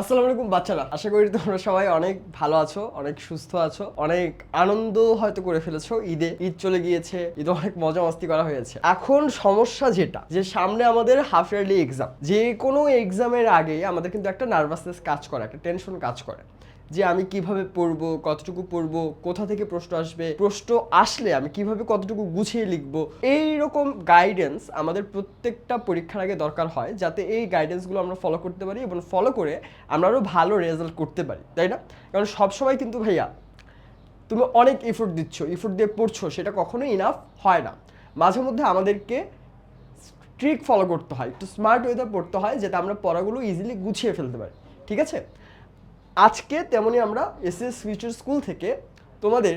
আসসালামু আলাইকুম বাচ্চারা, আশা করি তোমরা সবাই অনেক ভালো আছো, অনেক সুস্থ আছো, অনেক আনন্দ হয়তো করে ফেলেছো। ঈদ চলে গিয়েছে, ঈদে অনেক মজা মাস্তি করা হয়েছে। এখন সমস্যা যেটা যে সামনে আমাদের হাফ ইয়ারলি এক্সাম, যে কোনো এক্সামের আগে আমাদের কিন্তু একটা নার্ভাসনেস কাজ করে, একটা টেনশন কাজ করে যে আমি কিভাবে পড়বো, কতটুকু পড়বো, কোথা থেকে প্রশ্ন আসবে, প্রশ্ন আসলে আমি কিভাবে কতটুকু গুছিয়ে লিখবো। এই রকম গাইডেন্স আমাদের প্রত্যেকটা পরীক্ষার আগে দরকার হয়, যাতে এই গাইডেন্সগুলো আমরা ফলো করতে পারি এবং ফলো করে আমরা আরও ভালো রেজাল্ট করতে পারি, তাই না? কারণ সবসময় কিন্তু ভাইয়া তুমি অনেক এফোর্ট দিচ্ছ, এফোর্ট দিয়ে পড়ছো, সেটা কখনোই ইনাফ হয় না। মাঝে মধ্যে আমাদেরকে ট্রিক ফলো করতে হয়, একটু স্মার্ট ওয়েতে পড়তে হয়, যাতে আমরা পড়াগুলো ইজিলি গুছিয়ে ফেলতে পারি। ঠিক আছে, আজকে তেমনি আমরা এসএস ফিউচার স্কুল থেকে তোমাদের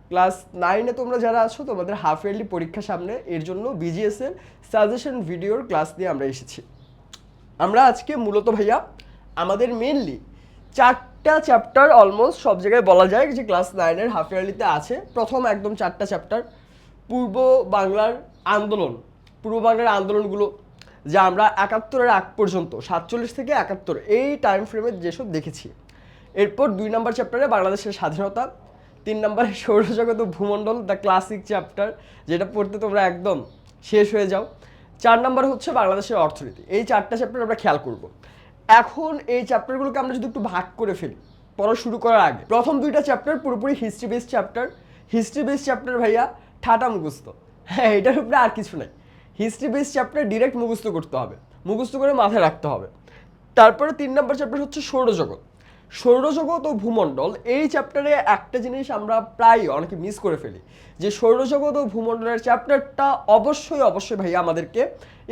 ক্লাস 9-এ তোমরা যারা আছো, তোমাদের হাফ ইয়ারলি পরীক্ষা সামনে, এর জন্য বিজিএস এর সাজেশন ভিডিওর ক্লাস নিয়ে আমরা এসেছি। আমরা আজকে মূলত ভাইয়া আমাদের মেনলি 4টা চ্যাপ্টার অলমোস্ট সব জায়গায় বলা যায় যে ক্লাস 9-এর হাফ ইয়ারলিতে আছে। প্রথম একদম 4টা চ্যাপ্টার পূর্ব বাংলার আন্দোলন, পূর্ব বাংলার আন্দোলনগুলো, যা আমরা 71-এর আগ পর্যন্ত 47 থেকে 71 এই টাইম ফ্রেমে যেসব দেখেছি। এরপর 2 নম্বর চ্যাপ্টারে বাংলাদেশের স্বাধীনতা, 3 নম্বরে সৌরজগৎ ও ভূমণ্ডল, দ্য ক্লাসিক চ্যাপ্টার, যেটা পড়তে তোমরা একদম শেষ হয়ে যাও। 4 নম্বর হচ্ছে বাংলাদেশের অর্থনীতি। এই 4টা চ্যাপ্টার আমরা খেয়াল করব। এখন এই চ্যাপ্টারগুলোকে আমরা যদি একটু ভাগ করে ফেলি পড়া শুরু করার আগে, প্রথম 2টা চ্যাপ্টার পুরোপুরি history based chapter. History based chapter ভাইয়া ঠাটা মুখস্থ, হ্যাঁ এটার উপরে আর কিছু নেই। হিস্ট্রি বেসড চ্যাপ্টার ডিরেক্ট মুখস্থ করতে হবে, মুখস্থ করে মাথায় রাখতে হবে। তারপরে 3 নম্বর চ্যাপ্টার হচ্ছে সৌরজগৎ। সৌরজগৎ ও ভূমণ্ডল, এই চ্যাপ্টারে একটা জিনিস আমরা প্রায় অনেকে মিস করে ফেলি, যে সৌরজগৎ ও ভূমণ্ডলের চ্যাপ্টারটা অবশ্যই ভাইয়া আমাদেরকে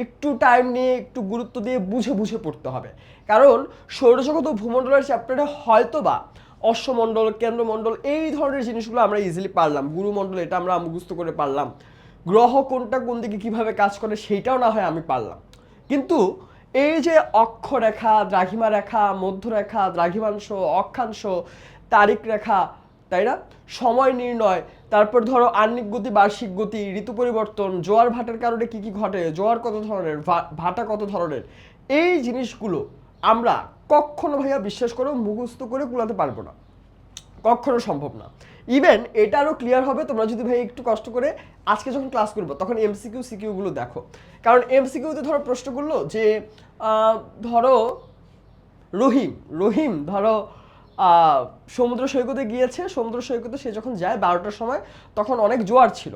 একটু টাইম নিয়ে একটু গুরুত্ব দিয়ে বুঝে বুঝে পড়তে হবে। কারণ সৌরজগৎ ও ভূমণ্ডলের চ্যাপ্টারে হয়তো বা অশ্বমণ্ডল, কেন্দ্রমণ্ডল, এই ধরনের জিনিসগুলো আমরা ইজিলি পারলাম, গুরুমণ্ডল এটা আমরা মুখস্থ করে পারলাম, গ্রহ কোনটা কোন দিকে কীভাবে কাজ করে সেইটাও না হয় আমি পারলাম। কিন্তু এই যে অক্ষরেখা, দ্রাঘিমা রেখা, মধ্যরেখা, দ্রাঘিমাংশ, অক্ষাংশ, তারিখ রেখা, তাই না, সময় নির্ণয়, তারপর ধরো আহ্নিক গতি, বার্ষিক গতি, ঋতু পরিবর্তন, জোয়ার ভাটার কারণে কি কি ঘটে, জোয়ার কত ধরনের, ভাটা কত ধরনের, এই জিনিসগুলো আমরা কখনো ভাইয়া বিশ্বাস করো মুখস্থ করে কুলাতে পারবো না, কখনো সম্ভব না। ইভেন এটা আরও ক্লিয়ার হবে তোমরা যদি ভাই একটু কষ্ট করে আজকে যখন ক্লাস করবো তখন এমসিকিউ সিকিউগুলো দেখো। কারণ এমসিকিউতে ধরো প্রশ্ন করলো যে ধরো রহিম রহিম ধরো সমুদ্র সৈকতে গিয়েছে, সমুদ্র সৈকতে সে যখন যায় 12টার সময়, তখন অনেক জোয়ার ছিল,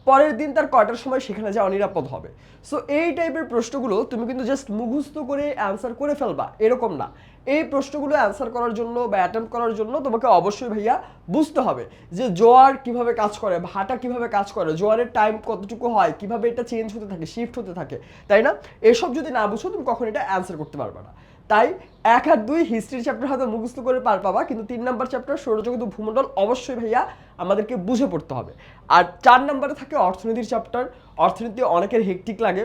পরের দিন তার কয়টার সময় সেখানে যাওয়া নিরাপদ হবে। সো এই টাইপের প্রশ্নগুলো তুমি কিন্তু জাস্ট মুখস্থ করে অ্যান্সার করে ফেলবা এরকম না। এই প্রশ্নগুলো অ্যান্সার করার জন্য বা অ্যাটেম্প করার জন্য তোমাকে অবশ্যই ভাইয়া বুঝতে হবে যে জোয়ার কিভাবে কাজ করে, ভাটা কিভাবে কাজ করে, জোয়ারের টাইম কতটুকু হয়, কিভাবে এটা চেঞ্জ হতে থাকে, শিফট হতে থাকে, তাই না? এসব যদি না বুঝো তুমি কখন এটা অ্যান্সার করতে পারবে না। তাই 1 আর 2 হিস্ট্রি চ্যাপ্টার হয়তো মুখস্থ করে পাবা, কিন্তু 3 নম্বর চ্যাপ্টার সৌরজগৎ ও ভূমণ্ডল অবশ্যই ভাইয়া আমাদেরকে বুঝে পড়তে হবে। আর 4 নম্বরে থাকে অর্থনীতির চ্যাপ্টার। অর্থনীতি অনেকের হেক্টিক লাগে,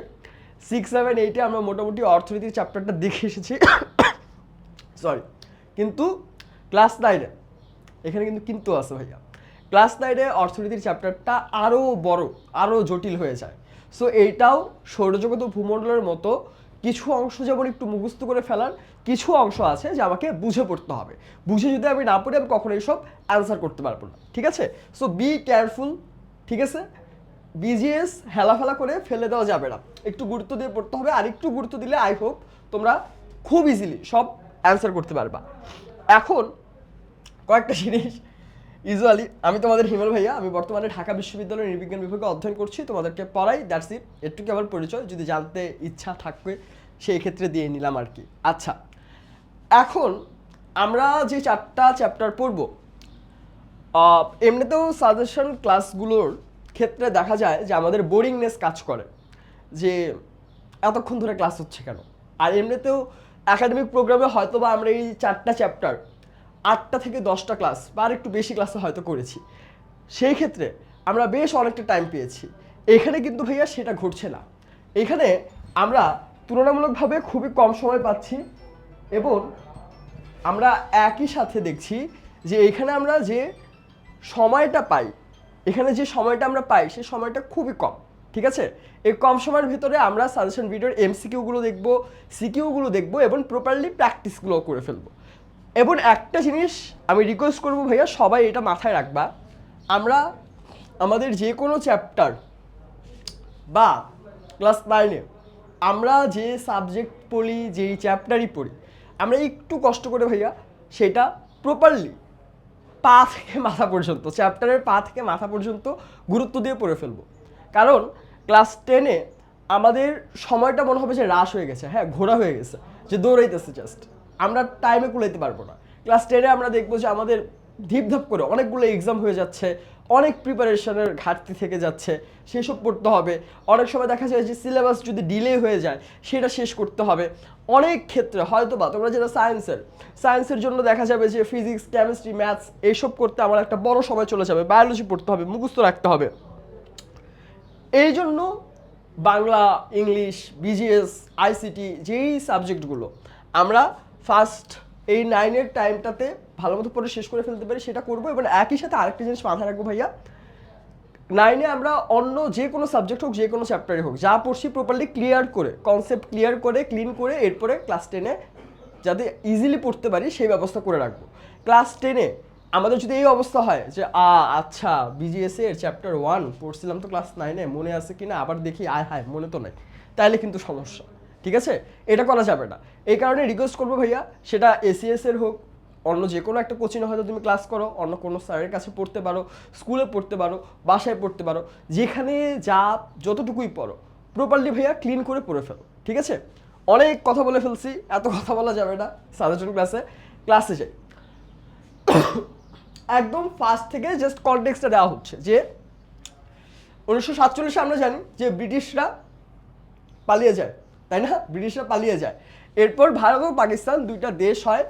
6, 7, 8-এ আমরা মোটামুটি অর্থনীতির চ্যাপ্টারটা দেখে এসেছি সরি। কিন্তু ক্লাস 9-এ এখানে কিন্তু আছে ভাইয়া, ক্লাস 9-এ অর্থনীতির চ্যাপ্টারটা আরও বড়, আরও জটিল হয়ে যায়। সো এইটাও সৌরজগৎ ও ভূমণ্ডলের মতো কিছু অংশ যেমন একটু মুখস্থ করে ফেলার, কিছু অংশ আছে যে আমাকে বুঝে পড়তে হবে। বুঝে যদি আমি না পড়ি আমি কখনো এইসব অ্যান্সার করতে পারবো না, ঠিক আছে? সো বি কেয়ারফুল, ঠিক আছে? বিজিএস হেলাফেলা করে ফেলে দেওয়া যাবে না, একটু গুরুত্ব দিয়ে পড়তে হবে। আর একটু গুরুত্ব দিলে আই হোপ তোমরা খুব ইজিলি সব অ্যান্সার করতে পারবা। এখন কয়েকটা জিনিস ইউজুয়ালি আমি তোমাদের হিমেল ভাইয়া, আমি বর্তমানে ঢাকা বিশ্ববিদ্যালয়ের নৃবিজ্ঞান বিভাগে অধ্যয়ন করছি, তোমাদেরকে পড়াই, দ্যাটস ইট। একটু কেবল পরিচয় যদি জানতে ইচ্ছা থাকবে সেই ক্ষেত্রে দিয়ে নিলাম আর কি। আচ্ছা, এখন আমরা যে 4টা চ্যাপ্টার পড়ব, এমনিতেও সাজেশন ক্লাসগুলোর ক্ষেত্রে দেখা যায় যে আমাদের বোরিংনেস কাজ করে, যে এতক্ষণ ধরে ক্লাস হচ্ছে কেন। আর এমনিতেও একাডেমিক প্রোগ্রামে হয়তো বা আমরা এই 4টা চ্যাপ্টার 8টা থেকে 10টা ক্লাস বা আর একটু বেশি ক্লাসে হয়তো করেছি, সেই ক্ষেত্রে আমরা বেশ অনেকটা টাইম পেয়েছি। এখানে কিন্তু ভাইয়া সেটা ঘটছে না। এখানে আমরা তুলনামূলকভাবে খুবই কম সময় পাচ্ছি এবং আমরা একই সাথে দেখছি যে এখানে আমরা যে সময়টা পাই, এখানে যে সময়টা আমরা পাই সেই সময়টা খুবই কম। ঠিক আছে? এই কম সময়ের ভিতরে আমরা সাজেশন ভিডিওর এমসিকিউগুলো দেখবো, সিকিউগুলো দেখবো এবং প্রপারলি প্র্যাকটিসগুলো করে ফেলবো। এবং একটা জিনিস আমি রিকোয়েস্ট করবো ভাইয়া, সবাই এটা মাথায় রাখবা, আমরা আমাদের যে কোনো চ্যাপ্টার বা ক্লাস 9-এ আমরা যে সাবজেক্ট পড়ি, যেই চ্যাপ্টারই পড়ি, আমরা একটু কষ্ট করে ভাইয়া সেটা প্রপারলি পা থেকে মাথা পর্যন্ত, চ্যাপ্টারের পা থেকে মাথা পর্যন্ত গুরুত্ব দিয়ে পড়ে ফেলবো। কারণ ক্লাস 10-এ আমাদের সময়টা মনে হবে যে হ্রাস হয়ে গেছে, হ্যাঁ ঘোরা হয়ে গেছে, যে দৌড়াইতেছে জাস্ট, আমরা টাইমে কুলাইতে পারবো না। ক্লাস 10-এ আমরা দেখবো যে আমাদের ধিপধাপ করে অনেকগুলো এক্সাম হয়ে যাচ্ছে, অনেক প্রিপারেশনের ঘাটতি থেকে যাচ্ছে, সেসব পড়তে হবে। অনেক সময় দেখা যায় যে সিলেবাস যদি ডিলে হয়ে যায় সেটা শেষ করতে হবে। অনেক ক্ষেত্রে হয়তো বা তোমরা যেটা সায়েন্সের জন্য দেখা যাবে যে ফিজিক্স, কেমিস্ট্রি, ম্যাথস এইসব করতে আমার একটা বড় সময় চলে যাবে, বায়োলজি পড়তে হবে, মুখস্থ রাখতে হবে। এই জন্য বাংলা, ইংলিশ, বিজিএস, আইসিটি যেই সাবজেক্টগুলো আমরা ফার্স্ট এই 9-এর টাইমটাতে ভালো মতো পড়ে শেষ করে ফেলতে পারি সেটা করবো। এবং একই সাথে আরেকটা জিনিস মাথায় রাখবো ভাইয়া, 9-এ আমরা অন্য যে কোনো সাবজেক্ট হোক, যে কোনো চ্যাপ্টারে হোক, যা পড়ছি প্রপারলি ক্লিয়ার করে, কনসেপ্ট ক্লিয়ার করে, ক্লিন করে, এরপরে ক্লাস 10-এ যাতে ইজিলি পড়তে পারি সেই ব্যবস্থা করে রাখবো। ক্লাস 10-এ আমাদের যদি এই অবস্থা হয় যে আচ্ছা বিজিএস এর চ্যাপ্টার 1 পড়ছিলাম তো ক্লাস 9-এ, মনে আছে কিনা আবার দেখি, আয় হায় মনে তো নাই, তাইলে কিন্তু সমস্যা। ঠিক আছে? এটা করা যাবে না। এই কারণে রিকোয়েস্ট করবো ভাইয়া, সেটা এসিএস এর হোক, অন্য যে কোনো একটা কোচিংয়ে হয়তো তুমি ক্লাস করো, অন্য কোনো স্যারের কাছে পড়তে পারো, স্কুলে পড়তে পারো, বাসায় পড়তে পারো, যেখানে যা যতটুকুই পড়ো প্রপারলি ভাইয়া ক্লিন করে পড়ে ফেলো। ঠিক আছে? অনেক কথা বলে ফেলছি, এত কথা বলা যাবে না সাজেশন ক্লাসে যাই। একদম ফার্স্ট থেকে জাস্ট কনটেক্সটটা দেওয়া হচ্ছে যে 1947-এ আমরা জানি যে ব্রিটিশরা পালিয়ে যায়, তাই না? ব্রিটিশরা পালিয়ে যায়, এরপর ভারত ও পাকিস্তান দুইটা দেশ হয়।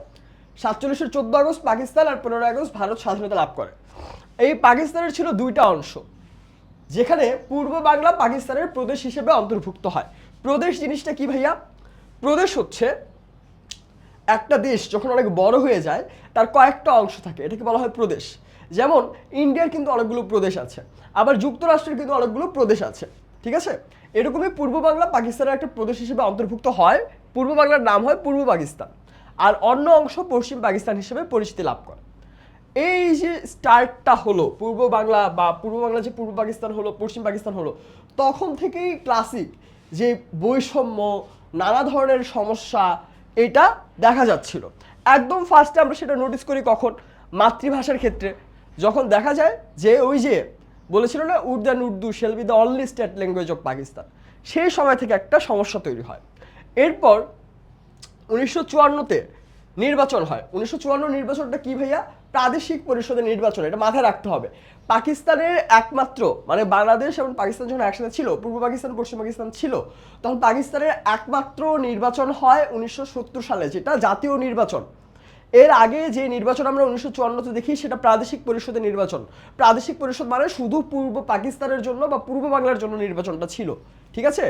47-এর 14 আগস্ট পাকিস্তান আর 15 আগস্ট ভারত স্বাধীনতা লাভ করে। এই পাকিস্তানের ছিল দুইটা অংশ, যেখানে পূর্ব বাংলা পাকিস্তানের প্রদেশ হিসেবে অন্তর্ভুক্ত হয়। প্রদেশ জিনিসটা কি ভাইয়া? প্রদেশ হচ্ছে একটা দেশ যখন অনেক বড় হয়ে যায় তার কয়েকটা অংশ থাকে, এটাকে বলা হয় প্রদেশ। যেমন ইন্ডিয়ার কিন্তু অনেকগুলো প্রদেশ আছে, আবার যুক্তরাষ্ট্রের কিন্তু অনেকগুলো প্রদেশ আছে। ঠিক আছে? এরকমই পূর্ব বাংলা পাকিস্তানের একটা প্রদেশ হিসেবে অন্তর্ভুক্ত হয়, পূর্ব বাংলার নাম হয় পূর্ব পাকিস্তান, আর অন্য অংশ পশ্চিম পাকিস্তান হিসেবে পরিচিতি লাভ করে। এই যে স্টার্টটা হলো পূর্ব বাংলা, বা পূর্ব বাংলা যে পূর্ব পাকিস্তান হলো, পশ্চিম পাকিস্তান হলো, তখন থেকেই ক্লাসিক যে বৈষম্য, নানা ধরনের সমস্যা এটা দেখা যাচ্ছিল। একদম ফার্স্টে আমরা সেটা নোটিস করি কখন? মাতৃভাষার ক্ষেত্রে, যখন দেখা যায় যে ওই যে বলেছিল না Urdu shall be the only state language of Pakistan, সেই সময় থেকে একটা সমস্যা তৈরি হয়। এরপর 1954-তে নির্বাচন হয়। 1954 নির্বাচনটা কি ভাইয়া? প্রাদেশিক পরিষদের নির্বাচন, এটা মাথায় রাখতে হবে। পাকিস্তানের একমাত্র, মানে বাংলাদেশ এবং পাকিস্তান যখন একসাথে ছিল, পূর্ব পাকিস্তান পশ্চিম পাকিস্তান ছিল, তখন পাকিস্তানের একমাত্র নির্বাচন হয় 1970 সালে, যেটা জাতীয় নির্বাচন। এর আগে যে নির্বাচন আমরা 1954-তে দেখি সেটা প্রাদেশিক পরিষদের নির্বাচন। প্রাদেশিক পরিষদ মানে শুধু পূর্ব পাকিস্তানের জন্য বা পূর্ব বাংলার জন্য নির্বাচনটা ছিল। ঠিক আছে?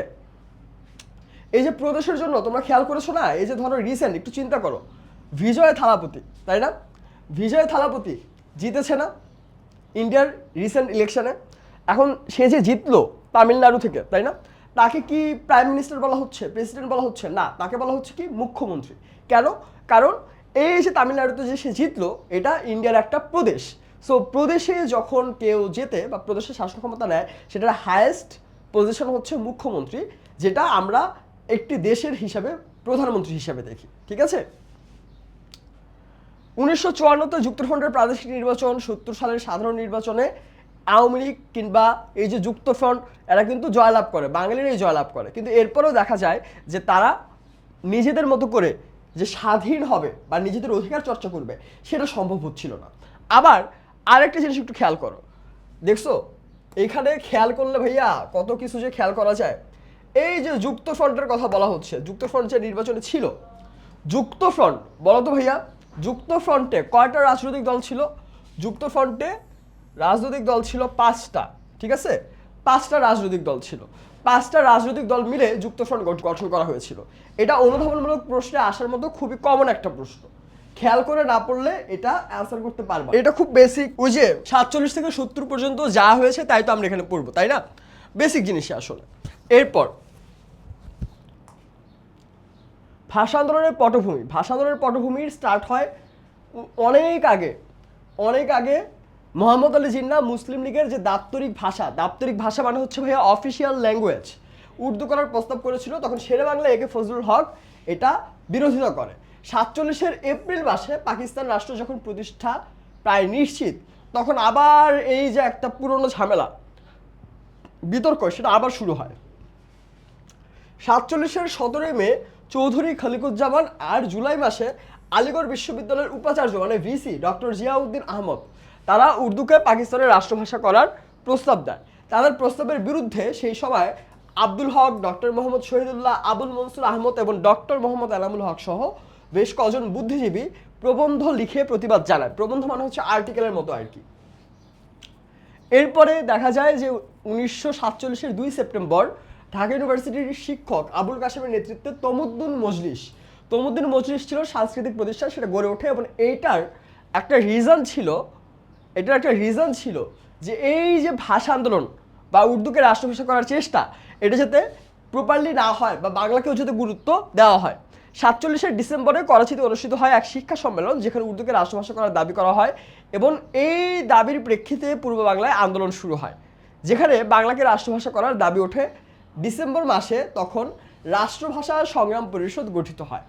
এই যে প্রদেশের জন্য তোমরা খেয়াল করেছো না, এই যে ধরো রিসেন্ট একটু চিন্তা করো, বিজয় থালাপতি, তাই না? বিজয় থালাপতি জিতেছে না ইন্ডিয়ার রিসেন্ট ইলেকশনে? এখন সে যে জিতলো তামিলনাড়ু থেকে, তাই না? তাকে কি প্রাইম মিনিস্টার বলা হচ্ছে, প্রেসিডেন্ট বলা হচ্ছে না, তাকে বলা হচ্ছে কি মুখ্যমন্ত্রী। কেন? কারণ এই যে তামিলনাড়ুতে যে সে জিতলো, এটা ইন্ডিয়ার একটা প্রদেশ। সো প্রদেশে যখন কেউ জেতে বা প্রদেশের শাসন ক্ষমতা নেয়, সেটার হায়েস্ট পজিশন হচ্ছে মুখ্যমন্ত্রী, যেটা আমরা একটি দেশের হিসাবে প্রধানমন্ত্রী হিসাবে দেখি। ঠিক আছে? 1954-তে যুক্তফ্রন্টের প্রাদেশিক নির্বাচন, 70 সালের সাধারণ নির্বাচনে আওয়ামী লীগ কিংবা এই যে যুক্তফ্রন্ট এরা কিন্তু জয়লাভ করে, বাঙালিরাই জয়লাভ করে। কিন্তু এরপরেও দেখা যায় যে তারা নিজেদের মতো করে যে স্বাধীন হবে বা নিজেদের অধিকার চর্চা করবে সেটা সম্ভব হচ্ছিল না। আবার আরেকটা জিনিস একটু খেয়াল করো, দেখছো এইখানে খেয়াল করলে ভাইয়া কত কিছু যে খেয়াল করা যায়। এই যে যুক্তফ্রন্টের কথা বলা হচ্ছে, যুক্তফ্রন্ট যে নির্বাচনে ছিল, যুক্তফ্রন্ট বলো তো ভাইয়া, যুক্তফ্রন্টে কয়টা রাজনৈতিক দল ছিল? যুক্তফ্রন্টে রাজনৈতিক দল ছিল 5টা। ঠিক আছে? 5টা রাজনৈতিক দল ছিল, 5টা রাজনৈতিক দল মিলে যুক্তফ্রন্ট গঠন করা হয়েছিল। এটা অনুধাবনমূলক প্রশ্নে আসার মতো খুবই কমন একটা প্রশ্ন, খেয়াল করে না পড়লে এটা অ্যান্সার করতে পারবো। এটা খুব বেসিক, ওই যে 47 থেকে 70 পর্যন্ত যা হয়েছে তাই তো আমরা এখানে পড়বো, তাই না? বেসিক জিনিসই আসলে। এরপর ভাষা আন্দোলনের পটভূমি, ভাষা আন্দোলনের পটভূমির স্টার্ট হয় অনেক আগে, অনেক আগে। মোহাম্মদ আলী জিন্নাহ মুসলিম লীগের যে দাপ্তরিক ভাষা মানে হচ্ছে ভাইয়া অফিসিয়াল ল্যাঙ্গুয়েজ, উর্দু করার প্রস্তাব করেছিল, তখন শেরে বাংলা একে ফজলুল হক এটা বিরোধিতা করে। 47-এর এপ্রিল মাসে পাকিস্তান রাষ্ট্র যখন প্রতিষ্ঠা প্রায় নিশ্চিত, তখন আবার এই যে একটা পুরনো ঝামেলা বিতর্ক সেটা আবার শুরু হয়। 47-এর 17 মে চৌধুরী খলিকুজ্জামান আর জুলাই মাসে আলিগড় বিশ্ববিদ্যালয়ের উপাচার্য মানে ভিসি ডক্টর জিয়াউদ্দিন আহমদ তারা উর্দুকে পাকিস্তানের রাষ্ট্রভাষা করার প্রস্তাব দেয়। তাদের প্রস্তাবের বিরুদ্ধে সেই সময় আব্দুল হক, ডক্টর মোহাম্মদ শহীদুল্লাহ, আবুল মনসুর আহমদ এবং ডক্টর মোহাম্মদ এনামুল হক সহ বেশ কজন বুদ্ধিজীবী প্রবন্ধ লিখে প্রতিবাদ জানায়। প্রবন্ধ মানে হচ্ছে আর্টিকেলের মতো আর কি। এরপরে দেখা যায় যে 1947-এর 2 সেপ্টেম্বর ঢাকা ইউনিভার্সিটির শিক্ষক আবুল কাশেমের নেতৃত্বে তমুদ্দুন মজলিস ছিল সাংস্কৃতিক প্রতিষ্ঠান, সেটা গড়ে ওঠে এবং এটার একটা রিজন ছিল যে এই যে ভাষা আন্দোলন বা উর্দুকে রাষ্ট্রভাষা করার চেষ্টা, এটা যাতে প্রপারলি না হয় বা বাংলাকেও যাতে গুরুত্ব দেওয়া হয়। 47-এর ডিসেম্বরে করাচিতে অনুষ্ঠিত হয় এক শিক্ষা সম্মেলন, যেখানে উর্দুকে রাষ্ট্রভাষা করার দাবি করা হয় এবং এই দাবির প্রেক্ষিতে পূর্ব বাংলায় আন্দোলন শুরু হয়, যেখানে বাংলাকে রাষ্ট্রভাষা করার দাবি ওঠে। ডিসেম্বর মাসে তখন রাষ্ট্রভাষা সংগ্রাম পরিষদ গঠিত হয়।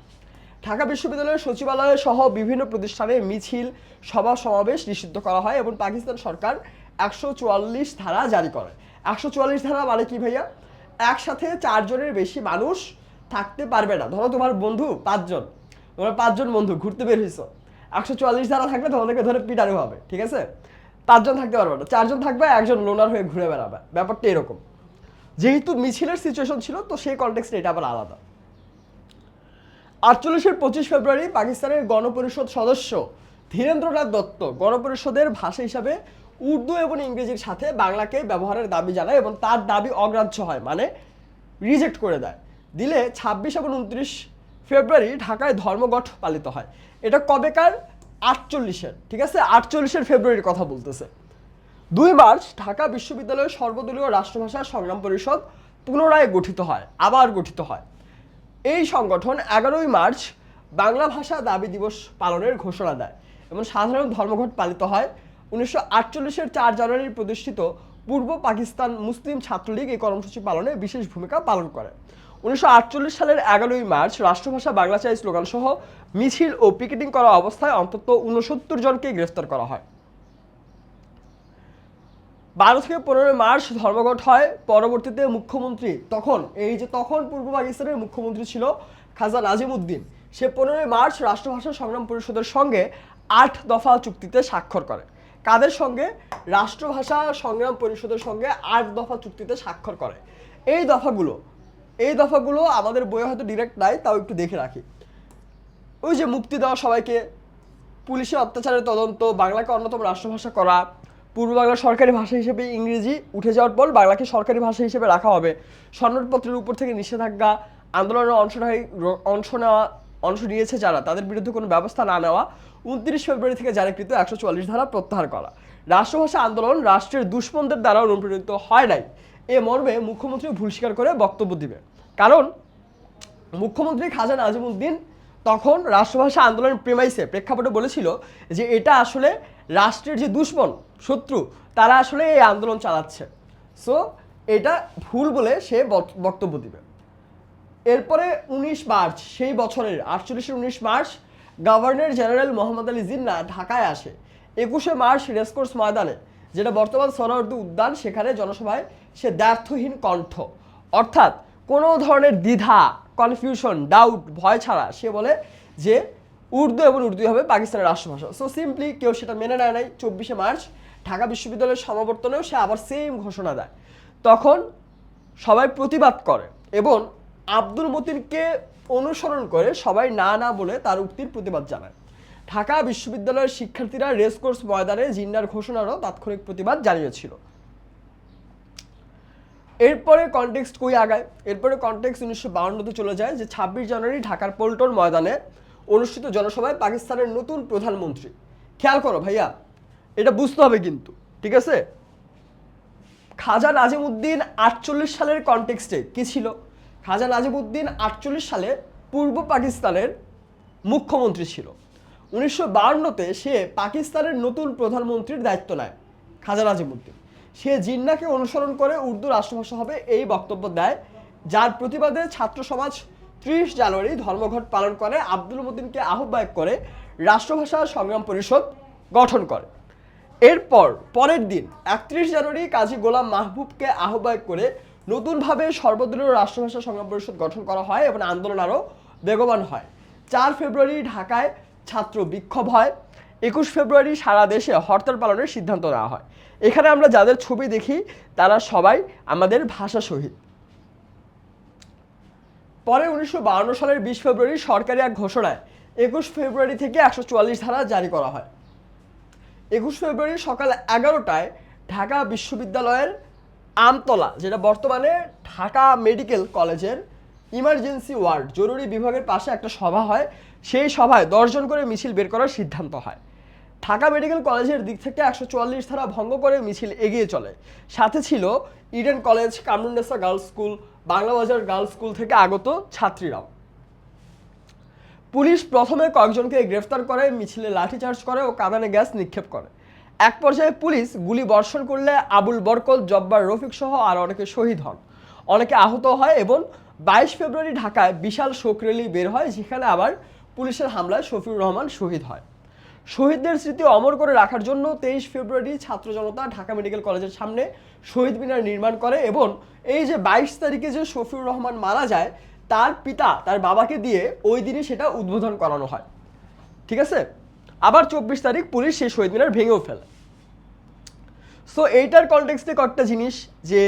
ঢাকা বিশ্ববিদ্যালয়ের সচিবালয় সহ বিভিন্ন প্রতিষ্ঠানে মিছিল, সভা সমাবেশ নিষিদ্ধ করা হয় এবং পাকিস্তান সরকার 144 ধারা জারি করে। 144 ধারা মানে কি ভাইয়া? একসাথে 4 জনের বেশি মানুষ থাকতে পারবে না। ধরো তোমার বন্ধু 5 জন, তোমরা 5 জন বন্ধু ঘুরতে বের হয়েছো, 144 ধারা থাকলে তোমাদেরকে ধরে পিটানো হবে, ঠিক আছে? 5 জন থাকতে পারবে না, 4 জন থাকবে, একজন লোনার হয়ে ঘুরে বেড়াবে, ব্যাপারটা এরকম। যেহেতু মিছিলের সিচুয়েশন ছিল, তো সেই কনটেক্সটে এটা আবার আলাদা। 48-এর 25 ফেব্রুয়ারি পাকিস্তানের গণপরিষদ সদস্য ধীরেন্দ্রনাথ দত্ত গণপরিষদের ভাষা হিসাবে উর্দু এবং ইংরেজির সাথে বাংলাকে ব্যবহারের দাবি জানায় এবং তার দাবি অগ্রাহ্য হয়, মানে রিজেক্ট করে দিলে 26 এবং 29 ফেব্রুয়ারি ঢাকায় ধর্মঘট পালিত হয়। এটা কবেকার? 48-এর, ঠিক আছে? 48-এর ফেব্রুয়ারির কথা বলতেছে। 2 মার্চ ঢাকা বিশ্ববিদ্যালয়ের সর্বদলীয় রাষ্ট্রভাষা সংগ্রাম পরিষদ পুনরায় গঠিত হয়। এই সংগঠন 11 মার্চ বাংলা ভাষা দাবি দিবস পালনের ঘোষণা দেয় এবং সাধারণ ধর্মঘট পালিত হয়। 1948-এর 4 জানুয়ারি প্রতিষ্ঠিত পূর্ব পাকিস্তান মুসলিম ছাত্রলীগ এই কর্মসূচি পালনে বিশেষ ভূমিকা পালন করে। 1948 সালের 11 মার্চ রাষ্ট্রভাষা বাংলা চাই স্লোগান সহ মিছিল ও পিকেটিং করা অবস্থায় অন্তত 69 জনকে গ্রেফতার করা হয়। 12 থেকে 15 মার্চ ধর্মঘট হয়। পরবর্তীতে মুখ্যমন্ত্রী তখন পূর্ব পাকিস্তানের মুখ্যমন্ত্রী ছিল খাজা নাজিমউদ্দিন, সে 15 মার্চ রাষ্ট্রভাষা সংগ্রাম পরিষদের সঙ্গে 8 দফা চুক্তিতে স্বাক্ষর করে। কাদের সঙ্গে? রাষ্ট্রভাষা সংগ্রাম পরিষদের সঙ্গে 8 দফা চুক্তিতে স্বাক্ষর করে। এই দফাগুলো আমাদের বইয়ে হয়তো ডিরেক্ট নাই, তাও একটু দেখে রাখি। ওই যে মুক্তি দেওয়া সবাইকে, পুলিশের অত্যাচারের তদন্ত, বাংলাকে অন্যতম রাষ্ট্রভাষা করা, পূর্ব বাংলার সরকারি ভাষা হিসেবে ইংরেজি উঠে যাওয়ার পর বাংলাকে সরকারি ভাষা হিসেবে রাখা হবে, সনদপত্রের উপর থেকে নিষেধাজ্ঞা, আন্দোলনের অংশ নিয়েছে যারা তাদের বিরুদ্ধে কোনো ব্যবস্থা না নেওয়া, 29 ফেব্রুয়ারি থেকে জারিকৃত 144 ধারা প্রত্যাহার করা। রাষ্ট্রভাষা আন্দোলন রাষ্ট্রের দুশ্মনদের দ্বারা অনুপ্রেরিত হয় নাই, এ মর্মে মুখ্যমন্ত্রী ভুল স্বীকার করে বক্তব্য দিবে। কারণ মুখ্যমন্ত্রী খাজা নাজিমউদ্দিন তখন রাষ্ট্রভাষা আন্দোলনের প্রেক্ষাপটে বলেছিল যে এটা আসলে রাষ্ট্রের যে দুশ্মন, শত্রু, তারা আসলে এই আন্দোলন চালাচ্ছে, সো এটা ভুল বলে সে বক্তব্য দিবে। এরপরে 19 মার্চ, সেই বছরের 48-এর 19 March governor general Mohammad Ali Jinnah ঢাকায় আসে। 21শে মার্চ রেসকোর্স ময়দানে, যেটা বর্তমান সোহরাওয়ার্দী উদ্যান, সেখানে জনসভায় সে দ্ব্যর্থহীন কণ্ঠ, অর্থাৎ কোনো ধরনের দ্বিধা, কনফিউশন, ডাউট, ভয় ছাড়া সে বলে যে উর্দু এবং উর্দুই হবে পাকিস্তানের রাষ্ট্রভাষা। সো সিম্পলি কেউ সেটা মেনে নেয় নাই। 24শে মার্চ ঢাকা বিশ্ববিদ্যালয়ের সমাবর্তনেও সে আবার সেম ঘোষণা দেয়। তখন সবাই প্রতিবাদ করে এবং আব্দুল মতিনকে অনুসরণ করে সবাই না বলে তার উক্তির প্রতিবাদ জানায়। ঢাকা বিশ্ববিদ্যালয়ের শিক্ষার্থীরা রেসকোর্স ময়দানে জিন্নাহর ঘোষণারও তাৎক্ষণিক প্রতিবাদ জানিয়েছিল। এরপরে কনটেক্সট কই আগায়? এরপরে কনটেক্সট 1952-তে চলে যায়, যে 26 জানুয়ারি ঢাকার পল্টন ময়দানে অনুষ্ঠিত জনসভায় পাকিস্তানের নতুন প্রধানমন্ত্রী, খেয়াল করো ভাইয়া, এটা বুঝতে হবে কিন্তু, ঠিক আছে? খাজা নাজিমউদ্দিন 48 সালের কনটেক্সটে কি ছিল? খাজা নাজিমউদ্দিন 48 সালে পূর্ব পাকিস্তানের মুখ্যমন্ত্রী ছিল। 1952-তে সে পাকিস্তানের নতুন প্রধানমন্ত্রীর দায়িত্ব নেয় খাজা নাজিমউদ্দিন। সে জিন্নাকে অনুসরণ করে উর্দু রাষ্ট্রভাষা হবে এই বক্তব্য দেয়, যার প্রতিবাদে ছাত্র সমাজ 30 জানুয়ারি ধর্মঘট পালন করে আব্দুল মতিনকে আহ্বায়ক করে রাষ্ট্রভাষা সংগ্রাম পরিষদ গঠন করে। এরপর পরের দিন 31 জানুয়ারি কাজী গোলাম মাহবুবকে আহ্বায়ক করে নতুনভাবে সর্বদলীয় রাষ্ট্রভাষা সংগ্রাম পরিষদ গঠন করা হয় এবং আন্দোলন আরও বেগবান হয়। 4 ফেব্রুয়ারি ঢাকায় ছাত্র বিক্ষোভ হয়। 21 ফেব্রুয়ারি সারা দেশে হরতাল পালনের সিদ্ধান্ত নেওয়া হয়। এখানে আমরা যাদের ছবি দেখি তারা সবাই আমাদের ভাষা শহীদ। পরে 1952 সালের 20 ফেব্রুয়ারি সরকারি এক ঘোষণায় 21 ফেব্রুয়ারি থেকে 144 ধারা জারি করা হয়। 21 ফেব্রুয়ারি সকাল 11টায় ঢাকা বিশ্ববিদ্যালয়ের আমতলা, যেটা বর্তমানে ঢাকা মেডিকেল কলেজের ইমার্জেন্সি ওয়ার্ড জরুরি বিভাগের পাশে একটা সভা হয়। সেই সভায় 10 জন করে মিছিল বের করার সিদ্ধান্ত হয়। ঢাকা মেডিকেল কলেজের দিক থেকে 144 ধারা ভঙ্গ করে মিছিল এগিয়ে চলে। সাথে ছিল Eden college, Kamrunnessa girls school, Bangla Bazar girls school থেকে আগত ছাত্রীরাও। পুলিশ প্রথমে কয়েকজনকে গ্রেফতার করে, মিছিলে লাঠিচার্জ করে ও কাঁদানে গ্যাস নিক্ষেপ করে। এক পর্যায়ে পুলিশ গুলি বর্ষণ করলে আবুল বরকত, জব্বার, রফিক সহ আরও অনেকে শহীদ হন, অনেকে আহত হয় এবং 22 ফেব্রুয়ারি ঢাকায় বিশাল শোক র্যালি বের হয়, যেখানে আবার পুলিশের হামলায় শফিউর রহমান শহীদ হয়। শহীদদের স্মৃতি অমর করে রাখার জন্য 23 ফেব্রুয়ারি ছাত্র জনতা ঢাকা মেডিকেল কলেজের সামনে শহীদ মিনার নির্মাণ করে এবং এই যে 22 তারিখে যে শফিউর রহমান মারা যায়, তার পিতা তার বাবাকে দিয়ে ওই দিনই সেটা উদ্বোধন করানো হয়। ঠিক আছে, আবার 24 তারিখ পুলিশ সেই শহীদ মিনার ভেঙেও ফেলে। সো এইটার কনটেক্সটে কয়েকটা জিনিস, যে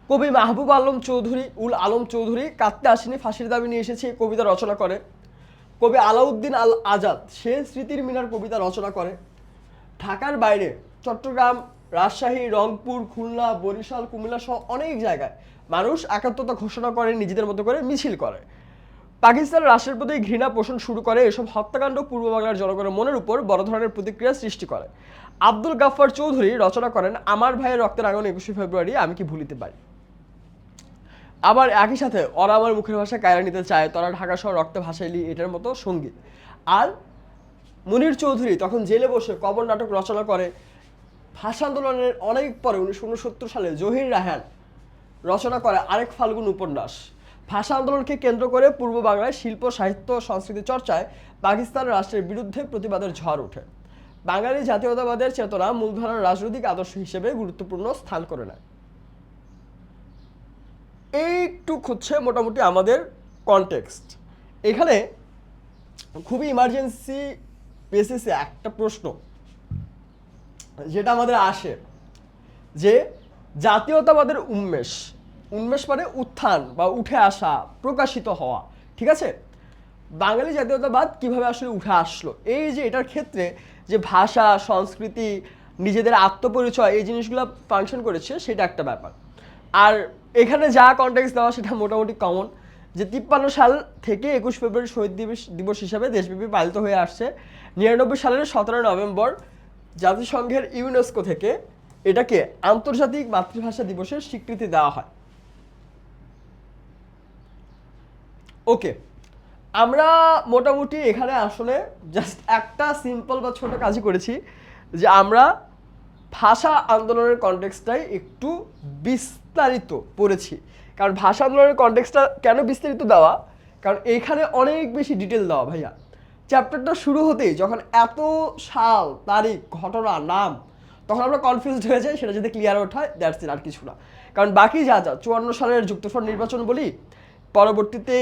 কবি মাহবুব আলম চৌধুরী, উল আলম চৌধুরী কাঁদতে আসেনি, ফাঁসির দাবি নিয়ে এসেছে কবিতা রচনা করে। কবি আলাউদ্দিন আল আজাদ সে স্মৃতির মিনার কবিতা রচনা করে। ঢাকার বাইরে চট্টগ্রাম, রাজশাহী, রংপুর, খুলনা, বরিশাল, কুমিল্লা সহ অনেক জায়গায় মানুষ একাত্মতা ঘোষণা করে, নিজেদের মতো করে মিছিল করে, পাকিস্তান রাষ্ট্রের প্রতি ঘৃণা পোষণ শুরু করে। এসব হত্যাকাণ্ড পূর্ব বাংলার জনগণের মনের উপর বড় ধরনের প্রতিক্রিয়া সৃষ্টি করে। আব্দুল গাফফার চৌধুরী রচনা করেন আমার ভাইয়ের রক্তের আগুন 21 ফেব্রুয়ারি আমি কি ভুলিতে পারি। আবার একই সাথে ওরা আমার মুখের ভাষা কায়রা নিতে চায়, তোরা ঢাকা শহর রক্তে ভাসাইলি, এটার মতো সঙ্গীত। আর মুনির চৌধুরী তখন জেলে বসে কবর নাটক রচনা করে। ভাষা আন্দোলনের অনেক পরে 1969 সালে জহির রায়হান রচনা করে আরেক ফাল্গুন উপন্যাস। ভাষা আন্দোলনকে কেন্দ্র করে পূর্ব বাংলায় শিল্প, সাহিত্য, সংস্কৃতি চর্চায় পাকিস্তান রাষ্ট্রের বিরুদ্ধে প্রতিবাদের ঝড় ওঠে। বাঙালি জাতীয়তাবাদের চেতনা মূলধারার রাজনৈতিক আদর্শ হিসেবে গুরুত্বপূর্ণ স্থান করে নেয়। এইটুক হচ্ছে মোটামুটি আমাদের কনটেক্সট। এখানে খুবই ইমার্জেন্সি বেসিসে একটা প্রশ্ন যেটা আমাদের আসে, যে জাতীয়তাবাদের উন্মেষ, উন্মেষ মানে উত্থান বা উঠে আসা, প্রকাশিত হওয়া, ঠিক আছে? বাঙালি জাতীয়তাবাদ কিভাবে আসলে উঠে আসলো, এই যে এটার ক্ষেত্রে যে ভাষা, সংস্কৃতি, নিজেদের আত্মপরিচয়, এই জিনিসগুলো ফাংশন করেছে, সেটা একটা ব্যাপার। আর এখানে যা কনটেক্সট দেওয়া সেটা মোটামুটি কমন, যে 53 সাল থেকে 21 ফেব্রুয়ারি শহীদ দিবস হিসাবে দেশব্যাপী পালিত হয়ে আসছে। 99 সালের 17 নভেম্বর জাতিসংঘের ইউনেস্কো থেকে এটাকে আন্তর্জাতিক মাতৃভাষা দিবসের স্বীকৃতি দেওয়া হয়। ওকে, আমরা মোটামুটি এখানে আসলে জাস্ট একটা সিম্পল বা ছোট কাজই করেছি, যে আমরা ভাষা আন্দোলনের কনটেক্সটটাই একটু বিস্তারিত পড়েছি। কারণ ভাষা আন্দোলনের কনটেক্সটটা কেন বিস্তারিত দেওয়া, কারণ এইখানে অনেক বেশি ডিটেল দেওয়া ভাইয়া। চ্যাপ্টারটা শুরু হতেই যখন এত সাল, তারিখ, ঘটনা, নাম, তখন আমরা কনফিউজড হয়ে যাই, সেটা যদি ক্লিয়ার ওঠায় দ্যাটস ইট, আর কিছু না। কারণ বাকি যা 54 সালের যুক্তফ্রন্ট নির্বাচন বলি, পরবর্তীতে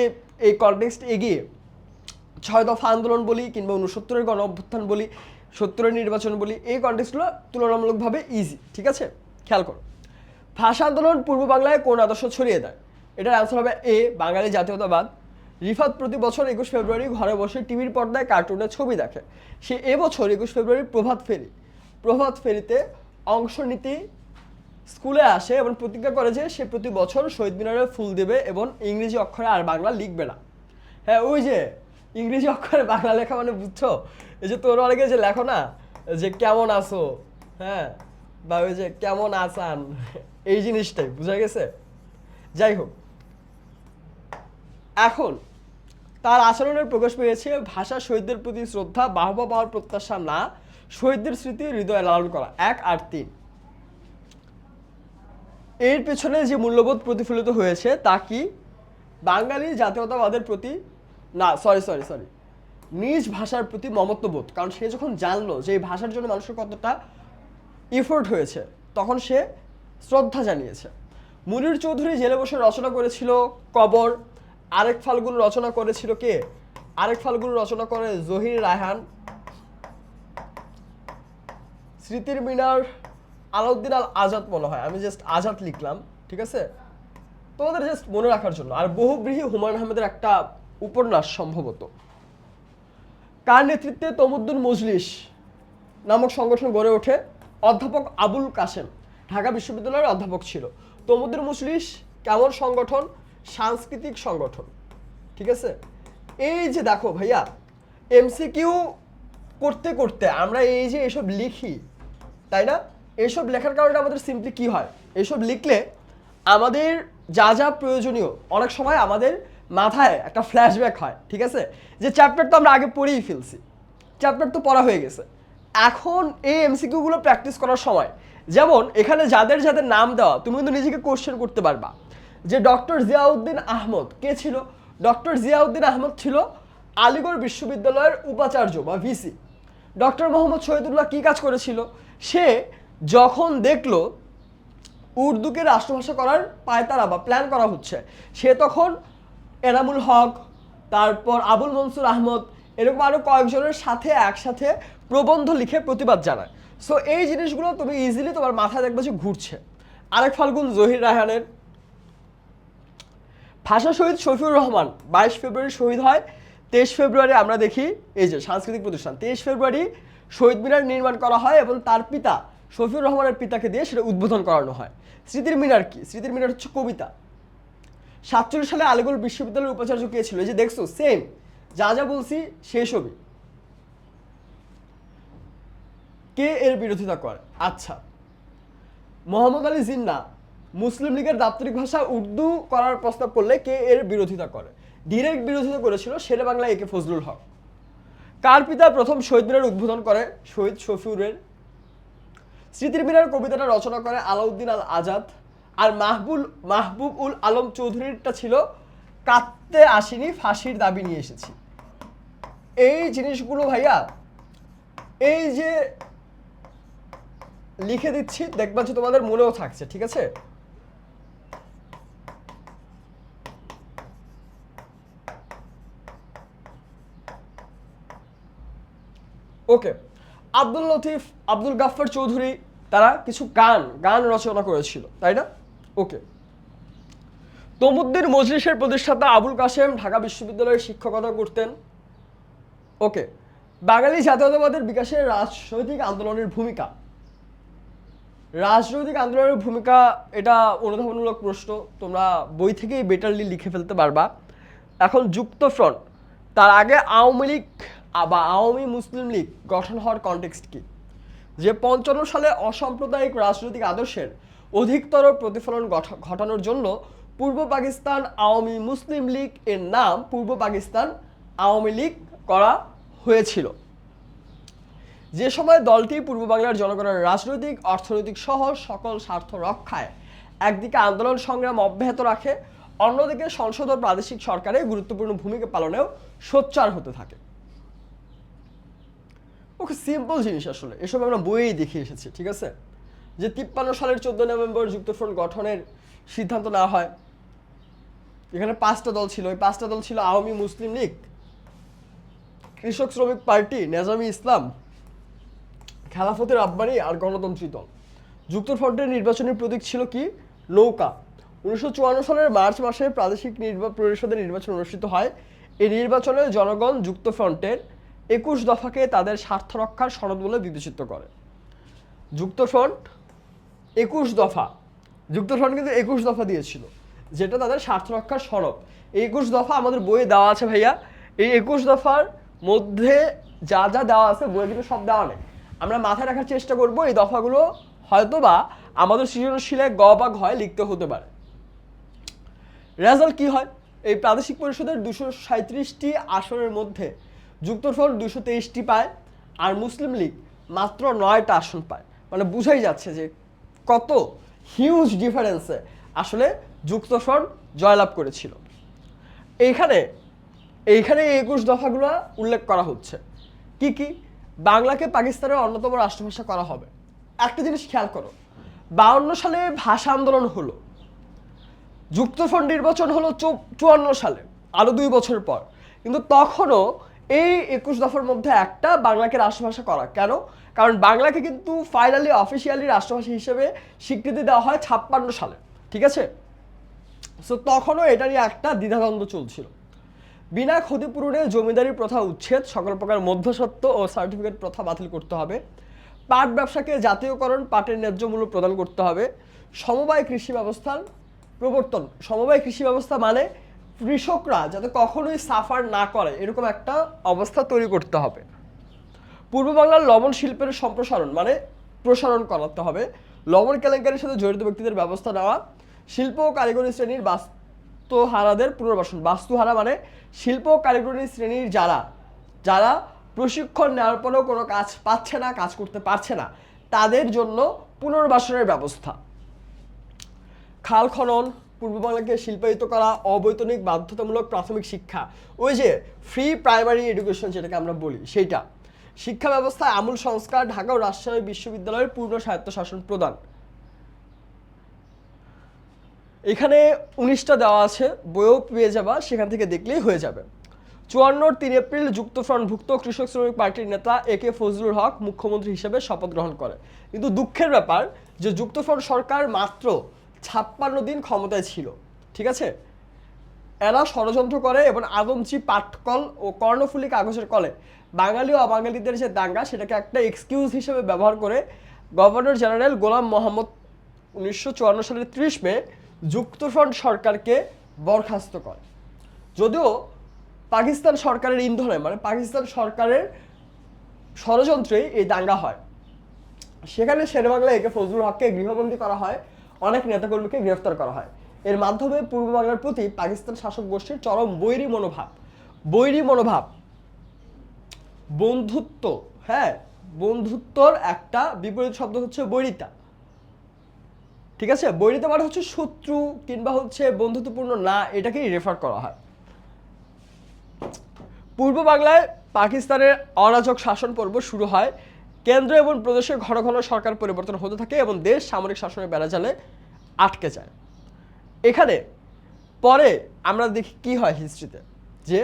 এই কনটেক্সট এগিয়ে 6 দফা আন্দোলন বলি, কিংবা 69-এর গণ অভ্যুত্থান বলি, 70-এর নির্বাচন বলি, এই কনটেক্সটগুলো তুলনামূলকভাবে ইজি। ঠিক আছে, খেয়াল করো। ভাষা আন্দোলন পূর্ব বাংলায় কোন আদর্শ ছড়িয়ে দেয়? এটার অ্যান্সার হবে এ, বাঙালি জাতীয়তাবাদ। রিফাত প্রতি বছর 21 ফেব্রুয়ারি ঘরে বসে টিভির পর্দায় কার্টুনের ছবি দেখে। সে এবছর 21 ফেব্রুয়ারি প্রভাত ফেরিতে অংশ নিতে স্কুলে আসে এবং প্রতিজ্ঞা করে যে সে প্রতি বছর শহীদ মিনারে ফুল দেবে এবং ইংরেজি অক্ষরে আর বাংলা লিখবে না। হ্যাঁ, ওই যে ইংরেজি অক্ষরে বাংলা লেখা মানে বুঝছো, এই যে তোর অনেকে যে লেখো না যে কেমন আছো, হ্যাঁ, বা ওই যে কেমন আসান, এই জিনিসটাই বুঝা গেছে। যাই হোক, এখন তার আচরণের প্রকাশ পেয়েছে ভাষা শহীদদের প্রতি শ্রদ্ধা, বাহবা পাওয়ার প্রত্যাশা না, শহীদদের স্মৃতি হৃদয়ে লালন করা। 1 আর 3 এর পেছনে যে মূল্যবোধ প্রতিফলিত হয়েছে তা কি? বাঙালি জাতীয়তাবাদের প্রতি না, সরি, নিজ ভাষার প্রতি মমত্ববোধ। কারণ সে যখন জানলো যে এই ভাষার জন্য মানুষের কতটা এফোর্ট হয়েছে, তখন সে শ্রদ্ধা জানিয়েছে। মুনির চৌধুরী জেলে বসে রচনা করেছিল কবর। আরেক ফাল্গুন রচনা করেছিল কে? আরেক ফাল্গুন রচনা করে জহির রায়হান। স্মৃতির মিনার আলাউদ্দিন আল আজাদ মনে হয়, আমি জাস্ট আজাদ লিখলাম, ঠিক আছে, তোমাদের জাস্ট মনে রাখার জন্য। আর বহুব্রীহি হুমায়ুন আহমেদের একটা উপন্যাস সম্ভবত। কার নেতৃত্বে তমুদ্দুন মজলিস নামক সংগঠন গড়ে ওঠে? অধ্যাপক আবুল কাসেম, ঢাকা বিশ্ববিদ্যালয়ের অধ্যাপক ছিল। তমুদ্দুন মজলিস কেমন সংগঠন? সাংস্কৃতিক সংগঠন, ঠিক আছে। এই যে দেখো ভাইয়া, এমসিকিউ করতে করতে আমরা এই যে এসব লিখি, তাই না? এইসব লেখার কারণে আমাদের সিম্পলি কি হয়, এইসব লিখলে আমাদের যা যা প্রয়োজনীয় অনেক সময় আমাদের মাথায় একটা ফ্ল্যাশব্যাক হয়, ঠিক আছে, যে চ্যাপ্টার তো আমরা আগে পড়েই ফেলছি, চ্যাপ্টার তো পড়া হয়ে গেছে। এখন এই এমসিকিউগুলো প্র্যাকটিস করার সময়, যেমন এখানে যাদের যাদের নাম দেওয়া, তুমি কিন্তু নিজেকে কোশ্চেন করতে পারবা যে ডক্টর জিয়াউদ্দিন আহমদ কে ছিল? ডক্টর জিয়াউদ্দিন আহমদ ছিল আলিগড় বিশ্ববিদ্যালয়ের উপাচার্য বা ভিসি। ডক্টর মোহাম্মদ শহীদুল্লাহ কী কাজ করেছিল? সে যখন দেখলো উর্দুকে রাষ্ট্রভাষা করার পায়তারা বা প্ল্যান করা হচ্ছে, সে তখন এনামুল হক, তারপর আবুল মনসুর আহমদ, এরকম আরও কয়েকজনের সাথে একসাথে প্রবন্ধ লিখে প্রতিবাদ জানায়। সো এই জিনিসগুলো তুমি ইজিলি তোমার মাথায় দেখবে যে ঘুরছে। আরেক ফাল্গুন জহির রায়হানের। ভাষা শহীদ শফিউর রহমান 22 ফেব্রুয়ারি শহীদ হয়। 23 ফেব্রুয়ারি আমরা দেখি এই যে সাংস্কৃতিক প্রতিষ্ঠান, 23 ফেব্রুয়ারি শহীদ মিনার নির্মাণ করা হয় এবং তার পিতা শফিউর রহমানের পিতাকে দিয়ে সেটা উদ্বোধন করানো হয়। স্মৃতির মিনার কি? স্মৃতির মিনার হচ্ছে কবিতা। 47 সালে আলিগড় বিশ্ববিদ্যালয়ের উপাচার্য কে ছিল? এই যে দেখছো, সেম যা যা বলছি সেই সবই। কে এর বিরোধিতা করে? আচ্ছা, মোহাম্মদ আলী জিন্না মুসলিম লীগের দাপ্তরিক ভাষা উর্দু করার প্রস্তাব করলে কে এর বিরোধিতা করে? ডিরেক্ট বিরোধিতা করেছিল শেরে বাংলা একে ফজলুল হক। কার পিতা প্রথম শহীদ মিনার উদ্বোধন করে? শহীদ শফিউরের। স্মৃতির মিনার কবিতাটা রচনা করে আলাউদ্দিন আল আজাদ। আর মাহবুব উল আলম চৌধুরীরটা ছিল কাঁদতে আসিনি, ফাঁসির দাবি নিয়ে এসেছি। এই জিনিসগুলো ভাইয়া, এই যে লিখে দিচ্ছি, দেখবা যে তোমাদের মনেও থাকছে, ঠিক আছে। ওকে, আব্দুল লতিফ, আব্দুল গাফফার চৌধুরী, তারা কিছু গান রচনা করেছিল, তাই না? ওকে, তমুদ্দুন মজলিসের প্রতিষ্ঠাতা আবুল কাসেম ঢাকা বিশ্ববিদ্যালয়ে শিক্ষকতা করতেন। ওকে, বাঙালি জাতীয়তাবাদের বিকাশে রাজনৈতিক আন্দোলনের ভূমিকা। রাজনৈতিক আন্দোলনের ভূমিকা, এটা অনুধাবনমূলক প্রশ্ন, তোমরা বই থেকেই বেটারলি লিখে ফেলতে পারবা। এখন যুক্ত ফ্রন্ট, তার আগে আওয়ামী লীগ বা আওয়ামী মুসলিম লীগ গঠন হওয়ার কনটেক্সট কি? যে 55 সালে অসাম্প্রদায়িক রাজনৈতিক আদর্শের অধিকতর প্রতিফলন ঘটানোর জন্য পূর্ব পাকিস্তান আওয়ামী মুসলিম লীগ এর নাম পূর্ব পাকিস্তান আওয়ামী লীগ করা হয়েছিল। যে সময় দলটি পূর্ব বাংলার জনগণের রাজনৈতিক, অর্থনৈতিক সহ সকল স্বার্থ রক্ষায় একদিকে আন্দোলন সংগ্রাম অব্যাহত রাখে, অন্যদিকে সংসদ ও প্রাদেশিক সরকারে গুরুত্বপূর্ণ ভূমিকা পালনেও সোচ্চার হতে থাকে। ওকে, সিম্পল জিনিস, আসলে এসব আমরা বইয়েই দেখে এসেছি, ঠিক আছে। যে 53 সালের 14 নভেম্বর যুক্তফ্রন্ট গঠনের সিদ্ধান্ত নেওয়া হয়। এখানে 5টা দল ছিল, ওই 5টা দল ছিল আওয়ামী মুসলিম লীগ, কৃষক শ্রমিক পার্টি, নেজামি ইসলাম, খেলাফতের আব্বানি আর গণতন্ত্রী দল। যুক্তফ্রন্টের নির্বাচনী প্রতীক ছিল কি? নৌকা। 1954 সালের মার্চ মাসে প্রাদেশিক পরিষদের নির্বাচন অনুষ্ঠিত হয়। এই নির্বাচনে জনগণ যুক্তফ্রন্টের 21 দফাকে তাদের স্বার্থ রক্ষার সনদ বলে বিবেচিত করে। যুক্তফ্রন্ট 21 দফা, যুক্তফ্রন্ট কিন্তু 21 দফা দিয়েছিল, যেটা তাদের স্বার্থ রক্ষার সনদ। এই 21 দফা আমাদের বইয়ে দেওয়া আছে ভাইয়া। এই 21 দফার মধ্যে যা যা দেওয়া আছে বইয়ে কিন্তু সব দেওয়া নেই। আমরা মাথায় রাখার চেষ্টা করব, এই দফাগুলো হয়তো বা আমাদের সৃজনশীলে গ বা ঘ লিখতে হতে পারে। রেজাল্ট কি হয়? এই প্রাদেশিক পরিষদের 237টি আসনের মধ্যে যুক্তফ্রন্ট 223টি পায়, আর মুসলিম লীগ মাত্র 9টা আসন পায়। মানে বুঝাই যাচ্ছে যে কত হিউজ ডিফারেন্সে আসলে যুক্তফ্রন্ট জয়লাভ করেছিল। এইখানে 21 দফাগুলো উল্লেখ করা হচ্ছে। কি কি? বাংলাকে পাকিস্তানের অন্যতম রাষ্ট্রভাষা করা হবে। একটা জিনিস খেয়াল করো, 52 সালে ভাষা আন্দোলন হলো, যুক্তফ্রন্ট নির্বাচন হলো 54 সালে, আরো 2 বছর পর, কিন্তু তখনও এই 21 দফার মধ্যে একটা বাংলাকে রাষ্ট্রভাষা করা। কেন? কারণ বাংলাকে কিন্তু ফাইনালি অফিসিয়ালি রাষ্ট্রভাষা হিসেবে স্বীকৃতি দেওয়া হয় 56 সালে, ঠিক আছে? সো তখনও এটা নিয়ে একটা দ্বিধাদ্বন্দ্ব চলছিল। বিনা ক্ষতিপূরণে জমিদারি প্রথা উচ্ছেদ, সকল প্রকার মধ্যস্বত্ব ও সার্টিফিকেট প্রথা বাতিল করতে হবে, পাট ব্যবসাকে জাতীয়করণ, পাটের ন্যায্য মূল্য প্রদান করতে হবে, সমবায় কৃষি ব্যবস্থার প্রবর্তন। সমবায় কৃষি ব্যবস্থা মানে কৃষকরা যাতে কখনোই সাফার না করে এরকম একটা অবস্থা তৈরি করতে হবে। পূর্ব বাংলার লবণ শিল্পের সম্প্রসারণ মানে প্রসারণ করাতে হবে। লবণ কেলেঙ্কারির সাথে জড়িত ব্যক্তিদের ব্যবস্থা নেওয়া। শিল্প ও কারিগরি শ্রেণীর বাস্তুহারাদের পুনর্বাসন। বাস্তুহারা মানে শিল্প ও কারিগরি শ্রেণীর যারা প্রশিক্ষণ নেওয়ার পরেও কোনো কাজ পাচ্ছে না, কাজ করতে পারছে না, তাদের জন্য পুনর্বাসনের ব্যবস্থা। খাল খনন, পূর্ব বাংলাকে শিল্পায়িত করা, অবৈতনিক বাধ্যতামূলক প্রাথমিক শিক্ষা, ওই যে ফ্রি প্রাইমারি এডুকেশন যেটাকে আমরা বলি সেইটা। শিক্ষা ব্যবস্থায় আমূল সংস্কার, ঢাকা ও রাজশাহী বিশ্ববিদ্যালয়ের পূর্ণ স্বায়ত্তশাসন প্রদান। এখানে 19টা দেওয়া আছে, বইও পেয়ে যাবা, সেখান থেকে দেখলেই হয়ে যাবে। 54 3 এপ্রিল যুক্তফ্রন্টভুক্ত কৃষক শ্রমিক পার্টির নেতা একে ফজলুল হক মুখ্যমন্ত্রী হিসেবে শপথ গ্রহণ করে। কিন্তু দুঃখের ব্যাপার যে যুক্তফ্রন্ট সরকার মাত্র 56 দিন ক্ষমতায় ছিল, ঠিক আছে? এরা ষড়যন্ত্র করে এবং আদমচি পাটকল ও কর্ণফুলী কাগজের কলে বাঙালি ও অবাঙালিদের যে দাঙ্গা সেটাকে একটা এক্সকিউজ হিসেবে ব্যবহার করে গভর্নর জেনারেল গোলাম মোহাম্মদ 1954 সালের 30 মে যুক্তফ্রন্ট সরকারকে বরখাস্ত করে। যদিও পাকিস্তান সরকারের ইন্ধনে মানে পাকিস্তান সরকারের ষড়যন্ত্রেই এই দাঙ্গা হয়। সেখানে শেরেবাংলা একে ফজলুল হককে গৃহবন্দী করা হয়, অনেক নেতাকর্মীকে গ্রেফতার করা হয়। এর মাধ্যমে পূর্ব বাংলার প্রতি পাকিস্তান শাসক গোষ্ঠীর চরম বৈরী মনোভাব, বন্ধুত্ব, হ্যাঁ, বন্ধুত্বর একটা বিপরীত শব্দ হচ্ছে বৈরিতা, ঠিক আছে? বৈরিতা মানে হচ্ছে শত্রু কিংবা হচ্ছে বন্ধুত্বপূর্ণ না, এটাকেই রেফার করা হয়। পূর্ব বাংলায় পাকিস্তানের অরাজক শাসন পর্ব শুরু হয়। কেন্দ্র এবং প্রদেশে ঘন ঘন সরকার পরিবর্তন হতে থাকে এবং দেশ সামরিক শাসনের বেড়াজালে আটকে যায়। এখানে পরে আমরা দেখি কি হয় হিস্ট্রিতে, যে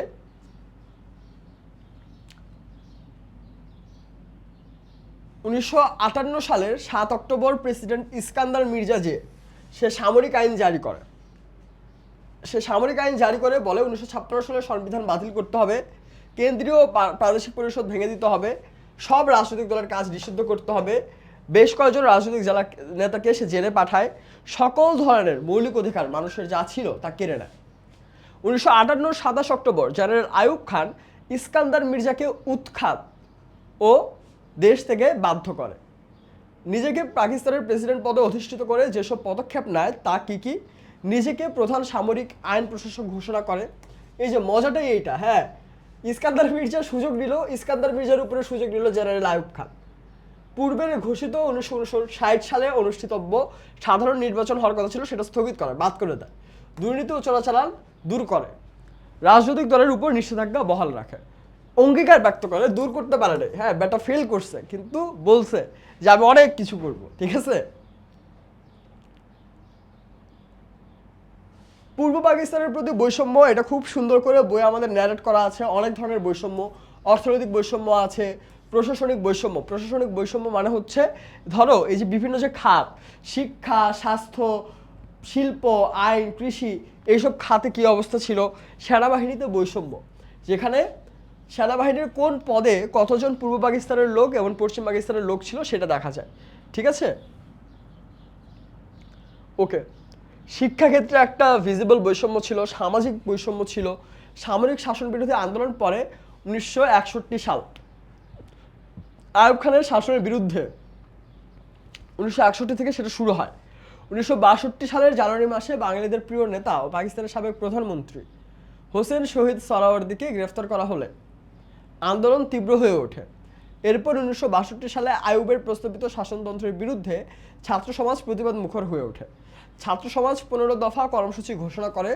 1958 সালের 7 অক্টোবর প্রেসিডেন্ট ইস্কান্দার মির্জা সে সামরিক আইন জারি করে বলে 1956 সালের সংবিধান বাতিল করতে হবে, কেন্দ্রীয় প্রাদেশিক পরিষদ ভেঙে দিতে হবে, সব রাজনৈতিক দলের কাজ নিষিদ্ধ করতে হবে, বেশ কয়েকজন রাজনৈতিক নেতাকে সে জেলে পাঠায়, সকল ধরনের মৌলিক অধিকার মানুষের যা ছিল তা কেড়ে নেয়। 1958 27 অক্টোবর জেনারেল আইয়ুব খান ইস্কান্দার মির্জাকে উৎখাত ও দেশ থেকে বাধ্য করে। নিজেকে পাকিস্তানের প্রেসিডেন্ট পদে অধিষ্ঠিত করে যেসব পদক্ষেপ নেয় তা কি? নিজেকে প্রধান সামরিক আইন প্রশাসক ঘোষণা করে। এই যে মজাটাই এইটা, হ্যাঁ, ইস্কান্দার মির্জার উপরে সুযোগ নিল জেনারেল আইয়ুব খান। পূর্বের ঘোষিত 1960 সালে অনুষ্ঠিতব্য সাধারণ নির্বাচন হওয়ার কথা ছিল সেটা স্থগিত করে, বাদ করে দেয়। দুর্নীতি ও চোরাচালান দূর করে, রাজনৈতিক দলের উপর নিষেধাজ্ঞা বহাল রাখে, অঙ্গীকার ব্যক্ত করে, দূর করতে পারে না, হ্যাঁ, বেটা ফেল করছে কিন্তু বলছে যে আমি অনেক কিছু করব, ঠিক আছে? পূর্ব পাকিস্তানের প্রতি বৈষম্য, এটা খুব সুন্দর করে বইয়ে আমাদের ন্যারেট করা আছে। অনেক ধরনের বৈষম্য, অর্থনৈতিক বৈষম্য আছে, প্রশাসনিক বৈষম্য মানে হচ্ছে ধরো এই যে বিভিন্ন যে খাত, শিক্ষা, স্বাস্থ্য, শিল্প, আইন, কৃষি, এইসব খাতে কি অবস্থা ছিল। সেনাবাহিনীতে বৈষম্য, যেখানে সেনাবাহিনীর কোন পদে কতজন পূর্ব পাকিস্তানের লোক এবং পশ্চিম পাকিস্তানের লোক ছিল সেটা দেখা যায়, ঠিক আছে? ওকে, শিক্ষাক্ষেত্রে একটা ভিজিবল বৈষম্য ছিল, সামাজিক বৈষম্য ছিল। সামরিক শাসন বিরোধী আন্দোলন পরে 1961 সাল আইয়ুব খানের শাসনের বিরুদ্ধে 1961 থেকে সেটা শুরু হয়। 1962 সালের জানুয়ারি মাসে বাঙালিদের প্রিয় নেতা ও পাকিস্তানের সাবেক প্রধানমন্ত্রী হোসেন শহীদ সোহরাওয়ার্দীকে গ্রেফতার করা হলে আন্দোলন তীব্র হয়ে ওঠে। এরপর 1962 সালে আইয়ুবের প্রস্তাবিত শাসনতন্ত্রের বিরুদ্ধে ছাত্র সমাজ প্রতিবাদ মুখর হয়ে ওঠে। ছাত্র সমাজ 15 দফা কর্মসূচি ঘোষণা করে।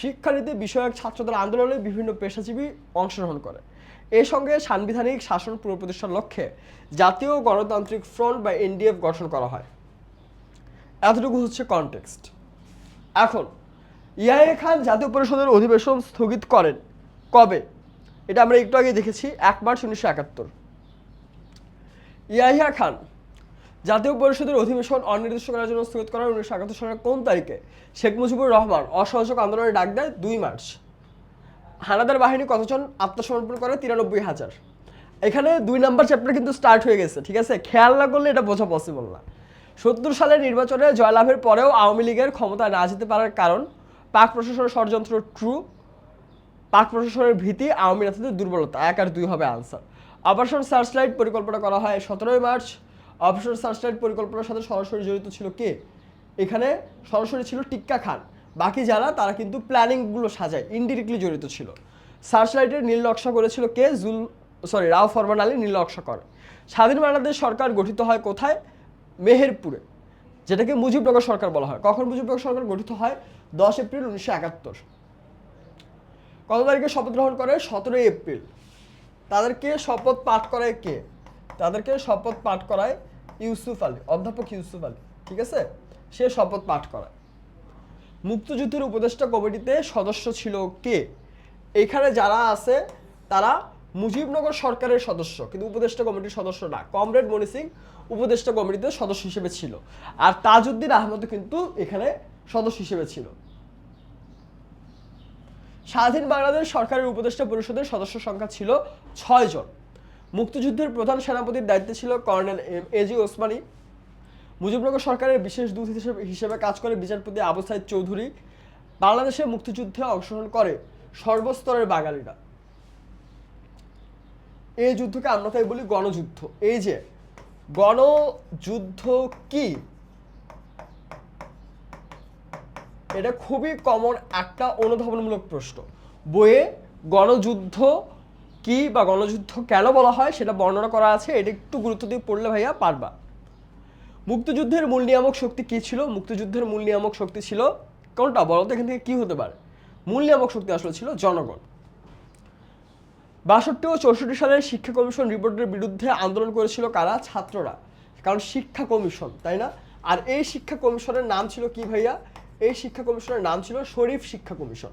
শিক্ষানীতি বিষয়ক ছাত্রদের আন্দোলনে বিভিন্ন পেশাজীবী অংশগ্রহণ করে। এর সঙ্গে সাংবিধানিক শাসন পুনঃপ্রতিষ্ঠার লক্ষ্যে জাতীয় গণতান্ত্রিক ফ্রন্ট বা এনডিএফ গঠন করা হয়। এতটুকু হচ্ছে কনটেক্সট। এখন ইয়াহিয়া খান জাতীয় পরিষদের অধিবেশন স্থগিত করেন কবে? এটা আমরা একটু আগে দেখেছি, 1 মার্চ 1971। ইয়াহিয়া খান জাতীয় পরিষদের অধিবেশন অনির্দিষ্টকালের জন্য স্থগিত করার 1971 সালের কোন তারিখে শেখ মুজিবুর রহমান অসহযোগ আন্দোলনের ডাক দেয়? 2 মার্চ। হানাদার বাহিনী কতজন আত্মসমর্পণ করে? 93,000। এখানে 2 নাম্বার চ্যাপ্টার কিন্তু স্টার্ট হয়ে গেছে, ঠিক আছে? খেয়াল না করলে এটা বোঝা পসিবল না। 70 সালের নির্বাচনে জয়লাভের পরেও আওয়ামী লীগের ক্ষমতায় না যেতে পারার কারণ পাক প্রশাসনের ষড়যন্ত্র ট্রু, পাক প্রশাসনের ভীতি, আওয়ামী নেতাদের দুর্বলতা। 1 আর 2 হবে আনসার। অপারেশন সার্চলাইট পরিকল্পনা করা হয় 17 মার্চ। অপারেশন সার্চলাইট পরিকল্পনার সাথে সরাসরি জড়িত ছিল কে? এখানে সরাসরি ছিল টিক্কা খান, বাকি যারা তারা কিন্তু প্ল্যানিংগুলো সাজায়, ইনডিরেক্টলি জড়িত ছিল। সার্চলাইটের নীল নকশা করেছিল কে? রাও ফরমান আলী নীল নকশা করে। স্বাধীন বাংলাদেশ সরকার গঠিত হয় কোথায়? মেহেরপুরে, যেটাকে মুজিবনগর সরকার বলা হয়। কখন মুজিবনগর সরকার গঠিত হয়? 10 এপ্রিল 1971। কত তারিখে শপথ গ্রহণ করে? 17 এপ্রিল। তাদেরকে শপথ পাঠ করায় কে? তাদেরকে শপথ পাঠ করায় ইউসুফ আলী, অধ্যাপক ইউসুফ আলী, ঠিক আছে? সে শপথ পাঠ করায়। মুক্তিযুদ্ধের উপদেষ্টা কমিটিতে সদস্য ছিল কে? এখানে যারা আছে তারা মুজিবনগর সরকারের সদস্য, কিন্তু উপদেষ্টা কমিটির সদস্য না। কমরেড মনি সিং উপদেষ্টা কমিটিতে সদস্য হিসেবে ছিল, আর তাজউদ্দিন আহমদ কিন্তু এখানে সদস্য হিসেবে ছিল। স্বাধীন বাংলাদেশ সরকারের উপদেষ্টা পরিষদের সদস্য সংখ্যা ছিল 6 জন। মুক্তিযুদ্ধের প্রধান সেনাপতির দায়িত্বে ছিল কর্নেল এজি ওসমানী। মুজিবনগর সরকারের বিশেষ দূত হিসেবে কাজ করে বিচারপতি আবু সাইদ চৌধুরী। বাংলাদেশের মুক্তিযুদ্ধে অংশগ্রহণ করে সর্বস্তরের বাঙালিরা। এই যুদ্ধকে আমরা তাই বলি গণযুদ্ধ। এই যে গণযুদ্ধ কি, এটা খুবই কমন একটা অনুধাবনমূলক প্রশ্ন। বইয়ে গণযুদ্ধ কি বা গণযুদ্ধ কেন বলা হয় সেটা বর্ণনা করা আছে, এটা একটু গুরুত্ব দিয়ে পড়লে ভাইয়া পারবা। মুক্তিযুদ্ধের মূল নিয়ামক শক্তি কি ছিল? মুক্তিযুদ্ধের মূল নিয়ামক শক্তি ছিল কোনটা? বলো তো এখান থেকে কি হতে পারে? মূল নিয়ামক শক্তি আসলে ছিল জনগণ। 62 ও 64 সালের শিক্ষা কমিশন রিপোর্টের বিরুদ্ধে আন্দোলন করেছিল কারা? ছাত্ররা, কারণ শিক্ষা কমিশন, তাই না? আর এই শিক্ষা কমিশনের নাম ছিল কি ভাইয়া? এই শিক্ষা কমিশনের নাম ছিল শরীফ শিক্ষা কমিশন।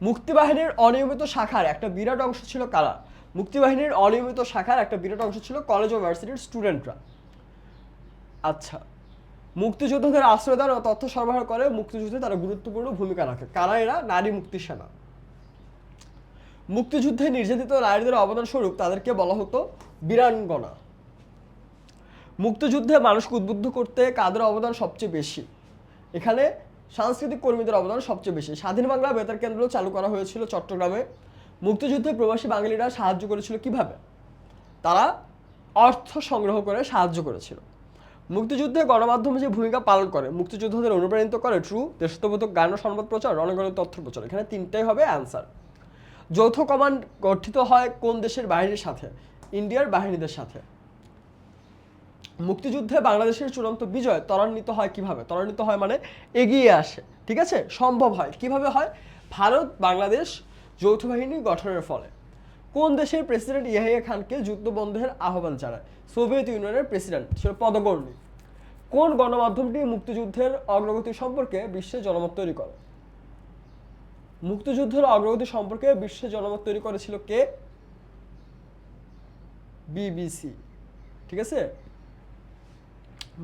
মুক্তিবাহিনীর অনিয়মিত শাখার একটা বিরাট অংশ ছিল কারা? মুক্তিবাহিনীর অনিয়মিত শাখার একটা বিরাট অংশ ছিল কলেজ ও ভার্সিটির স্টুডেন্টরা। আচ্ছা, মুক্তিযোদ্ধাদের আশ্রয়দান ও তথ্য সরবরাহ করে মুক্তিযুদ্ধে তারা গুরুত্বপূর্ণ ভূমিকা রাখে। কারা এরা? নারী মুক্তি সেনা। মুক্তিযুদ্ধে নির্যাতিত নারীদের অবদান স্বরূপ তাদেরকে বলা হতো বীরাঙ্গনা। মুক্তিযুদ্ধে মানুষকে উদ্বুদ্ধ করতে কাদের অবদান সবচেয়ে বেশি? এখানে সাংস্কৃতিক কর্মীদের অবদান সবচেয়ে বেশি। স্বাধীন বাংলা বেতার কেন্দ্র চালু করা হয়েছিল চট্টগ্রামে। মুক্তিযুদ্ধে প্রবাসী বাঙালিরা সাহায্য করেছিল কিভাবে? তারা অর্থ সংগ্রহ করে সাহায্য করেছিল। মুক্তিযুদ্ধে গণমাধ্যম যে ভূমিকা পালন করে, মুক্তিযোদ্ধাদের অনুপ্রাণিত করে ট্রু, দেশাত্মবোধক গান ও সংবাদ প্রচার, রণাঙ্গনের তথ্য প্রচার। এখানে 3টাই হবে অ্যান্সার। যৌথ কমান্ড গঠিত হয় কোন দেশের বাহিনীর সাথে? ইন্ডিয়ার বাহিনীদের সাথে। মুক্তিযুদ্ধে বাংলাদেশের চূড়ান্ত বিজয় ত্বরান্বিত হয় কিভাবে? ত্বরান্বিত হয় মানে এগিয়ে আসে, ঠিক আছে? সম্ভব হয় কিভাবে হয়? ভারত বাংলাদেশ যৌথ বাহিনী গঠনের ফলে। কোন দেশের প্রেসিডেন্ট ইয়াহিয়া খানকে যুদ্ধ বন্ধের আহ্বান জানায়? সোভিয়েত ইউনিয়নের প্রেসিডেন্ট ছিল পদকর্ণী। কোন গণমাধ্যমটি মুক্তিযুদ্ধের অগ্রগতি সম্পর্কে বিশ্বে জনমত তৈরি করে? মুক্তিযুদ্ধের অগ্রগতি সম্পর্কে বিশ্বে জনমত তৈরি করেছিল কে? বিবিসি, ঠিক আছে?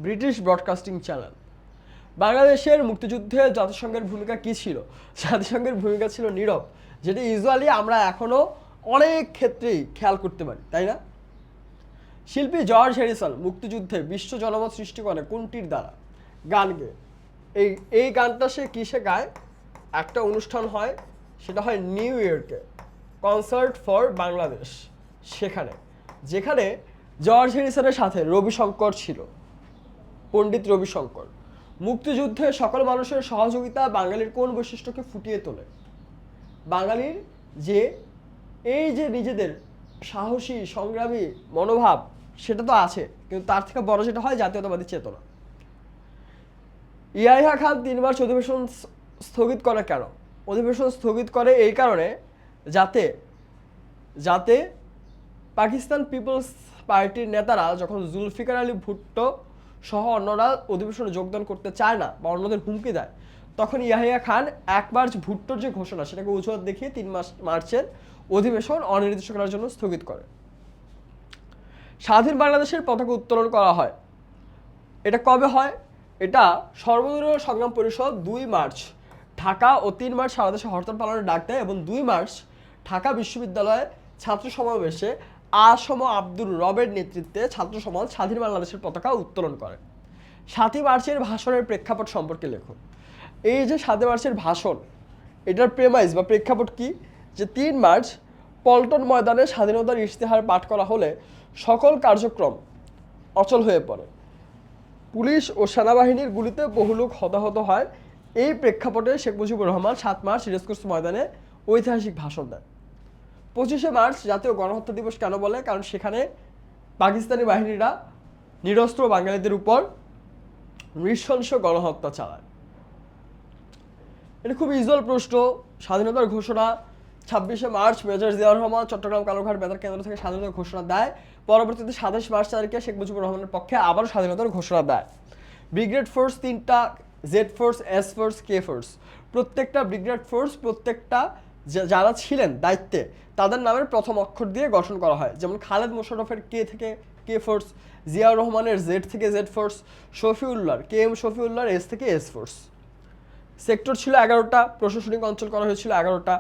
British broadcasting channel. বাংলাদেশের মুক্তিযুদ্ধে জাতিসংঘের ভূমিকা কি ছিল? জাতিসংঘের ভূমিকা ছিল নীরব, যেটা ইউজুয়ালি আমরা এখনো অনেক ক্ষেত্রেই খেয়াল করতে পারি, তাই না? শিল্পী জর্জ হ্যারিসন মুক্তিযুদ্ধে বিশ্ব জনমত সৃষ্টি করে কোনটির দ্বারা? গান গেয়ে। এই গানটা সে কিসে গায়? একটা অনুষ্ঠান হয়, সেটা হয় নিউ ইয়র্কে, কনসার্ট ফর বাংলাদেশ, সেখানে, যেখানে জর্জ হ্যারিসনের সাথে রবি শঙ্কর ছিল। পণ্ডিত রবিশঙ্কর। মুক্তিযুদ্ধে সকল মানুষের সহযোগিতা বাঙালির কোন বৈশিষ্ট্যকে ফুটিয়ে তোলে? বাঙালির যে এই যে নিজেদের সাহসী সংগ্রামী মনোভাব সেটা তো আছে, কিন্তু তার থেকে বড় যেটা হয় জাতীয়তাবাদী চেতনা। ইয়াহিয়া খান 3 মার্চ অধিবেশন স্থগিত করে কেন? অধিবেশন স্থগিত করে এই কারণে যাতে যাতে পাকিস্তান পিপলস পার্টির নেতারা যখন জুলফিকার আলী ভুট্টো সহ অন্যরা অধিবেশনে যোগদান করতে চায় না বা অন্যদের হুমকি দেয়, তখন ইয়াহিয়া খান 1 মার্চ ভুট্টোর যে ঘোষণা সেটাকে অজুহাত দেখিয়ে 3 মার্চের অধিবেশন অনির্দিষ্টকালের জন্য স্থগিত করে। স্বাধীন বাংলাদেশের পতাকা উত্তোলন করা হয়, এটা কবে হয়? এটা সর্বদলীয় সংগ্রাম পরিষদ 2 মার্চ ঢাকা ও 3 মার্চ সারা দেশে হরতাল পালনের ডাক দেয় এবং 2 মার্চ ঢাকা বিশ্ববিদ্যালয়ে ছাত্র সমাবেশে আসম আব্দুর রবের নেতৃত্বে ছাত্র সমাজ স্বাধীন বাংলাদেশের পতাকা উত্তোলন করে। 7 মার্চের ভাষণের প্রেক্ষাপট সম্পর্কে লেখুন। এই যে 7 মার্চের ভাষণ, এটার প্রেমাইজ বা প্রেক্ষাপট কি? যে 3 মার্চ পল্টন ময়দানে স্বাধীনতার ইশতেহার পাঠ করা হলে সকল কার্যক্রম অচল হয়ে পড়ে, পুলিশ ও সেনাবাহিনীর গুলিতে বহু লোক হতাহত হয়। এই প্রেক্ষাপটে শেখ মুজিবুর রহমান 7 মার্চ রেসকোর্স ময়দানে ঐতিহাসিক ভাষণ দেন। 25শে মার্চ জাতীয় গণহত্যা দিবস কেন বলে? কারণ সেখানে পাকিস্তানি বাহিনীরা নিরস্ত্র বাঙালিদের উপর নৃশংস গণহত্যা চালায়। এটা খুব ইউজুয়াল প্রশ্ন। স্বাধীনতার ঘোষণা 26শে মার্চ মেজর জিয়াউর রহমান চট্টগ্রাম কালুরঘাট বেতার কেন্দ্র থেকে স্বাধীনতার ঘোষণা দেয়। পরবর্তীতে 27 মার্চ তারিখে শেখ মুজিবুর রহমানের পক্ষে আবারও স্বাধীনতার ঘোষণা দেয়। ব্রিগেড ফোর্স 3টা, Z force, S force, K force. প্রত্যেকটা ব্রিগেড ফোর্স প্রত্যেকটা যারা ছিলেন দায়িত্বে তাদের নামের প্রথম অক্ষর দিয়ে গঠন করা হয়। যেমন খালেদ মোশাররফের কে থেকে কে ফোর্স, জিয়াউর রহমানের জেড থেকে জেড ফোর্স, শফিউল্লাহর কে এম শফিউল্লাহর এস থেকে এস ফোর্স। সেক্টর ছিল 11টা, প্রশাসনিক অঞ্চল করা হয়েছিল 11টা।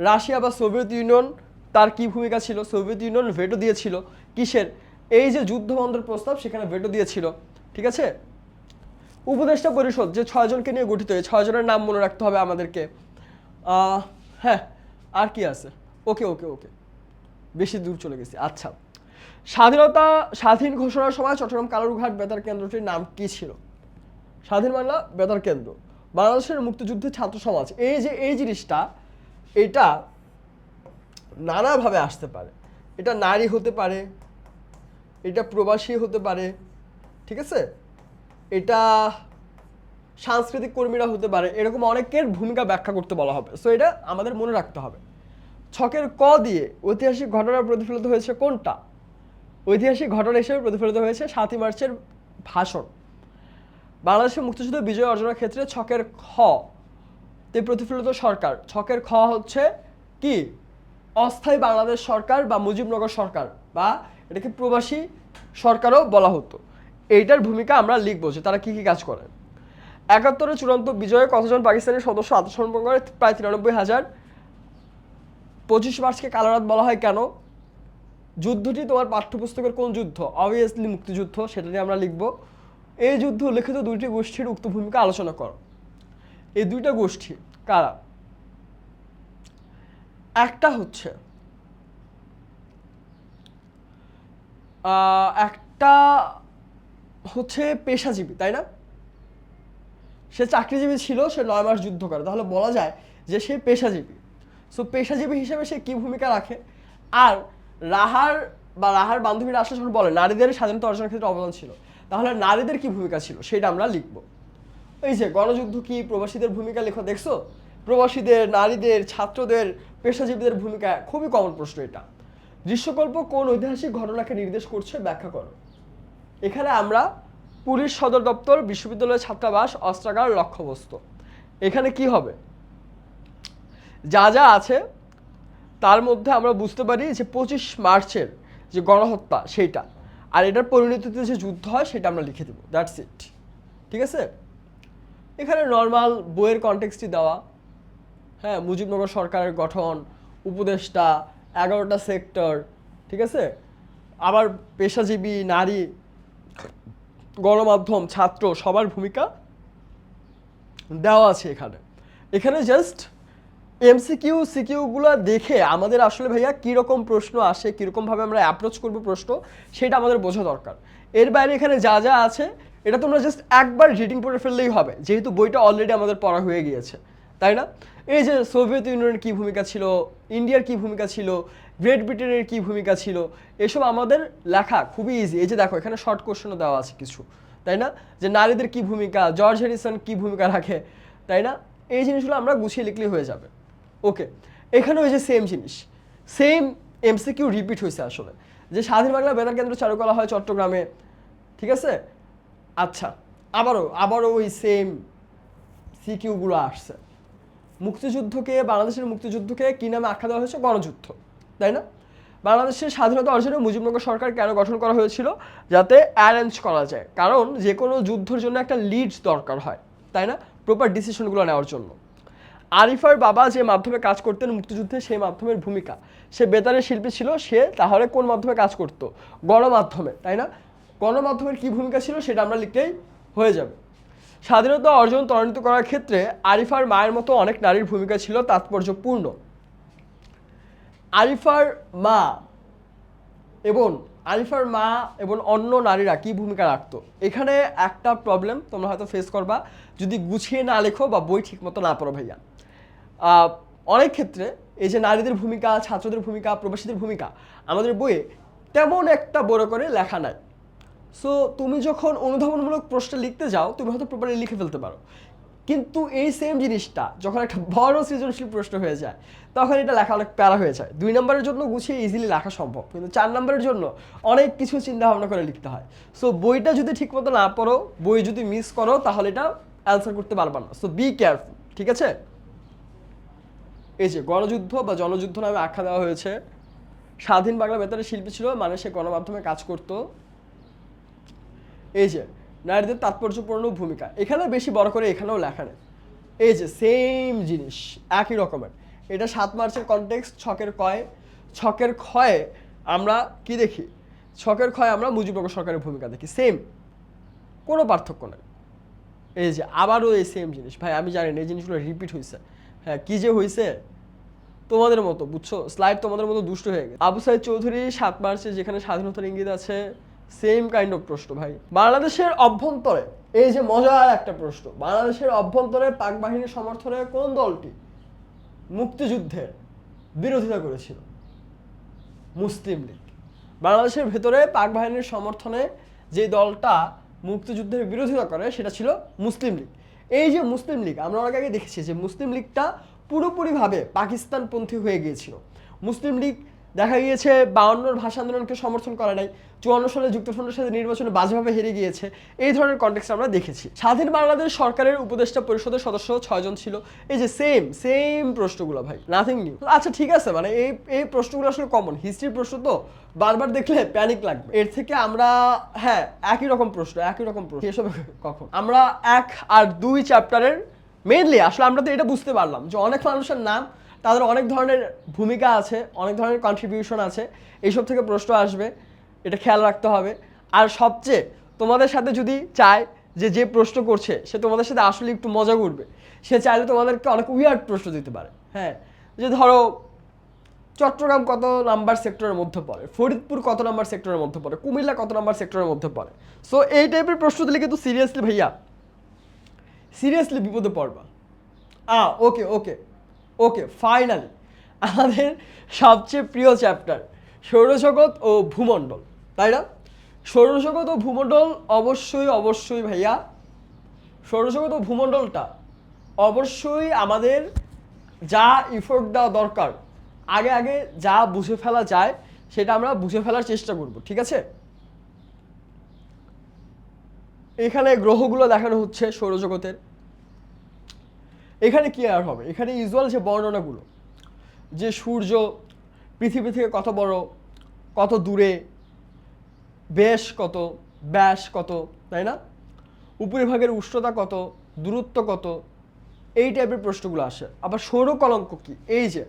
রাশিয়া বা সোভিয়েত ইউনিয়ন তার কি ভূমিকা ছিল? সোভিয়েত ইউনিয়ন ভেটো দিয়েছিল কিসের? এই যে যুদ্ধ বন্ধের প্রস্তাব, সেখানে ভেটো দিয়েছিল। ঠিক আছে। উপদেষ্টা পরিষদ যে 6 জনকে নিয়ে গঠিত, এই 6 জনের নাম মনে রাখতে হবে আমাদেরকে। হ্যাঁ, আর কি আছে? ওকে ওকে ওকে, বেশি দূর চলে গেছি। আচ্ছা, স্বাধীন ঘোষণার সময় চট্টগ্রাম কালুরঘাট বেতার কেন্দ্রটির নাম কি ছিল? স্বাধীন বাংলা বেতার কেন্দ্র। বাংলাদেশের মুক্তিযুদ্ধের ছাত্র সমাজ, এই যে এই জিনিসটা, এটা নানাভাবে আসতে পারে। এটা নারী হতে পারে, এটা প্রবাসী হতে পারে, ঠিক আছে, এটা সাংস্কৃতিক কর্মীরা হতে পারে, এরকম অনেকের ভূমিকা ব্যাখ্যা করতে বলা হবে। সো এটা আমাদের মনে রাখতে হবে। ছকের ক দিয়ে ঐতিহাসিক ঘটনা প্রতিফলিত হয়েছে কোনটা? ঐতিহাসিক ঘটনা হিসেবে প্রতিফলিত হয়েছে 7 মার্চের ভাষণ। বাংলাদেশের মুক্তিযুদ্ধে বিজয় অর্জনের ক্ষেত্রে ছকের খ তে প্রতিফলিত সরকার। ছকের খ হচ্ছে কি? অস্থায়ী বাংলাদেশ সরকার বা মুজিবনগর সরকার, বা এটাকে প্রবাসী সরকারও বলা হতো। এইটার ভূমিকা আমরা লিখবো যে তারা কি কি কাজ করে। 71-এর চূড়ান্ত বিজয়ে কতজন পাকিস্তানি সদস্য আত্মসমর্পণ করে? প্রায় 93,000। 25 মার্চকে কালো রাত বলা হয় কেন? যুদ্ধটি তোমার পাঠ্যপুস্তকের কোন যুদ্ধ? অবভিয়াসলি মুক্তিযুদ্ধ, সেটা নিয়ে আমরা লিখব। এই যুদ্ধ উল্লেখিত 2টি গোষ্ঠীর উক্ত ভূমিকা আলোচনা করো। এই 2টা গোষ্ঠী কারা? একটা হচ্ছে পেশাজীবী, তাই না? সে চাকরিজীবী ছিল, সে 9 মাস যুদ্ধ করে, তাহলে বলা যায় যে সে পেশাজীবী। সো পেশাজীবী হিসেবে সে কি ভূমিকা রাখে? আর রাহার বান্ধবীরা আসলে যখন বলে নারীদের স্বাধীনতা অর্জনের ক্ষেত্রে অবদান ছিল, তাহলে নারীদের কি ভূমিকা ছিল সেটা আমরা লিখব। এই যে গণযুদ্ধ কি, প্রবাসীদের ভূমিকা লেখো। দেখছো, প্রবাসীদের, নারীদের, ছাত্রদের, পেশাজীবীদের ভূমিকা খুবই কমন প্রশ্ন এটা। দৃশ্যকল্প কোন ঐতিহাসিক ঘটনাকে নির্দেশ করছে? ব্যাখ্যা করো। এখানে আমরা পুলিশ সদর দপ্তর, বিশ্ববিদ্যালয়ের ছাত্রাবাস, অস্ত্রাগার, লক্ষ্যবস্তু। এখানে কি হবে? যা যা আছে তার মধ্যে আমরা বুঝতে পারি যে 25 মার্চের যে গণহত্যা সেইটা, আর এটার পরিণতিতে যে যুদ্ধ হয় সেটা আমরা লিখে দেবো। That's it. ঠিক আছে। এখানে নর্মাল বইয়ের কনটেক্সটই দেওয়া। হ্যাঁ, মুজিবনগর সরকারের গঠন, উপদেষ্টা, 11টা সেক্টর, ঠিক আছে, আবার পেশাজীবী, নারী, গণমাধ্যম, ছাত্র, সবার ভূমিকা দেওয়া আছে এখানে। এখানে জাস্ট এমসিকিউ সিকিউগুলো দেখে আমাদের আসলে ভাইয়া কীরকম প্রশ্ন আসে, কীরকমভাবে আমরা অ্যাপ্রোচ করবো প্রশ্ন, সেটা আমাদের বোঝা দরকার। এর বাইরে এখানে যা যা আছে এটা তোমরা জাস্ট একবার রিডিং পড়ে ফেললেই হবে, যেহেতু বইটা অলরেডি আমাদের পড়া হয়ে গিয়েছে, তাই না? এই যে সোভিয়েত ইউনিয়নের কী ভূমিকা ছিল, ইন্ডিয়ার কী ভূমিকা ছিল, গ্রেট ব্রিটেনের কী ভূমিকা ছিল, এসব আমাদের লেখা খুবই ইজি। এই যে দেখো এখানে শর্ট কোশ্চেনও দেওয়া আছে কিছু, তাই না? যে নারীদের কী ভূমিকা, জর্জ হ্যারিসন কী ভূমিকা রাখে, তাই না? এই জিনিসগুলো আমরা গুছিয়ে লিখলেই হয়ে যাবে। ওকে, এখানে ওই যে সেম জিনিস, সেম এমসিকিউ রিপিট হয়েছে আসলে, যে স্বাধীন বাংলা বেতার কেন্দ্র চালু করা হয় চট্টগ্রামে, ঠিক আছে? আচ্ছা, আবারও ওই সেম সিকিউগুলো আসছে। মুক্তিযুদ্ধকে, বাংলাদেশের মুক্তিযুদ্ধকে কী নামে আখ্যা দেওয়া হয়েছে? গণযুদ্ধ, তাই না? বাংলাদেশের স্বাধীনতা অর্জনে মুজিবনগর সরকার কেন গঠন করা হয়েছিল? যাতে অ্যারেঞ্জ করা যায়, কারণ যে কোনো যুদ্ধের জন্য একটা লিডস দরকার হয়, তাই না? প্রপার ডিসিশনগুলো নেওয়ার জন্য। আরিফার বাবা যে মাধ্যমে কাজ করতেন মুক্তিযুদ্ধে, সেই মাধ্যমের ভূমিকা, সে বেতারের শিল্পী ছিল, সে তাহলে কোন মাধ্যমে কাজ করত? গণমাধ্যমে, তাই না? গণমাধ্যমের কি ভূমিকা ছিল সেটা আমরা লিখলেই হয়ে যাবে। স্বাধীনতা অর্জন ত্বরান্বিত করার ক্ষেত্রে আরিফার মায়ের মতো অনেক নারীর ভূমিকা ছিল তাৎপর্যপূর্ণ। আরিফার মা এবং অন্য নারীরা কি ভূমিকা রাখতো? এখানে একটা প্রবলেম তোমরা হয়তো ফেস করবা যদি গুছিয়ে না লেখো বা বই ঠিক মতো না পড়ো ভাইয়া। অনেক ক্ষেত্রে এই যে নারীদের ভূমিকা, ছাত্রদের ভূমিকা, প্রবাসীদের ভূমিকা আমাদের বইয়ে তেমন একটা বড় করে লেখা নাই। সো তুমি যখন অনুধাবনমূলক প্রশ্ন লিখতে যাও তুমি হয়তো প্রপারলি লিখে ফেলতে পারো, কিন্তু এই সেম জিনিসটা যখন একটা বড় সৃজনশীল প্রশ্ন হয়ে যায় তখন এটা লেখা অনেক প্যারা হয়ে যায়। 2 নম্বরের জন্য গুছিয়ে ইজিলি লেখা সম্ভব, কিন্তু 4 নম্বরের জন্য অনেক কিছু চিন্তা ভাবনা করে লিখতে হয়। সো বইটা যদি ঠিকমতো না পড়ো, বই যদি মিস করো, তাহলে এটা অ্যান্সার করতে পারবা না। সো বি কেয়ারফুল, ঠিক আছে? এই যে গণযুদ্ধ বা জনযুদ্ধ নামে আখ্যা দেওয়া হয়েছে। স্বাধীন বাংলা বেতারের শিল্পী ছিল, মানে সে গণমাধ্যমে কাজ করত। এই যে নারীদের তাৎপর্যপূর্ণ ভূমিকা, এখানে বেশি বড় করে এখানেও লেখা নেই। এই যে সেম জিনিস একই রকমের। এটা 7 মার্চের কনটেক্সট, ছকের ক্ষয়ে আমরা কি দেখি? ছকের ক্ষয়ে আমরা মুজিবনগর সরকারের ভূমিকা দেখি, সেম, কোনো পার্থক্য নেই। এই যে আবারও এই সেম জিনিস। ভাই আমি জানি না এই জিনিসগুলো রিপিট হয়েছে, হ্যাঁ কী যে হয়েছে তোমাদের মতো, বুঝছো? স্লাইড তোমাদের মতো দুষ্ট হয়ে গেছে। আবু সাইদ চৌধুরী 7 মার্চে যেখানে স্বাধীনতার ইঙ্গিত আছে, সেম কাইন্ড অফ প্রশ্ন ভাই। বাংলাদেশের অভ্যন্তরে, এই যে মজার একটা প্রশ্ন, বাংলাদেশের অভ্যন্তরে পাক বাহিনীর সমর্থনে কোন দলটি মুক্তিযুদ্ধের বিরোধিতা করেছিল? মুসলিম লীগ। বাংলাদেশের ভেতরে পাক বাহিনীর সমর্থনে যে দলটা মুক্তিযুদ্ধের বিরোধিতা করে সেটা ছিল মুসলিম লীগ। এই যে মুসলিম লীগ, আমরা অনেক আগে দেখেছি যে মুসলিম লীগটা পুরোপুরিভাবে পাকিস্তানপন্থী হয়ে গিয়েছিল। মুসলিম লীগ দেখা গিয়েছে 52 ভাষা আন্দোলনকে সমর্থন করে নাই, 54 সালে যুক্তফ্রন্টের সাথে নির্বাচনে বাজেভাবে হেরে গিয়েছে। এই ধরনের কনটেক্সট আমরা দেখেছি। স্বাধীন বাংলাদেশ সরকারের উপদেষ্টা পরিষদের সদস্য 6 জন ছিল। এই যে সেম প্রশ্নগুলো ভাই, নাথিং নিউ। আচ্ছা ঠিক আছে, মানে এই প্রশ্নগুলো আসলে কমন, হিস্ট্রির প্রশ্ন তো বারবার দেখলে প্যানিক লাগবে। এর থেকে আমরা, হ্যাঁ একই রকম প্রশ্ন এসব কখন আমরা 1 আর 2 চ্যাপ্টারের মেইনলি আসলে আমরা তো এটা বুঝতে পারলাম যে অনেক মানুষের নাম, তাদের অনেক ধরনের ভূমিকা আছে, অনেক ধরনের কন্ট্রিবিউশন আছে, এইসব থেকে প্রশ্ন আসবে, এটা খেয়াল রাখতে হবে। আর সবচেয়ে তোমাদের সাথে যদি চায় যে প্রশ্ন করছে সে তোমাদের সাথে আসলে একটু মজা করবে, সে চাইলে তোমাদেরকে অনেক উইয়ার্ড প্রশ্ন দিতে পারে। হ্যাঁ, যে ধরো চট্টগ্রাম কত নাম্বার সেক্টরের মধ্যে পড়ে, ফরিদপুর কত নাম্বার সেক্টরের মধ্যে পড়ে, কুমিল্লা কত নাম্বার সেক্টরের মধ্যে পড়ে। সো এই টাইপের প্রশ্ন দিলে কিন্তু সিরিয়াসলি ভাইয়া, সিরিয়াসলি বিপদে পড়বা। ওকে ওকে ওকে, ফাইনালি আমাদের সবচেয়ে প্রিয় চ্যাপ্টার সৌরজগৎ ও ভূমণ্ডল, তাই না? সৌরজগৎ ও ভূমণ্ডল অবশ্যই ভাইয়া, সৌরজগৎ ও ভূমণ্ডলটা অবশ্যই আমাদের যা ইফোর্ট দেওয়া দরকার, আগে যা বুঝে ফেলা যায় সেটা আমরা বুঝে ফেলার চেষ্টা করব, ঠিক আছে? এখানে গ্রহগুলো দেখানো হচ্ছে সৌরজগতের। এখানে কি আর হবে, এখানে ইউজুয়াল যে বর্ণনাগুলো, যে সূর্য পৃথিবী থেকে কত বড়, কত দূরে, ব্যাস কত, তাই না? উপরিভাগের উষ্ণতা কত, দূরত্ব কত, এই টাইপের প্রশ্নগুলো আসে। আবার সৌর কলঙ্ক কি, এই যে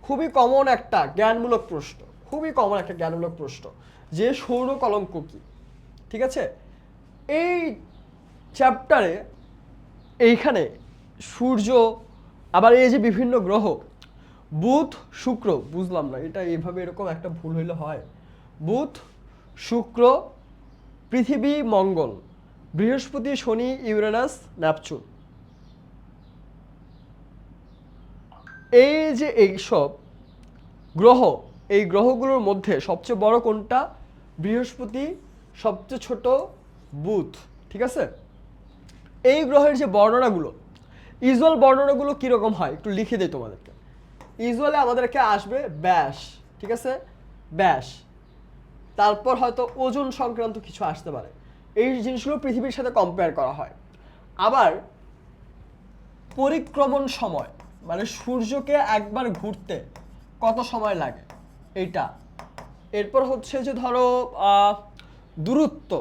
খুবই কমন একটা জ্ঞানমূলক প্রশ্ন, যে সৌর কলঙ্ক কি, ঠিক আছে? এই চ্যাপ্টারে এইখানে সূর্য, আবার এই যে বিভিন্ন গ্রহ, বুধ শুক্র, বুঝলাম না এটা এইভাবে এরকম একটা ভুল হইলে হয়, বুধ শুক্র পৃথিবী মঙ্গল, বৃহস্পতি, শনি, ইউরেনাস, নেপচুন। এই যে এইসব গ্রহ, এই গ্রহগুলোর মধ্যে সবচেয়ে বড় কোনটা? বৃহস্পতি, সবচেয়ে ছোট বুধ। ঠিক আছে, এই গ্রহের যে বর্ণনাগুলো, ইউজুয়াল বর্ণনাগুলো কীরকম হয় একটু লিখে দিই তোমাদেরকে। ইউজুয়ালি আমাদেরকে আসবে ব্যাস, ঠিক আছে, ব্যাস, তারপর হয়তো ওজন সংক্রান্ত কিছু আসতে পারে। এই জিনিসগুলো পৃথিবীর সাথে কম্পেয়ার করা হয়। আবার পরিক্রমণ সময়, মানে সূর্যকে একবার ঘুরতে কত সময় লাগে এইটা। এরপর হচ্ছে যে ধরো দূরত্ব,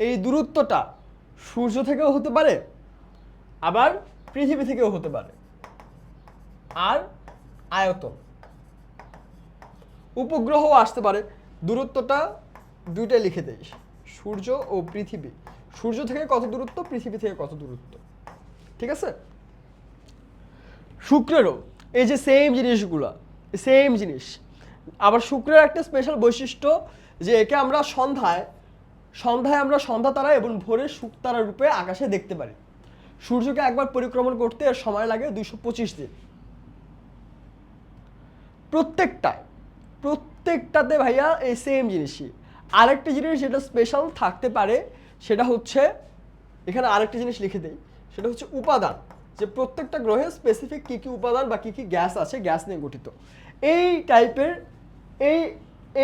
এই দূরত্বটা সূর্য থেকেও হতে পারে, আবার পৃথিবী থেকেও হতে পারে। আর আয়তন, উপগ্রহও আসতে পারে। দূরত্বটা দুইটাই লিখে দেই, সূর্য ও পৃথিবী। সূর্য থেকে কত দূরত্ব, পৃথিবী থেকে কত দূরত্ব। ঠিক আছে, শুক্রেরও এই যে সেম জিনিসগুলো, সেম জিনিস। আবার শুক্রের একটা স্পেশাল বৈশিষ্ট্য যে একে আমরা সন্ধ্যায় আমরা সন্ধ্যা তারা এবং ভোরে শুকতারা রূপে আকাশে দেখতে পারি। সূর্যকে একবার পরিক্রমণ করতে এর সময় লাগে 225 দিন। প্রত্যেকটাতে ভাইয়া এই সেম জিনিসই। আরেকটা জিনিস যেটা স্পেশাল থাকতে পারে সেটা হচ্ছে, এখানে আরেকটা জিনিস লিখে দেই, সেটা হচ্ছে উপাদান। যে প্রত্যেকটা গ্রহে স্পেসিফিক কী কী উপাদান বা কী কী গ্যাস আছে, গ্যাস নিয়ে গঠিত। এই টাইপের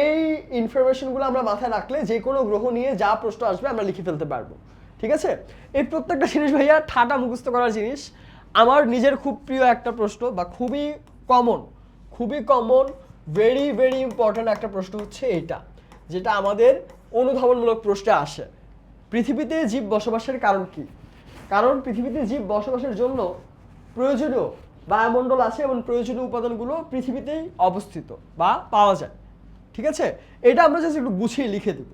এই ইনফরমেশনগুলো আমরা মাথায় রাখলে যে কোনো গ্রহ নিয়ে যা প্রশ্ন আসবে আমরা লিখে ফেলতে পারবো। ঠিক আছে, এই প্রত্যেকটা জিনিস ভাইয়া ঠাটা মুখস্থ করার জিনিস। আমার নিজের খুব প্রিয় একটা প্রশ্ন বা খুবই কমন ভেরি ভেরি ইম্পর্ট্যান্ট একটা প্রশ্ন হচ্ছে এইটা, যেটা আমাদের অনুধাবনমূলক প্রশ্নে আসে। পৃথিবীতে জীব বসবাসের কারণ কি? কারণ পৃথিবীতে জীব বসবাসের জন্য প্রয়োজনীয় বায়ুমণ্ডল আছে এবং প্রয়োজনীয় উপাদানগুলো পৃথিবীতেই অবস্থিত বা পাওয়া যায়। ঠিক আছে, এটা আমরা জাস্ট একটু গুছিয়ে লিখে দেব।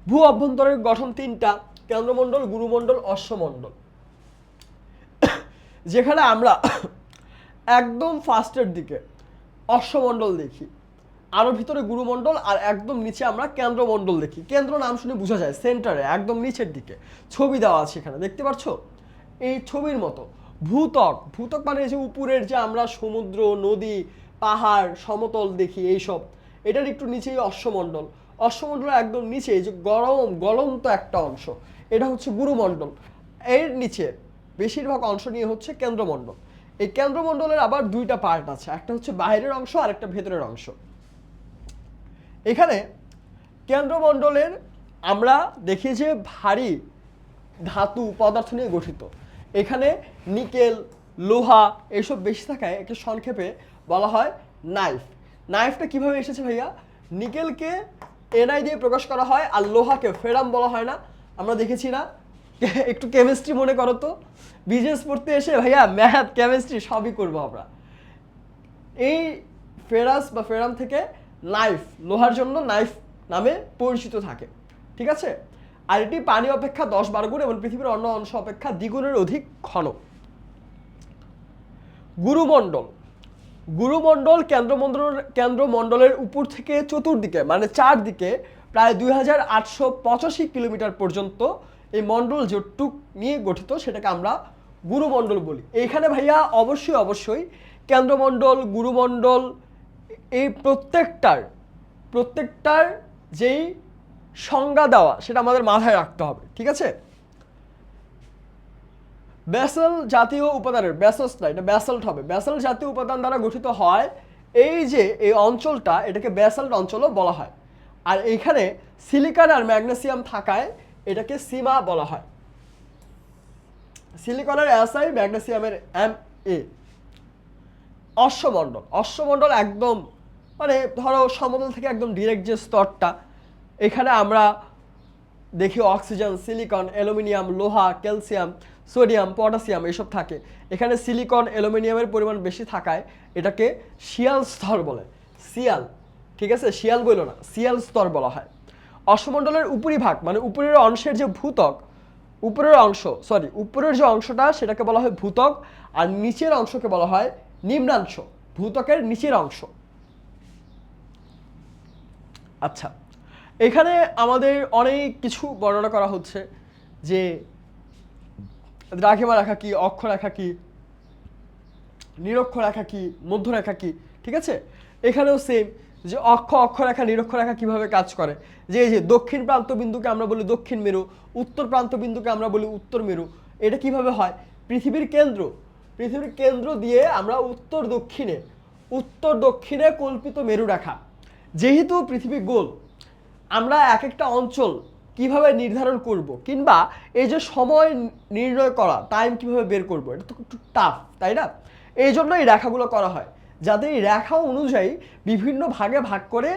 ভূ অভ্যন্তরের গঠন তিনটা: কেন্দ্রমণ্ডল, গুরুমণ্ডল, অশ্বমণ্ডল। যেখানে আমরা একদম ফার্স্টের দিকে অশ্বমণ্ডল দেখি, আরো ভিতরে গুরুমণ্ডল, আর একদম নিচে আমরা কেন্দ্রমণ্ডল দেখি। কেন্দ্র নাম শুনে বোঝা যায়, সেন্টারে একদম নিচের দিকে ছবি দেওয়া আছে এখানে, দেখতে পাচ্ছ এই ছবির মতো। ভূত্বক মানে এই যে উপরের যে আমরা সমুদ্র, নদী, পাহাড়, সমতল দেখি এইসব, এটার একটু নিচেই অশ্বমণ্ডল। অশ্বমণ্ডলের একদম নিচে এই যে গলন্ত একটা অংশ, এটা হচ্ছে গুরুমণ্ডল। এর নিচে বেশিরভাগ অংশ নিয়ে হচ্ছে কেন্দ্রমণ্ডল। এই কেন্দ্রমণ্ডলের আবার দুইটা পার্ট আছে, একটা হচ্ছে বাইরের অংশ আর একটা ভেতরের অংশ। এখানে কেন্দ্রমণ্ডলের আমরা দেখি যে ভারী ধাতু পদার্থ নিয়ে গঠিত। এখানে নিকেল, লোহা এইসব বেশি থাকায় একে সংক্ষেপে বলা হয় নাইফ। নাইফটা কিভাবে এসেছে ভাইয়া? নিকেলকে এনআই দিয়ে প্রকাশ করা হয়, আর লোহাকে ফেরাম বলা হয় না? আমরা দেখেছি না? একটু কেমিস্ট্রি মনে করো তো, বিজনেস পড়তে এসে ভাইয়া ম্যাথ, কেমিস্ট্রি সবই করবো আমরা। এই ফেরাস বা ফেরাম থেকে নাইফ, লোহার জন্য নাইফ নামে পরিচিত থাকে। ঠিক আছে, আর এটি পানি অপেক্ষা 10-12 গুণ এবং পৃথিবীর অন্য অংশ অপেক্ষা দ্বিগুণের অধিক ঘন। গুরুমণ্ডল কেন্দ্রমণ্ডলের উপর থেকে চতুর্দিকে মানে চারদিকে প্রায় 2885 কিলোমিটার পর্যন্ত এই মণ্ডল যেটুক নিয়ে গঠিত সেটাকে আমরা গুরুমণ্ডল বলি। এইখানে ভাইয়া অবশ্যই কেন্দ্রমণ্ডল, গুরুমণ্ডল এই প্রত্যেকটার যেই সংজ্ঞা দেওয়া সেটা আমাদের মাথায় রাখতে হবে। ঠিক আছে, ব্যাসল্ট জাতীয় উপাদানের, ব্যাসল্ট না, এটা ব্যাসল্ট হবে, ব্যাসল্ট জাতীয় উপাদান দ্বারা গঠিত হয় এই যে এই অঞ্চলটা, এটাকে ব্যাসল্ট অঞ্চলও বলা হয়। আর এইখানে সিলিকন আর ম্যাগনেসিয়াম থাকায় এটাকে সীমা বলা হয়। সিলিকনের SI, ম্যাগনেসিয়ামের Ma। অশ্বমণ্ডল একদম মানে ধরো সমতল থেকে একদম ডিরেক্ট যে স্তরটা, এখানে আমরা দেখি অক্সিজেন, সিলিকন, অ্যালুমিনিয়াম, লোহা, ক্যালসিয়াম, সোডিয়াম, পটাশিয়াম এসব থাকে। এখানে সিলিকন, অ্যালুমিনিয়ামের পরিমাণ বেশি থাকায় এটাকে শিয়াল স্তর বলে। শিয়াল, ঠিক আছে, শিয়াল বলো না, শিয়াল স্তর বলা হয়। অশ্বমণ্ডলের উপরিভাগ মানে উপরের অংশের যে ভূত্বক, উপরের যে অংশটা সেটাকে বলা হয় ভূত্বক, আর নিচের অংশকে বলা হয় নিম্নাংশ, ভূত্বকের নিচের অংশ। আচ্ছা, এখানে আমাদের অনেক কিছু বর্ণনা করা হচ্ছে যে দ্রাঘিমা রেখা কি, অক্ষরেখা কি, নিরক্ষরেখা কি, মধ্যরেখা কি, ঠিক আছে। এখানেও সেম যে অক্ষরেখা নিরক্ষরেখা কিভাবে কাজ করে, যে এই যে দক্ষিণ প্রান্ত বিন্দুকে আমরা বলি দক্ষিণ মেরু, উত্তর প্রান্ত বিন্দুকে আমরা বলি উত্তর মেরু। এটা কিভাবে হয়, পৃথিবীর কেন্দ্র দিয়ে আমরা উত্তর দক্ষিণে কল্পিত মেরু রেখা, যেহেতু পৃথিবী গোল, আমরা এক একটা অঞ্চল কিভাবে নির্ধারণ করব, কিংবা এই যে সময় নির্ণয় করা, টাইম কিভাবে বের করব, এটা তো একটু টাফ, তাই না। এই জন্য এই রেখাগুলো করা হয়, যাতে এই রেখা অনুযায়ী বিভিন্ন ভাগে ভাগ করে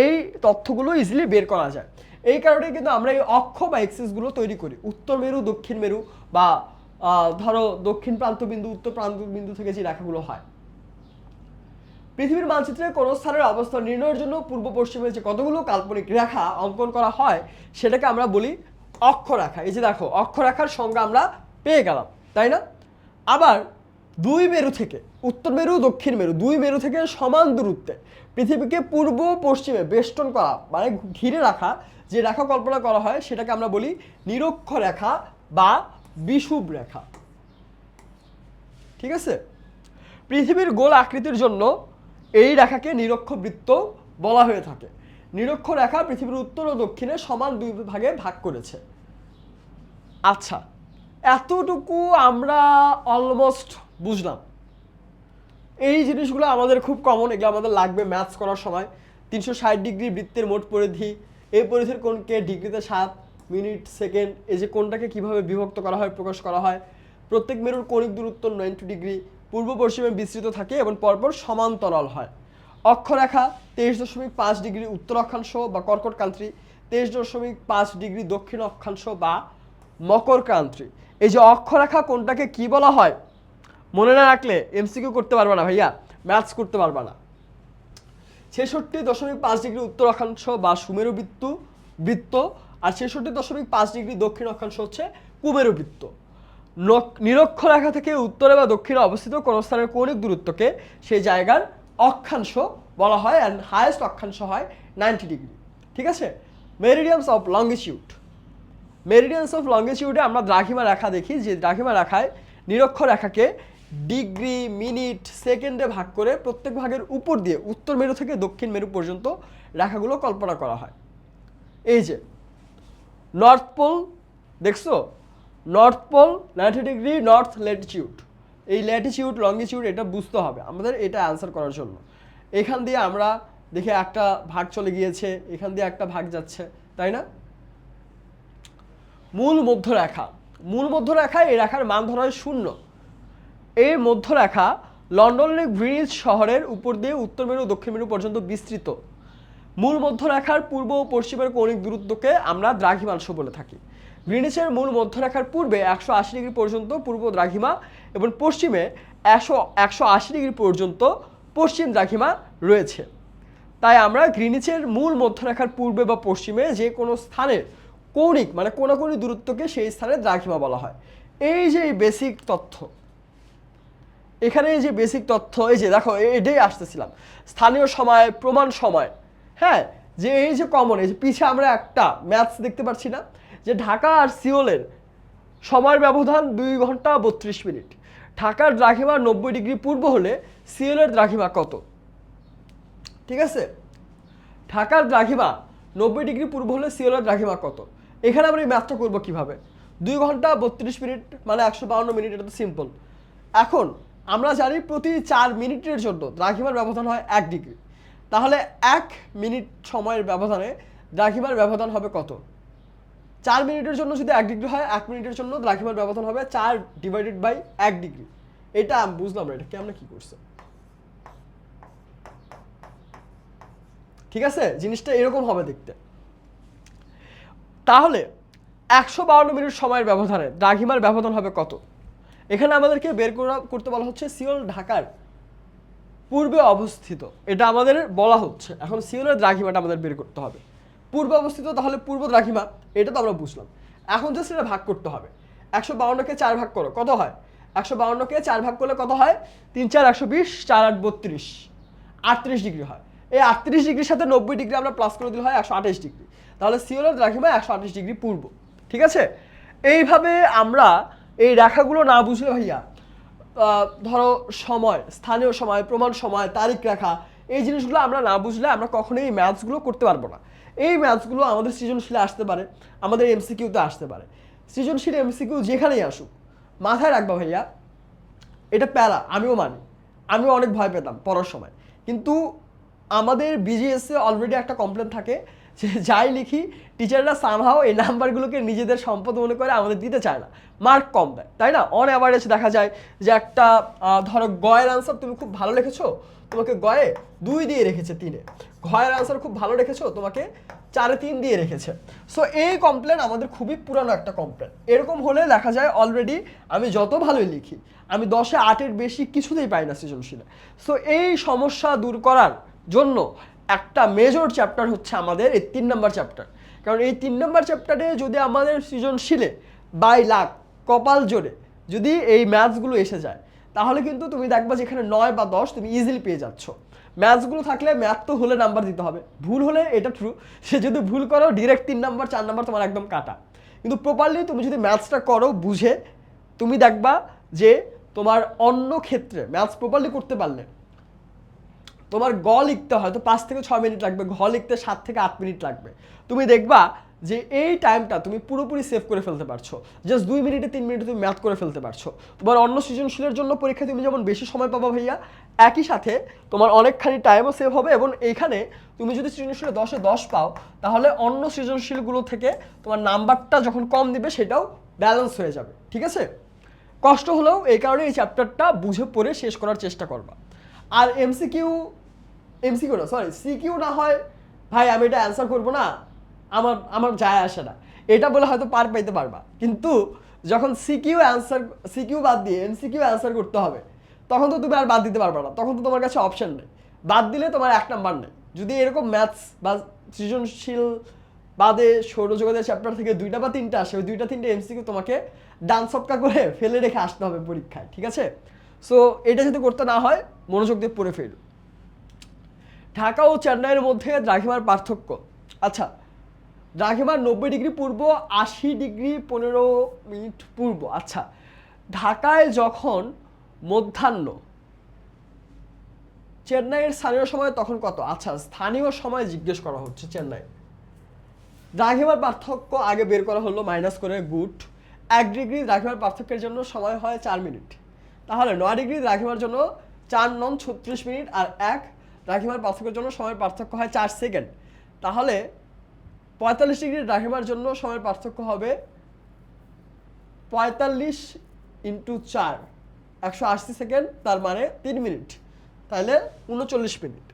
এই তথ্যগুলো ইজিলি বের করা যায়। এই কারণে কিন্তু আমরা এই অক্ষ বা এক্সিসগুলো তৈরি করি, উত্তর মেরু, দক্ষিণ মেরু, বা ধরো দক্ষিণ প্রান্ত বিন্দু, উত্তর প্রান্ত বিন্দু থেকে যে রেখাগুলো হয়। পৃথিবীর মানচিত্রে কোন স্থানের অবস্থান নির্ণয়ের জন্য পূর্ব পশ্চিমে যে কতগুলো কাল্পনিক রেখা অঙ্কন করা হয়, সেটাকে আমরা বলি অক্ষরেখা। এই যে দেখো, অক্ষরেখার সংজ্ঞা আমরা পেয়ে গেলাম, তাই না। আবার দুই মেরু থেকে, উত্তর মেরু দক্ষিণ মেরু, দুই মেরু থেকে সমান দূরত্বে পৃথিবীকে পূর্ব পশ্চিমে বেষ্টন করা, মানে ঘিরে রাখা যে রেখা কল্পনা করা হয়, সেটাকে আমরা বলি নিরক্ষরেখা বা বিষুব রেখা, ঠিক আছে। পৃথিবীর গোল আকৃতির জন্য এই রেখাকে নিরক্ষবৃত্ত বলা হয়ে থাকে। নিরক্ষরেখা পৃথিবীর উত্তর ও দক্ষিণে সমান দুই ভাগে ভাগ করেছে। আচ্ছা, এতটুকু আমরা অলমোস্ট বুঝলাম। এই জিনিসগুলো আমাদের খুব কমন, এগুলো আমাদের লাগবে ম্যাথস করার সময়। 360 ডিগ্রি বৃত্তের মোট পরিধি, এই পরিধির কোণকে ডিগ্রিতে 7 মিনিট সেকেন্ড, এই যে কোণটাকে কিভাবে বিভক্ত করা হয়, প্রকাশ করা হয়। প্রত্যেক মেরুর কৌণিক দূরত্ব 90 ডিগ্রি, পূর্ব পশ্চিমে বিস্তৃত থাকে এবং পরপর সমান্তরাল হয়। অক্ষরেখা 23.5 ডিগ্রি উত্তর অক্ষাংশ বা কর্কট কান্ত্রী, 23.5 ডিগ্রি দক্ষিণ অক্ষাংশ বা মকর কান্ত্রী। এই যে অক্ষরেখা কোনটাকে কি বলা হয়, মনে না রাখলে এমসিকিউ করতে পারবা না ভাইয়া, ম্যাথস করতে পারবা না। 66.5 ডিগ্রি উত্তর অক্ষাংশ বা সুমেরু বৃত্ত, আর 66.5 ডিগ্রি দক্ষিণ অক্ষাংশ হচ্ছে কুমেরু বৃত্ত। নিরক্ষরেখা থেকে উত্তরে বা দক্ষিণে অবস্থিত কোন স্থানের কৌণিক দূরত্বকে সেই জায়গার অক্ষাংশ বলা হয়, অ্যান্ড হাইয়েস্ট অক্ষাংশ হয় 90 ডিগ্রি, ঠিক আছে। মেরিডিয়ানস অফ লঙ্গিটিউডে আমরা দ্রাঘিমা রেখা দেখি, যে দ্রাঘিমা রেখায় নিরক্ষরেখাকে ডিগ্রি, মিনিট, সেকেন্ডে ভাগ করে প্রত্যেক ভাগের উপর দিয়ে উত্তর মেরু থেকে দক্ষিণ মেরু পর্যন্ত রেখাগুলো কল্পনা করা হয়। এই যে নর্থ পোল দেখছো, north pole 90 degree north latitude, এই ল্যাটিটিউড লঙ্গিটিউড এটা বুঝতে হবে আমাদের, এটা অ্যান্সার করার জন্য। এখান দিয়ে আমরা দেখে একটা ভাগ চলে গিয়েছে, এখান দিয়ে একটা ভাগ যাচ্ছে, তাই না। মূল মধ্যরেখা, এই রেখার মান ধরা হয় 0। এই মধ্যরেখা লন্ডনের গ্রিনিচ শহরের উপর দিয়ে উত্তর মেরু দক্ষিণ মেরু পর্যন্ত বিস্তৃত। মূল মধ্যরেখার পূর্ব ও পশ্চিমের কৌণিক দূরত্বকে আমরা দ্রাঘিমাংশ বলে থাকি। গ্রিনিচের মূল মধ্যরেখার পূর্বে 180 ডিগ্রি পর্যন্ত পূর্ব দ্রাঘিমা এবং পশ্চিমে 180 ডিগ্রি পর্যন্ত পশ্চিম দ্রাঘিমা রয়েছে। তাই আমরা গ্রিনিচের মূল মধ্যরেখার পূর্বে বা পশ্চিমে যে কোনো স্থানের কৌণিক মানে কোণাকুণি দূরত্বকে সেই স্থানে দ্রাঘিমা বলা হয়। এই যে বেসিক তথ্য, এখানে এই যে বেসিক তথ্য, এই যে দেখো এটাই আসতেছিলাম, স্থানীয় সময়, প্রমাণ সময়, হ্যাঁ, যে এই যে কমন, এই যে পিছিয়ে আমরা একটা ম্যাথস দেখতে পাচ্ছি না, যে ঢাকা আর সিওলের সময়ের ব্যবধান 2 ঘন্টা 32 মিনিট। ঢাকার দ্রাঘিমা 90 ডিগ্রি পূর্ব হলে সিওলের দ্রাঘিমা কত, ঠিক আছে। ঢাকার দ্রাঘিমা 90 ডিগ্রি পূর্ব হলে সিওলের দ্রাঘিমা কত, এখানে আমরা এই ম্যাথটা করবো কিভাবে। 2 ঘন্টা 32 মিনিট মানে 152 মিনিট, এটা তো সিম্পল। এখন আমরা জানি প্রতি 4 মিনিটের জন্য দ্রাঘিমার ব্যবধান হয় 1 ডিগ্রি, তাহলে 1 মিনিট সময়ের ব্যবধানে দ্রাঘিমার ব্যবধান হবে কত। 4 মিনিটের জন্য যদি 1 ডিগ্রি হয়, 1 মিনিটের জন্য দ্রাঘিমার ব্যবধান হবে 4/1 ডিগ্রি। এটা আমি বুঝলাম না, এটা কেমন কি করছে, ঠিক আছে, জিনিসটা এরকম হবে দেখতে। তাহলে 152 মিনিট সময়ের ব্যবধানে দ্রাঘিমার ব্যবধান হবে কত। এখানে আমাদেরকে বের করতে বলা হচ্ছে সিওল ঢাকার পূর্বে অবস্থিত, এটা আমাদের বলা হচ্ছে। এখন সিওলের দ্রাঘিমাটা আমাদের বের করতে হবে, পূর্বে অবস্থিত, তাহলে পূর্ব দ্রাঘিমা, এটা তো আমরা বুঝলাম। এখন জাস্ট এটা ভাগ করতে হবে। 152কে 4 ভাগ করো, কত হয়। 152কে 4 ভাগ করলে কত হয়, 3 4 120, 4 8 32, 38 ডিগ্রি হয়। এই 38 ডিগ্রির সাথে 90 ডিগ্রি আমরা প্লাস করে দিলে হয় 128 ডিগ্রি। তাহলে সি হলো দ্রাঘিমা 128 ডিগ্রি পূর্ব। ঠিক আছে, এইভাবে আমরা এই রেখাগুলো না বুঝলে ভাইয়া ধরো সময়, স্থানীয় সময়, প্রমাণ সময়, তারিখ রেখা, এই জিনিসগুলো আমরা না বুঝলে আমরা কখনোই এই ম্যাথসগুলো করতে পারবো না। এই ম্যাথসগুলো আমাদের সৃজনশীলে আসতে পারে, আমাদের এমসিকিউতে আসতে পারে। সৃজনশীল এমসিকিউ যেখানেই আসুক মাথায় রাখবা ভাইয়া, এটা প্যারা, আমিও মানি, আমিও অনেক ভয় পেতাম পড়ার সময়। কিন্তু আমাদের বিজিএসে অলরেডি একটা কমপ্লেন থাকে যে যাই লিখি টিচাররা সামহাও এই নাম্বারগুলোকে নিজেদের সম্পদ মনে করে আমাদের দিতে চায় না, মার্ক কম দেয়, তাই না? অন অ্যাভারেজ দেখা যায় যে একটা ধরো গয়ের আনসার তুমি খুব ভালো লিখেছো, তোমাকে গয়ে 2 দিয়ে রেখেছে 3-এ, ঘয়ের আনসার খুব ভালো রেখেছো, তোমাকে 4-এ 3 দিয়ে রেখেছে। সো এই কমপ্লেন আমাদের খুবই পুরানো একটা কমপ্লেন। এরকম হলে দেখা যায় অলরেডি আমি যত ভালোই লিখি আমি 10-এ 8-এর বেশি কিছুতেই পাই না সৃজনশীলে। সো এই সমস্যা দূর করার জন্য একটা মেজর চ্যাপ্টার হচ্ছে আমাদের এই 3 নম্বর চ্যাপ্টার। কারণ এই 3 নম্বর চ্যাপ্টারে যদি আমাদের সৃজনশীলে বাই লাখ কপাল জোরে যদি এই ম্যাথসগুলো এসে যায়, তাহলে কিন্তু তুমি দেখবা যেখানে 9 বা 10 তুমি ইজিলি পেয়ে যাচ্ছ। ম্যাথসগুলো থাকলে ম্যাথ তো হলে নাম্বার দিতে হবে, ভুল হলে এটা ট্রু, সে যদি ভুল করো ডিরেক্ট 3 নাম্বার 4 নাম্বার তোমার একদম কাটা। কিন্তু প্রপারলি তুমি যদি ম্যাথসটা করো বুঝে, তুমি দেখবা যে তোমার অন্য ক্ষেত্রে ম্যাথস প্রপারলি করতে পারলে তোমার গ লিখতে হয়তো 5 থেকে 6 মিনিট লাগবে, ঘ লিখতে 7 থেকে 8 মিনিট লাগবে। তুমি দেখবা যে এই টাইমটা তুমি পুরোপুরি সেভ করে ফেলতে পারছো, জাস্ট 2 মিনিটে 3 মিনিটে তুমি ম্যাথ করে ফেলতে পারছো। তোমার অন্য সৃজনশীলের জন্য পরীক্ষায় তুমি যেমন বেশি সময় পাবা ভাইয়া, একই সাথে তোমার অনেকখানি টাইমও সেভ হবে। এবং এইখানে তুমি যদি সৃজনশীলে 10-এ 10 পাও, তাহলে অন্য সৃজনশীলগুলো থেকে তোমার নাম্বারটা যখন কম দিবে সেটাও ব্যালেন্স হয়ে যাবে। ঠিক আছে, কষ্ট হলেও এই কারণে এই চ্যাপ্টারটা বুঝে পড়ে শেষ করার চেষ্টা করবা। আর এমসিকিউ না, সরি সিকিউ না হয় ভাই আমি এটা অ্যান্সার করবো না, আমার আমার যায় আসে না, এটা বলে হয়তো পার পাইতে পারবা। কিন্তু যখন সিকিউ বাদ দিয়ে এমসিকিউ অ্যান্সার করতে হবে, তখন তো তুমি আর বাদ দিতে পারবে না, তখন তো তোমার কাছে অপশন নেই, বাদ দিলে তোমার 1 নাম্বার নেই। যদি এরকম ম্যাথস বা সৃজনশীল বাদে সৌরজগতের চ্যাপ্টার থেকে 2টা বা 3টা আসে, ওই 2টা 3টে এমসিকিউ তোমাকে ডান সবকা করে ফেলে রেখে আসতে হবে পরীক্ষায়। ঠিক আছে, সো এটা যদি করতে না হয় মনোযোগ দিয়ে পড়ে ফেলো। ঢাকা ও চেন্নাইয়ের মধ্যে দ্রাঘিমার পার্থক্য। আচ্ছা, দ্রাঘিমার 90 ডিগ্রি পূর্ব, 80 ডিগ্রি 15 মিনিট পূর্ব। আচ্ছা, ঢাকায় যখন মধ্যাহ্ন, চেন্নাইয়ের স্থানীয় সময় তখন কত? আচ্ছা, স্থানীয় সময় জিজ্ঞেস করা হচ্ছে চেন্নাই। দ্রাঘিমার পার্থক্য আগে বের করা হলো মাইনাস করে গুড। 1 ডিগ্রি দ্রাঘিমার পার্থক্যের জন্য সময় হয় 4 মিনিট। তাহলে 9 ডিগ্রি দ্রাঘিমার জন্য 4 9 36 মিনিট, আর 1 দ্রাঘিমার পার্থক্যের জন্য সময়ের পার্থক্য হয় 4 সেকেন্ড। তাহলে 45 ডিগ্রি দ্রাঘিমার জন্য সময়ের পার্থক্য হবে 45 × 4 180 সেকেন্ড, তার মানে 3 মিনিট, তাহলে 39 মিনিট।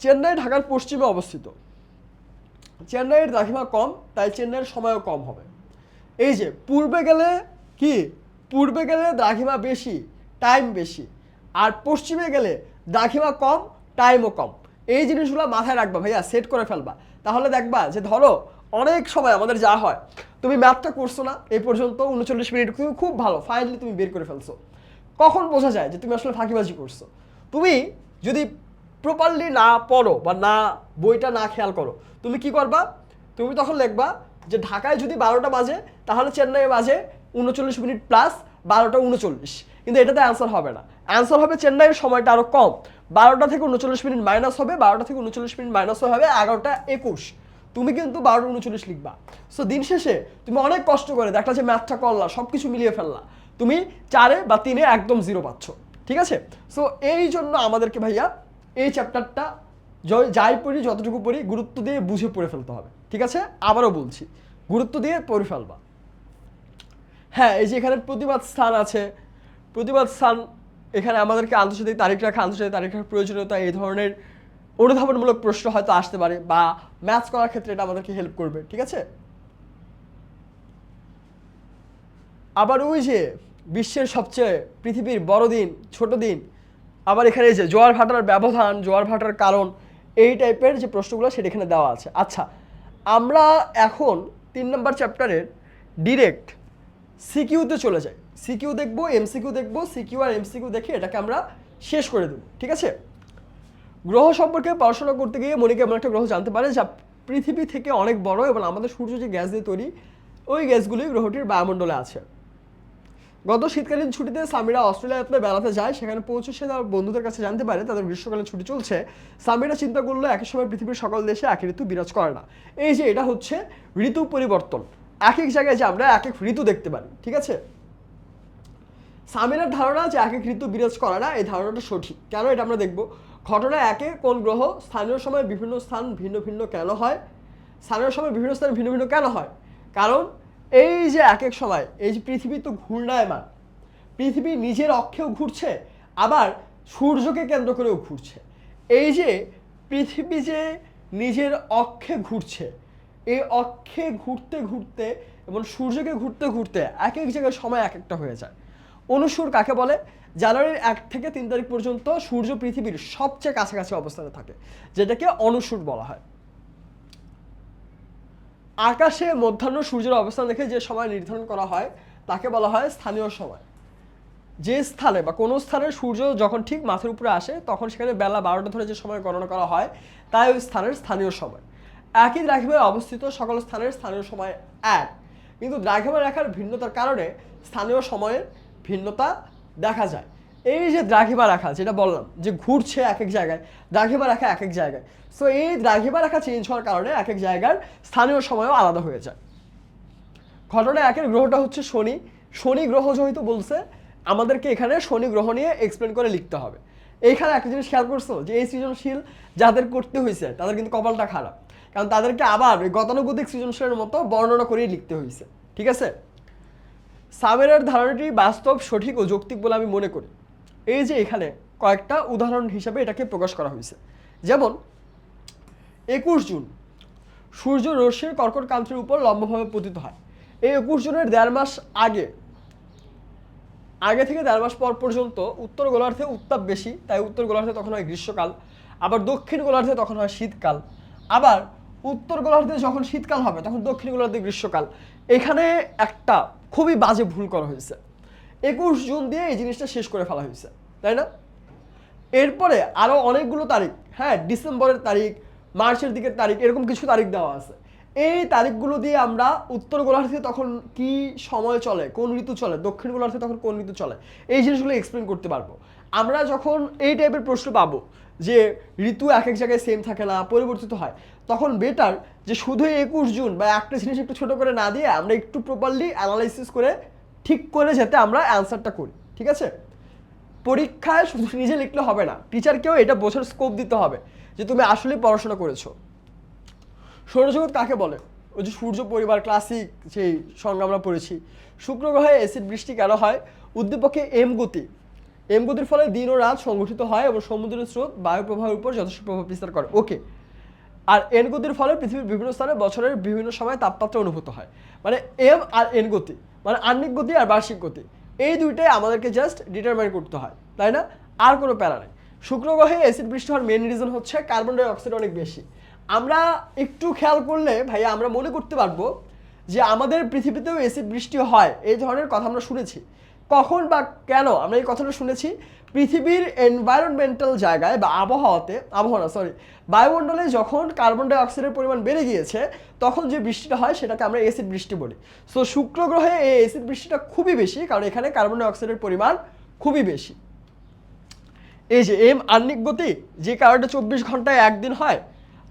চেন্নাই ঢাকার পশ্চিমে অবস্থিত, চেন্নাইয়ের দ্রাঘিমা কম, তাই চেন্নাইয়ের সময়ও কম হবে। এই যে পূর্বে গেলে কি, পূর্বে গেলে দ্রাঘিমা বেশি, টাইম বেশি, আর পশ্চিমে গেলে দ্রাঘিমা কম, টাইমও কম। এই জিনিসগুলো মাথায় রাখবা ভাইয়া, সেট করে ফেলবা। তাহলে দেখবা যে ধরো অনেক সময় আমাদের যা হয়, তুমি ম্যাথটা করছো না এই পর্যন্ত 39 মিনিট, তুমি খুব ভালো ফাইনালি তুমি বের করে ফেলছো। কখন বোঝা যায় যে তুমি আসলে ফাঁকিবাজি করছো? তুমি যদি প্রপারলি না পড়ো বা না বইটা না খেয়াল করো, তুমি কি করবা? তুমি তখন লিখবা যে ঢাকায় যদি 12টা বাজে, তাহলে চেন্নাইয়ে বাজে 39 মিনিট প্লাস 12টা 39, কিন্তু এটাতে অ্যান্সার হবে না। অ্যান্সার হবে চেন্নাইয়ের সময়টা আরও কম, 12টা থেকে 39 মিনিট মাইনাস হবে, 12টা থেকে 39 মিনিট মাইনাস হবে 11টা 21, তুমি কিন্তু 12টা 39 লিখবা। সো দিন শেষে তুমি অনেক কষ্ট করে দেখলা যে ম্যাথটা করলা, সব কিছু মিলিয়ে ফেললা, তুমি 4-এ বা 3-এ একদম 0 পাচ্ছ। ঠিক আছে, সো এই জন্য আমাদেরকে ভাইয়া এই চ্যাপ্টারটা যাই পড়ি, যতটুকু পড়ি, গুরুত্ব দিয়ে বুঝে পড়ে ফেলতে হবে। ঠিক আছে, আবারও বলছি, গুরুত্ব দিয়ে পড়ে ফেলবা। হ্যাঁ, এই যে এখানে প্রতিবাদ স্থান আছে, প্রতিবাদ স্থান এখানে আমাদেরকে আন্তর্জাতিক তারিখ রাখার প্রয়োজনীয়তা, এই ধরনের অনুধাবনমূলক প্রশ্ন হয়তো আসতে পারে, বা ম্যাথস করার ক্ষেত্রে এটা আমাদেরকে হেল্প করবে। ঠিক আছে, আবার ওই যে বিশ্বের সবচেয়ে পৃথিবীর বড় দিন, ছোট দিন, আবার এখানে এই যে জোয়ার ভাটার ব্যবধান, জোয়ার ভাটার কারণ, এই টাইপের যে প্রশ্নগুলো সেটা এখানে দেওয়া আছে। আচ্ছা, আমরা এখন 3 নম্বর চ্যাপ্টারের ডিরেক্ট সিকিউতে চলে যাই। সিকিউ দেখবো, এমসিকিউ দেখবো, সিকিউ আর এমসিকিউ দেখে এটাকে আমরা শেষ করে দেবো। ঠিক আছে, গ্রহ সম্পর্কে পড়াশোনা করতে গিয়ে মনিকা এমন একটা গ্রহ জানতে পারে যা পৃথিবী থেকে অনেক বড় এবং আমাদের সূর্য যে গ্যাস দিয়ে তৈরি ওই গ্যাসগুলি গ্রহটির বায়ুমণ্ডলে আছে। গত শীতকালীন ছুটিতে সামিরা অস্ট্রেলিয়াতে বেড়াতে যায়, সেখানে পৌঁছে সে তার বন্ধুদের কাছে জানতে পারে তাদের গ্রীষ্মকালীন ছুটি চলছে। সামিরা চিন্তা করলো একই সময় পৃথিবীর সকল দেশে একই ঋতু বিরাজ করে না। এই যে এটা হচ্ছে ঋতু পরিবর্তন, এক এক জায়গায় যে আমরা এক এক ঋতু দেখতে পারি, ঠিক আছে। সামিরার ধারণা যে এক এক ঋতু বিরাজ করে না, এই ধারণাটা সঠিক। কেন এটা আমরা দেখব। ঘটনা একে, কোন গ্রহ স্থানীয় সময় বিভিন্ন স্থান ভিন্ন ভিন্ন কেন হয়? স্থানীয় সময় বিভিন্ন স্থান ভিন্ন ভিন্ন কেন হয়? কারণ এই যে এক এক সময় এই যে পৃথিবী তো ঘূর্ণায়মান, পৃথিবী নিজের অক্ষেও ঘুরছে আবার সূর্যকে কেন্দ্র করেও ঘুরছে। এই যে পৃথিবী যে নিজের অক্ষে ঘুরছে, এই অক্ষে ঘুরতে ঘুরতে এবং সূর্যকে ঘুরতে ঘুরতে এক এক জায়গায় সময় এক একটা হয়ে যায়। অনুসূর কাকে বলে? জানুয়ারির 1 থেকে 3 তারিখ পর্যন্ত সূর্য পৃথিবীর সবচেয়ে কাছাকাছি অবস্থানে থাকে, যেটাকে অনুসূর বলা হয়। আকাশে মধ্যাহ্ন সূর্যের অবস্থান দেখে যে সময় নির্ধারণ করা হয় তাকে বলা হয় স্থানীয় সময়। যে স্থানে বা কোনো স্থানের সূর্য যখন ঠিক মাথার উপরে আসে তখন সেখানে বেলা 12টা ধরে যে সময় গণনা করা হয় তাই ওই স্থানের স্থানীয় সময়। একই দ্রাঘিমায় অবস্থিত সকল স্থানের স্থানীয় সময় এক, কিন্তু দ্রাঘিমা রেখার ভিন্নতার কারণে স্থানীয় সময়ের ভিন্নতা দেখা যায়। এই যে দ্রাঘিমা রেখা যেটা বললাম যে ঘুরছে এক এক জায়গায়, দ্রাঘিমা রেখা এক এক জায়গায়, সো এই দ্রাঘিমা রেখা চেঞ্জ হওয়ার কারণে এক এক জায়গার স্থানীয় সময়ও আলাদা হয়ে যায়। ঘটনা একের গ্রহটা হচ্ছে শনি। শনি গ্রহ যেহেতু বলছে আমাদেরকে এখানে শনি গ্রহ নিয়ে এক্সপ্লেন করে লিখতে হবে। এইখানে একটা জিনিস খেয়াল করছো যে এই সৃজনশীল যাদের করতে হয়েছে তাদের কিন্তু কপালটা খারাপ, কারণ তাদেরকে আবার গতানুগতিক সৃজনশীলের মতো বর্ণনা করেই লিখতে হয়েছে, ঠিক আছে। সামেরের ধারণাটি বাস্তব, সঠিক ও যৌক্তিক বলে আমি মনে করি। এই যে এখানে কয়েকটা উদাহরণ হিসাবে এটাকে প্রকাশ করা হয়েছে। যেমন 21 জুন সূর্য রশ্মির কর্কট কান্তির উপর লম্বভাবে পতিত হয়। এই 21 জুনের 1.5 মাস আগে থেকে 1.5 মাস পর পর্যন্ত উত্তর গোলার্ধে উত্তাপ বেশি, তাই উত্তর গোলার্ধে তখন হয় গ্রীষ্মকাল। আবার দক্ষিণ গোলার্ধে তখন হয় শীতকাল। আবার উত্তর গোলার্ধে যখন শীতকাল হবে তখন দক্ষিণ গোলার্ধে গ্রীষ্মকাল। এখানে একটা খুবই বাজে ভুল করা হয়েছে। 21 জুন দিয়ে এই জিনিসটা শেষ করে ফেলা হয়েছে, তাই না? এরপরে আরও অনেকগুলো তারিখ, হ্যাঁ, ডিসেম্বরের তারিখ, মার্চের দিকের তারিখ, এরকম কিছু তারিখ দেওয়া আছে। এই তারিখগুলো দিয়ে আমরা উত্তর গোলার্ধে তখন কি সময় চলে, কোন ঋতু চলে, দক্ষিণ গোলার্ধে তখন কোন ঋতু চলে, এই জিনিসগুলো এক্সপ্লেন করতে পারবো। আমরা যখন এই টাইপের প্রশ্ন পাবো যে ঋতু এক এক জায়গায় সেম থাকে না, পরিবর্তিত হয়, তখন বেটার যে শুধু 21 জুন বা একটা জিনিস একটু ছোট করে না দিয়ে আমরা একটু প্রপারলি অ্যানালাইসিস করে ঠিক করে যেতে আমরা অ্যান্সারটা করি, ঠিক আছে। পরীক্ষায় শুধু নিজে লিখলে হবে না, টিচারকেও এটা বোঝার স্কোপ দিতে হবে যে তুমি আসলে পড়াশোনা করেছো। সৌরজগৎ কাকে বলে? ওই যে সূর্য পরিবার ক্লাসিক সেই সঙ্গে আমরা পড়েছি। শুক্র গ্রহে অ্যাসিড বৃষ্টি কেন হয়? উদ্দীপকে এম গতি, এম গতির ফলে দিন ও রাত সংগঠিত হয় এবং সমুদ্রের স্রোত বায়ু প্রবাহের উপর যথেষ্ট প্রভাব বিস্তার করে, ওকে। আর এন গতির ফলে পৃথিবীর বিভিন্ন স্থানে বছরের বিভিন্ন সময় তাপমাত্রা অনুভূত হয়। মানে এম আর এন গতি মানে আহ্নিক গতি আর বার্ষিক গতি, এই দুইটাই আমাদেরকে জাস্ট ডিটারমাইন করতে হয়, তাই না? আর কোনো প্যারা নেই। শুক্র গ্রহে অ্যাসিড বৃষ্টি হওয়ার মেন রিজন হচ্ছে কার্বন ডাই অক্সাইড অনেক বেশি। আমরা একটু খেয়াল করলে ভাইয়া আমরা মনে করতে পারবো যে আমাদের পৃথিবীতেও অ্যাসিড বৃষ্টি হয়, এই ধরনের কথা আমরা শুনেছি। কখন বা কেন আমরা এই কথাটা শুনেছি? পৃথিবীর এনভায়রনমেন্টাল জায়গায় বা বায়ুমণ্ডলে যখন কার্বন ডাই অক্সাইডের পরিমাণ বেড়ে গিয়েছে তখন যে বৃষ্টিটা হয় সেটাকে আমরা অ্যাসিড বৃষ্টি বলি। সো শুক্র গ্রহে এই অ্যাসিড বৃষ্টিটা খুবই বেশি, কারণ এখানে কার্বন ডাই অক্সাইডের পরিমাণ খুবই বেশি। এই যে এম আহ্নিক গতি, যে কারণে 24 ঘন্টায় একদিন হয়,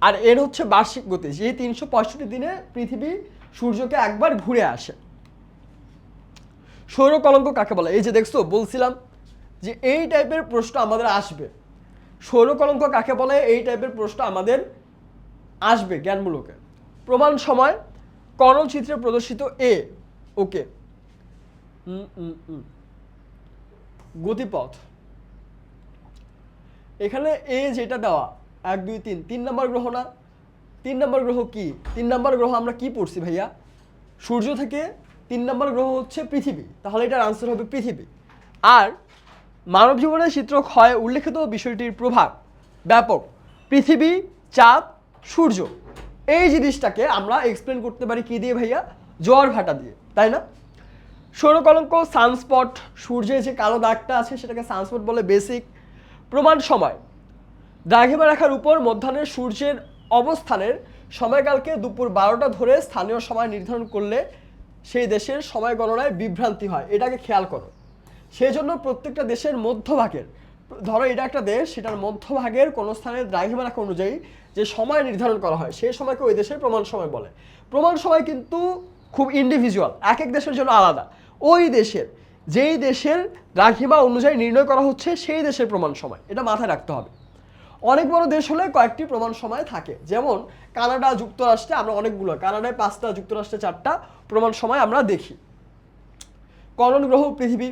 আর এর হচ্ছে বার্ষিক গতি, যে 365 দিনে পৃথিবী সূর্যকে একবার ঘুরে আসে। সৌর কলঙ্ক কাকে বলে? এই যে দেখছো বলছিলাম যে এই টাইপের প্রশ্ন আমাদের আসবে। সৌর কলঙ্ক কাকে বলে? এই টাইপের প্রশ্ন আমাদের আসবে জ্ঞানমূলকে। প্রমাণ সময় কর্ণচিত্রে প্রদর্শিত এ, ওকে। গতিপথ, এখানে এ যেটা দেওয়া 1 2 3, 3 নম্বর গ্রহ না? 3 নম্বর গ্রহ কি? 3 নম্বর গ্রহ আমরা কি পড়ছি ভাইয়া? সূর্য থেকে 3 নম্বর গ্রহ হচ্ছে পৃথিবী, তাহলে এটার আনসার হবে পৃথিবী। আর মানব জীবনের চিত্র ক্ষয়ে উল্লেখিত বিষয়টির প্রভাব ব্যাপক। পৃথিবী, চাঁদ, সূর্য, এই জিনিসটাকে আমরা এক্সপ্লেন করতে পারি কি দিয়ে ভাইয়া? জোয়ার ভাটা দিয়ে, তাই না? সৌর কলঙ্ক সানস্পট, সূর্যের যে কালো দাগটা আছে সেটাকে সানস্পট বলে, বেসিক। প্রমাণ সময় দ্রাঘিমা রেখার উপর মধ্যাহ্নের সূর্যের অবস্থানের সময়কালকে দুপুর 12টা ধরে স্থানীয় সময় নির্ধারণ করলে সেই দেশের সময় গণনায় বিভ্রান্তি হয়। এটাকে খেয়াল করো। সেই জন্য প্রত্যেকটা দেশের মধ্যভাগের, ধরো এটা একটা দেশ, সেটার মধ্যভাগের কোনো স্থানের দ্রাঘিমা রেখা অনুযায়ী যে সময় নির্ধারণ করা হয় সেই সময়কে ওই দেশের প্রমাণ সময় বলে। প্রমাণ সময় কিন্তু খুব ইন্ডিভিজুয়াল, এক এক দেশের জন্য আলাদা। ওই দেশের, যেই দেশের দ্রাঘিমা অনুযায়ী নির্ণয় করা হচ্ছে সেই দেশের প্রমাণ সময়, এটা মাথায় রাখতে হবে। অনেক বড় দেশ হলে কয়েকটি প্রমাণ সময় থাকে, যেমন কানাডা, যুক্তরাষ্ট্রে আমরা অনেকগুলো, কানাডায় 5টা, যুক্তরাষ্ট্রে 4টা প্রমাণ সময় আমরা দেখি। করণ গ্রহ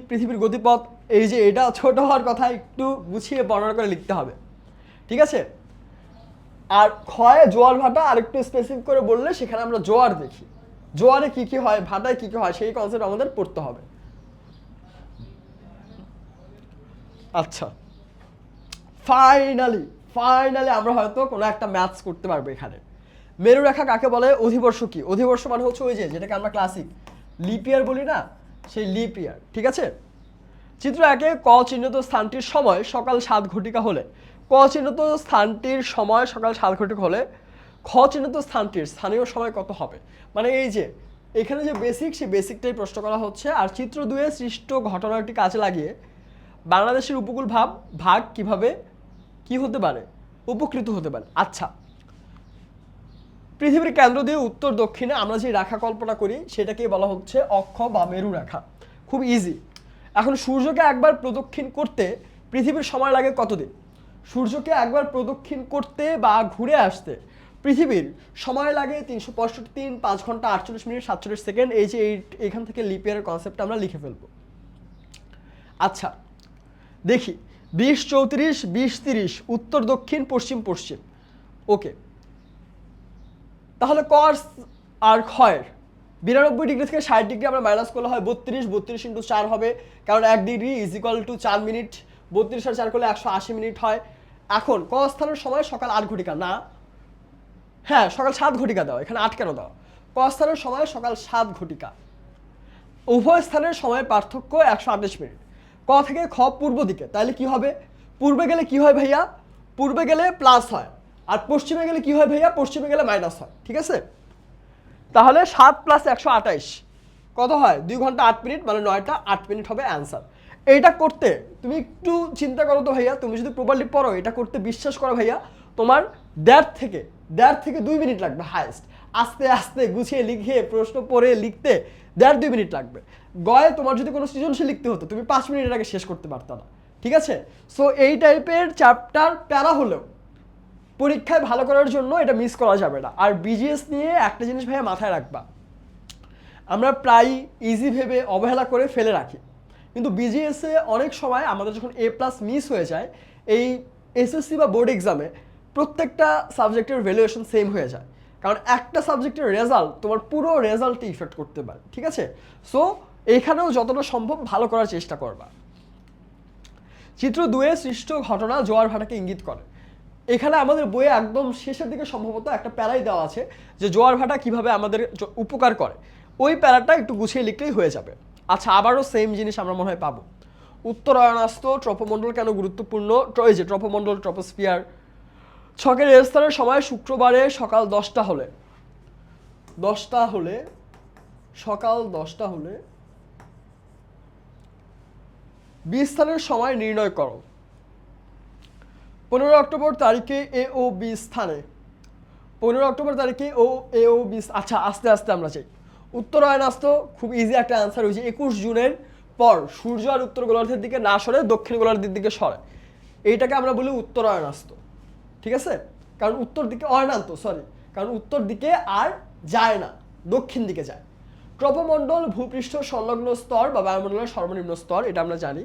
পৃথিবীর গতিপথ, এই যে এটা ছোট হওয়ার কথা, একটু গুছিয়ে বর্ণনা করে লিখতে হবে, ঠিক আছে। আর ক্ষয়ে জোয়ার ভাটা আর একটু স্পেসিফিক করে বললে সেখানে আমরা জোয়ার দেখি, জোয়ারে কি কি হয়, ভাটায় কি কি হয়, সেই কনসেপ্ট আমাদের পড়তে হবে। আচ্ছা, ফাইনালি আমরা হয়তো কোনো একটা ম্যাথস করতে পারবো এখানে। মেরুরেখা কাকে বলে? অধিবর্ষ কি? অধিবর্ষ মানে হচ্ছে ওই যে যেটাকে আমরা ক্লাসিক লিপ ইয়ার বলি না, সেই লিপ ইয়ার, ঠিক আছে। চিত্র 1-এ ক চিহ্নিত স্থানটির সময় সকাল 7 ঘটিকা হলে, ক চিহ্নিত স্থানটির সময় সকাল 7 ঘটিকা হলে খ চিহ্নিত স্থানটির স্থানীয় সময় কত হবে? মানে এই যে এখানে যে বেসিক, সেই বেসিকটাই প্রশ্ন করা হচ্ছে। আর চিত্র 2-এ সৃষ্ট ঘটনাটি কাজে লাগিয়ে বাংলাদেশের উপকূল ভাগ কিভাবে কি হতে পারে, উপকৃত হতে পারে। আচ্ছা, পৃথিবীর কেন্দ্র দিয়ে উত্তর দক্ষিণে আমরা যে রেখা কল্পনা করি সেটাকে বলা হচ্ছে অক্ষ বা মেরু রেখা। খুব ইজি। এখন সূর্যকে একবার প্রদক্ষিণ করতে পৃথিবীর সময় লাগে কতদিন? সূর্যকে একবার প্রদক্ষিণ করতে বা ঘুরে আসতে পৃথিবীর সময় লাগে 365 দিন, 5 ঘন্টা 48 মিনিট 47 সেকেন্ড। এই যে এইখান থেকে লিপ ইয়ারের কনসেপ্টটা আমরা লিখে ফেলবো। আচ্ছা দেখি, 20, 34, 20, 30, উত্তর দক্ষিণ পশ্চিম পশ্চিম। ওকে, তাহলে কস আর ক্ষয়ের 92 ডিগ্রি থেকে 60 ডিগ্রি আমরা মাইনাস করলে হয় 32, 32 ইন্টু 4 হবে, কারণ 1 degree is equal to 4 minute, 32 আর 4 করলে 180 মিনিট হয়। এখন ক স্থানের সময় সকাল 8 ঘটিকা না, হ্যাঁ সকাল 7 ঘটিকা দাও, এখানে 8 কেন দাও? ক স্থানের সময় সকাল 7 ঘটিকা, উভয় স্থানের সময়ের পার্থক্য 128 মিনিট। ক থেকে খ পূর্ব দিকে, তাহলে কি হবে? পূর্বে গেলে কি হয় ভাইয়া? পূর্বে গেলে প্লাস হয়, আর পশ্চিমে গেলে কি হয় ভাইয়া? পশ্চিমে গেলে মাইনাস হয়, ঠিক আছে। তাহলে 7 + 128 কত হয়? 2 ঘন্টা 8 মিনিট, মানে 9টা 8 মিনিট হবে অ্যান্সার। এইটা করতে তুমি একটু চিন্তা করো তো ভাইয়া, তুমি যদি প্রপারলি পড়ো, এটা করতে বিশ্বাস করো ভাইয়া তোমার 1.5 থেকে 2 মিনিট লাগবে হাইয়েস্ট। আস্তে আস্তে গুছিয়ে লিখে প্রশ্ন পড়ে লিখতে 1.5-2 মিনিট লাগবে। গয়ে তোমার যদি কোনো সৃজনশীল লিখতে হতো তুমি 5 মিনিটের আগে শেষ করতে পারতো না, ঠিক আছে। সো এই টাইপের চ্যাপ্টার প্যারা হলেও পরীক্ষায় ভালো করার জন্য এটা মিস করা যাবে না। আর বিজিএস নিয়ে একটা জিনিস ভাইয়া মাথায় রাখবা, আমরা প্রায় ইজি ভেবে অবহেলা করে ফেলে রাখি, কিন্তু বিজিএসে অনেক সময় আমাদের যখন A+ মিস হয়ে যায়, এই এসএসসি বা বোর্ড এক্সামে প্রত্যেকটা সাবজেক্টের ভ্যালুয়েশন সেম হয়ে যায়, কারণ একটা সাবজেক্টের রেজাল্ট তোমার পুরো রেজাল্টে ইফেক্ট করতে পারে, ঠিক আছে। সো এইখানেও যতটা সম্ভব ভালো করার চেষ্টা করবা। চিত্র 2-এ সৃষ্ট ঘটনা জোয়ার ভাটাকে ইঙ্গিত করে। এখানে আমাদের বইয়ে একদম শেষের দিকে সম্ভবত একটা প্যারাই দেওয়া আছে যে জোয়ার ভাটা কিভাবে আমাদের উপকার করে, ওই প্যারাটা একটু গুছিয়ে লিখলেই হয়ে যাবে। আচ্ছা, আবারও সেম জিনিস আমরা মনে হয় পাবো। উত্তরায়ণাস্ত ট্রপোমণ্ডল কেন গুরুত্বপূর্ণ? এই যে ট্রপোমণ্ডল, ট্রপোস্ফিয়ার। ছকের স্তরের সময় শুক্রবারে সকাল 10টা হলে, সকাল 10টা হলে বি স্থানের সময় নির্ণয় করো। 15 অক্টোবর তারিখে এ ও বি স্থানে, 15 অক্টোবর তারিখে এ ও বি। আচ্ছা আস্তে আস্তে আমরা চাই। উত্তরায়ণাস্ত খুব ইজি একটা অ্যান্সার হয়েছে, 21 জুনের পর সূর্য আর উত্তর গোলার্ধের দিকে না সরে দক্ষিণ গোলার্ধের দিকে সরে, এইটাকে আমরা বলি উত্তরায়ণাস্ত, ঠিক আছে। কারণ উত্তর দিকে অয়নান্ত, কারণ উত্তর দিকে আর যায় না, দক্ষিণ দিকে যায়। ট্রপোমণ্ডল ভূপৃষ্ঠ সংলগ্ন স্তর বা বায়ুমণ্ডলের সর্বনিম্ন স্তর, এটা আমরা জানি,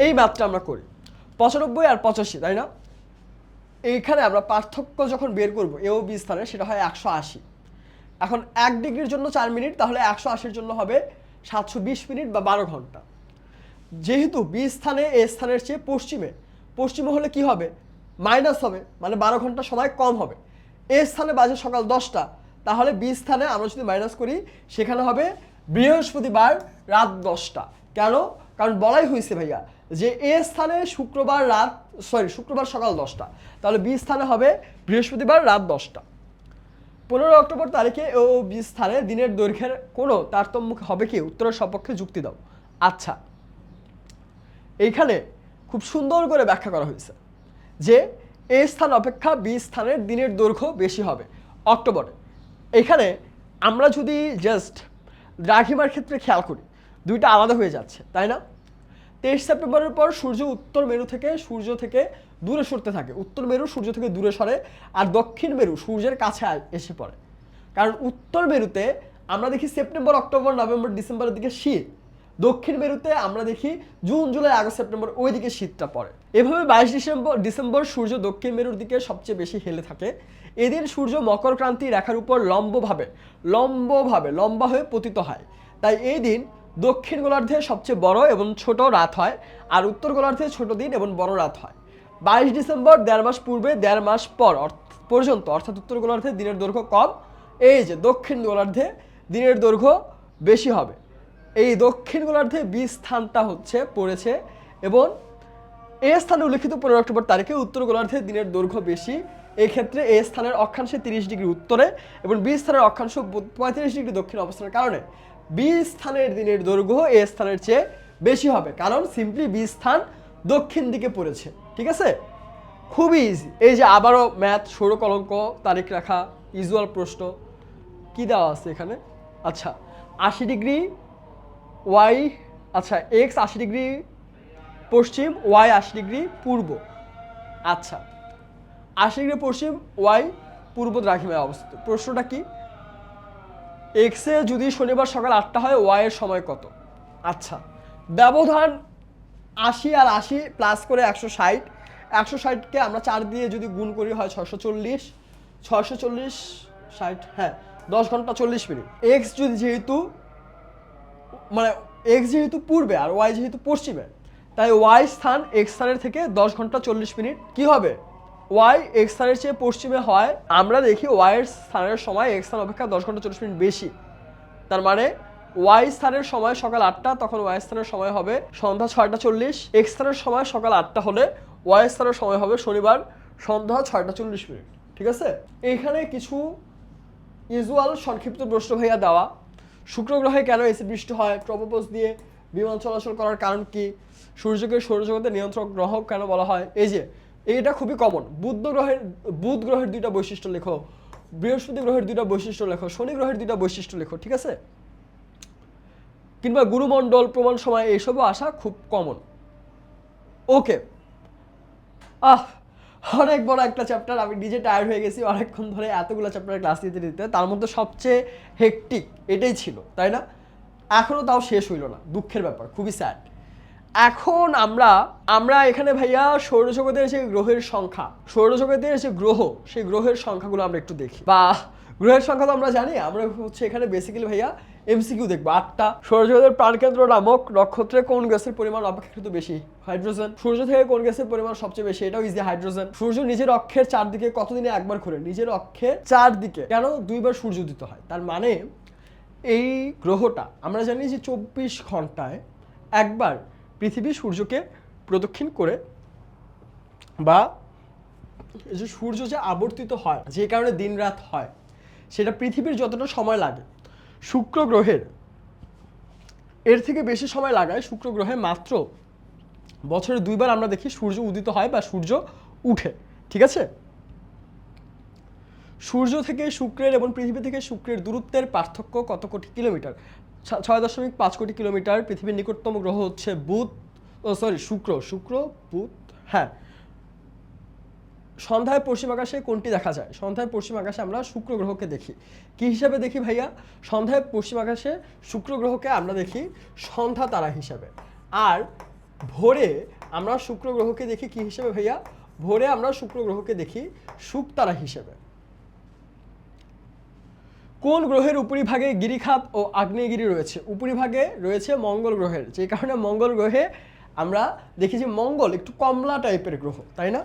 এই ম্যাথটা আমরা করি। 95 আর 85, তাই না? এইখানে আমরা পার্থক্য যখন বের করব এ ও বি স্থানে, সেটা হয় 180। এখন 1 ডিগ্রির জন্য 4 মিনিট, তাহলে 180-র জন্য হবে 720 মিনিট বা 12 ঘন্টা। যেহেতু বি স্থানে এ স্থানের চেয়ে পশ্চিমে হলে কি হবে? মাইনাস হবে, মানে 12 ঘন্টা সময় কম হবে। এ স্থানে বাজে সকাল 10টা, তাহলে বি স্থানে আমরা যদি মাইনাস করি সেখানে হবে বৃহস্পতিবার রাত 10টা। কেন? কারণ বলাই হয়েছে ভাইয়া যে এ স্থানে শুক্রবার সকাল 10টা, তাহলে বি স্থানে হবে বৃহস্পতিবার রাত 10টা। 15 অক্টোবর তারিখে ও বি স্থানে দিনের দৈর্ঘ্যের কোনো তারতম্য হবে কি? উত্তরের সপক্ষে যুক্তি দাও। আচ্ছা, এইখানে খুব সুন্দর করে ব্যাখ্যা করা হয়েছে যে এ স্থান অপেক্ষা বি স্থানের দিনের দৈর্ঘ্য বেশি হবে অক্টোবরে। এখানে আমরা যদি জাস্ট দ্রাঘিমার ক্ষেত্রে খেয়াল করি, দুইটা আলাদা হয়ে যাচ্ছে, তাই না? 23 সেপ্টেম্বরের পর সূর্য উত্তর মেরু থেকে দূরে সরতে থাকে। উত্তর মেরু সূর্য থেকে দূরে সরে, আর দক্ষিণ মেরু সূর্যের কাছে এসে পড়ে। কারণ উত্তর মেরুতে আমরা দেখি সেপ্টেম্বর, অক্টোবর, নভেম্বর, ডিসেম্বরের দিকে শীত। দক্ষিণ মেরুতে আমরা দেখি জুন, জুলাই, আগস্ট, সেপ্টেম্বর ওই দিকে শীতটা পড়ে। এভাবে 22 ডিসেম্বর সূর্য দক্ষিণ মেরুর দিকে সবচেয়ে বেশি হেলে থাকে। এদিন সূর্য মকর ক্রান্তি রেখার উপর লম্বা হয়ে পতিত হয়। তাই এই দিন দক্ষিণ গোলার্ধে সবচেয়ে বড় এবং ছোট রাত হয়, আর উত্তর গোলার্ধে ছোট দিন এবং বড় রাত হয়। 22 ডিসেম্বর 1.5 মাস পূর্বে 1.5 মাস পর পর্যন্ত, অর্থাৎ উত্তর গোলার্ধে দিনের দৈর্ঘ্য কম, এই যে দক্ষিণ গোলার্ধে দিনের দৈর্ঘ্য বেশি হবে। এই দক্ষিণ গোলার্ধে বি স্থানটা পড়েছে এবং এ স্থানে উল্লেখিত 15 অক্টোবর তারিখে উত্তর গোলার্ধে দিনের দৈর্ঘ্য বেশি। এই ক্ষেত্রে এ স্থানের অক্ষাংশে 30 ডিগ্রি উত্তরে এবং বি স্থানের অক্ষাংশ 35 ডিগ্রি দক্ষিণ অবস্থানের কারণে বি স্থানের দিনের দৈর্ঘ্য এ স্থানের চেয়ে বেশি হবে, কারণ সিম্পলি বি স্থান দক্ষিণ দিকে পড়েছে। ঠিক আছে, খুবই ইজি। এই যে আবারও ম্যাথ, সৌর কলঙ্ক, তারিখ রেখা, ইউজুয়াল প্রশ্ন কি দেওয়া আছে এখানে। আচ্ছা, 80 ডিগ্রি ওয়াই, আচ্ছা এক্স 80 ডিগ্রি পশ্চিম, ওয়াই 80 ডিগ্রি পূর্ব। আচ্ছা, 80 ডিগ্রি পশ্চিম, ওয়াই পূর্ব দ্রাঘিমায় অবস্থিত। প্রশ্নটা কি? এক্সে যদি শনিবার সকাল 8টা হয়, ওয়াই এর সময় কত? আচ্ছা, ব্যবধান 80 আর 80 প্লাস করে 160। 160কে আমরা 4 দিয়ে যদি গুণ করি হয় 640, 60, হ্যাঁ 10 ঘন্টা 40 মিনিট। এক্স যেহেতু পূর্বে আর ওয়াই যেহেতু পশ্চিমে, তাই ওয়াই স্থান এক্স স্থানের থেকে 10 ঘন্টা 40 মিনিট কি হবে? ওয়াই এক্স স্থানের চেয়ে পশ্চিমে হয়। আমরা দেখি ওয়াই এর স্থানের সময় এক্স স্থান অপেক্ষা 10 ঘন্টা 40 মিনিট বেশি। তার মানে ওয়াই স্থানের সময় সকাল 8টা, তখন ওয়াই স্থানের সময় হবে সন্ধ্যা 6টা 40। এক্স স্থানের সময় সকাল 8টা হলে ওয়াই স্থানের সময় হবে শনিবার সন্ধ্যা 6টা 40 মিনিট। ঠিক আছে, এইখানে কিছু ইউজুয়াল সংক্ষিপ্ত প্রশ্ন ভাইয়া দেওয়া। শুক্র গ্রহে কেন এসিড বৃষ্টি হয়? ট্রপোপজ দিয়ে বিমান চলাচল করার কারণ কি? সূর্যকে সৌরজগতের নিয়ন্ত্রক গ্রহ কেন বলা হয়? এই যে এইটা খুবই কমন। বুধ গ্রহের 2টা বৈশিষ্ট্য লেখো, বৃহস্পতি গ্রহের 2টা বৈশিষ্ট্য লেখো, শনি গ্রহের 2টা বৈশিষ্ট্য লেখো। ঠিক আছে, কিংবা গুরুমণ্ডল, প্রমাণ সময়, এইসবও আসা খুব কমন। ওকে, অনেক বড় একটা চ্যাপ্টার, আমি নিজে টায়ার্ড হয়ে গেছি অনেকক্ষণ ধরে এতগুলো চ্যাপ্টার ক্লাস দিতে। তার মধ্যে সবচেয়ে হেকটিক এটাই ছিল, তাই না? এখনও তাও শেষ হইল না, দুঃখের ব্যাপার, খুবই স্যাড। এখন আমরা এখানে ভাইয়া সৌরজগতের যে গ্রহের সংখ্যা, সৌরজগতের যে গ্রহ, সেই গ্রহের সংখ্যাগুলো আমরা একটু দেখি। বা গ্রহের সংখ্যা তো আমরা জানি, আমরা এখানে বেসিক্যালি ভাইয়া এমসিকিউ দেখবো 8টা। সৌরজগতের প্রাণকেন্দ্র নামক নক্ষত্রে কোন গ্যাসের পরিমাণ অপেক্ষাকৃত বেশি? হাইড্রোজেন। সূর্য থেকে কোন গ্যাসের পরিমাণ সবচেয়ে বেশি? এটাও ইজি, হাইড্রোজেন। সূর্য নিজের অক্ষের চারদিকে কতদিনে একবার ঘোরে? নিজের অক্ষের চারদিকে কেন 2বার সূর্য উদিত হয়? তার মানে এই গ্রহটা আমরা জানি যে 24 ঘন্টায় একবার পৃথিবী সূর্যকে প্রদক্ষিণ করে, বা যে সূর্য যে আবর্তিত হয়, যে কারণে দিন রাত হয়, সেটা পৃথিবীর যতটা সময় লাগে শুক্র গ্রহের এর থেকে বেশি সময় লাগায়। শুক্র গ্রহে মাত্র বছরে 2বার আমরা দেখি সূর্য উদিত হয় বা সূর্য উঠে। ঠিক আছে, সূর্য থেকে শুক্রের এবং পৃথিবী থেকে শুক্রের দূরত্বের পার্থক্য কত কোটি কিলোমিটার? 6.5 কোটি কিলোমিটার। পৃথিবীর নিকটতম গ্রহ হচ্ছে শুক্র, বুধ। হ্যাঁ, সন্ধ্যায় পশ্চিম আকাশে কোনটি দেখা যায়? সন্ধ্যায় পশ্চিম আকাশে আমরা শুক্র গ্রহকে দেখি। কি হিসাবে দেখি ভাইয়া? সন্ধ্যায় পশ্চিম আকাশে শুক্র গ্রহকে আমরা দেখি সন্ধ্যা তারা হিসাবে। আর ভোরে আমরা শুক্র গ্রহকে দেখি কি হিসাবে ভাইয়া? ভোরে আমরা শুক্র গ্রহকে দেখি শুক তারা হিসেবে। কোন গ্রহের উপরিভাগে গিরিখাত ও আগ্নেয়গিরি রয়েছে? উপরিভাগে রয়েছে মঙ্গল গ্রহের, যে কারণে মঙ্গল গ্রহে আমরা দেখি যে মঙ্গল একটু কমলা টাইপের গ্রহ, তাই না?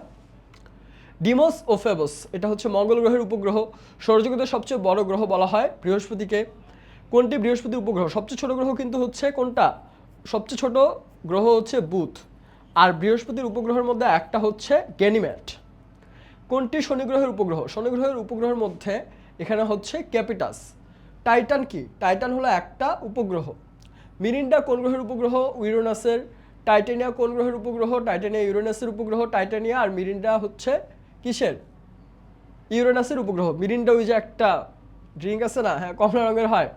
ডিমোস ও ফেবস, এটা হচ্ছে মঙ্গল গ্রহের উপগ্রহ। সৌরজগতের সবচেয়ে বড় গ্রহ বলা হয় বৃহস্পতিকে। কোনটি বৃহস্পতির উপগ্রহ? সবচেয়ে ছোট গ্রহ কিন্তু হচ্ছে কোনটা? সবচেয়ে ছোট গ্রহ হচ্ছে বুধ, আর বৃহস্পতির উপগ্রহের মধ্যে একটা হচ্ছে গ্যানিমেড। কোনটি শনি গ্রহের উপগ্রহ? শনি গ্রহের উপগ্রহের মধ্যে এখানে হচ্ছে ক্যাপিটাস। টাইটান কি? টাইটান হলো একটা উপগ্রহ। মিরিন্ডা কোন গ্রহের উপগ্রহ? ইউরেনাসের। টাইটানিয়া কোন গ্রহের উপগ্রহ? টাইটানিয়া ইউরেনাসের উপগ্রহ। টাইটানিয়া আর মিরিন্ডা হচ্ছে কিসের? ইউরেনাসের উপগ্রহ। মিরিন্ডা ওই যে একটা ড্রিঙ্ক আছে না, হ্যাঁ, কমলা রঙের হয়।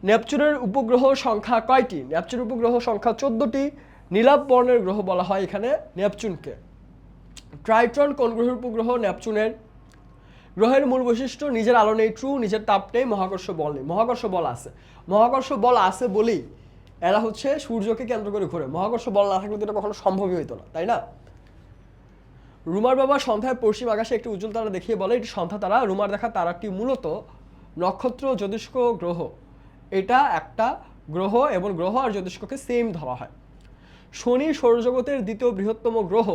নেপচুনের উপগ্রহ সংখ্যা কয়টি? নেপচুনের উপগ্রহ সংখ্যা 14টি। নীলাভ বর্ণের গ্রহ বলা হয় এখানে নেপচুনকে। ট্রাইটন কোন গ্রহের উপগ্রহ? নেপচুনের। গ্রহের মূল বৈশিষ্ট্য নিজের আলো নেই, ট্রু, নিজের তাপ নেই, মহাকর্ষ বল নেই। মহাকর্ষ বল আছে। মহাকর্ষ বল আছে বলেই এরা হচ্ছে সূর্যকে কেন্দ্র করে ঘোরে। মহাকর্ষ বল না থাকলে তো এটা কখনো সম্ভবই হইতো না, তাই না? রুমার বাবা সন্ধ্যায় পশ্চিম আকাশে একটি উজ্জ্বল তারা দেখিয়ে বলে এটি সন্ধ্যা তারা। রুমার দেখা তারাটি মূলত নক্ষত্র, জ্যোতিষ্ক, গ্রহ। এটা একটা গ্রহ, এবং গ্রহ আর জ্যোতিষ্ককে সেম ধরা হয়। শনি সৌরজগতের দ্বিতীয় বৃহত্তম গ্রহ,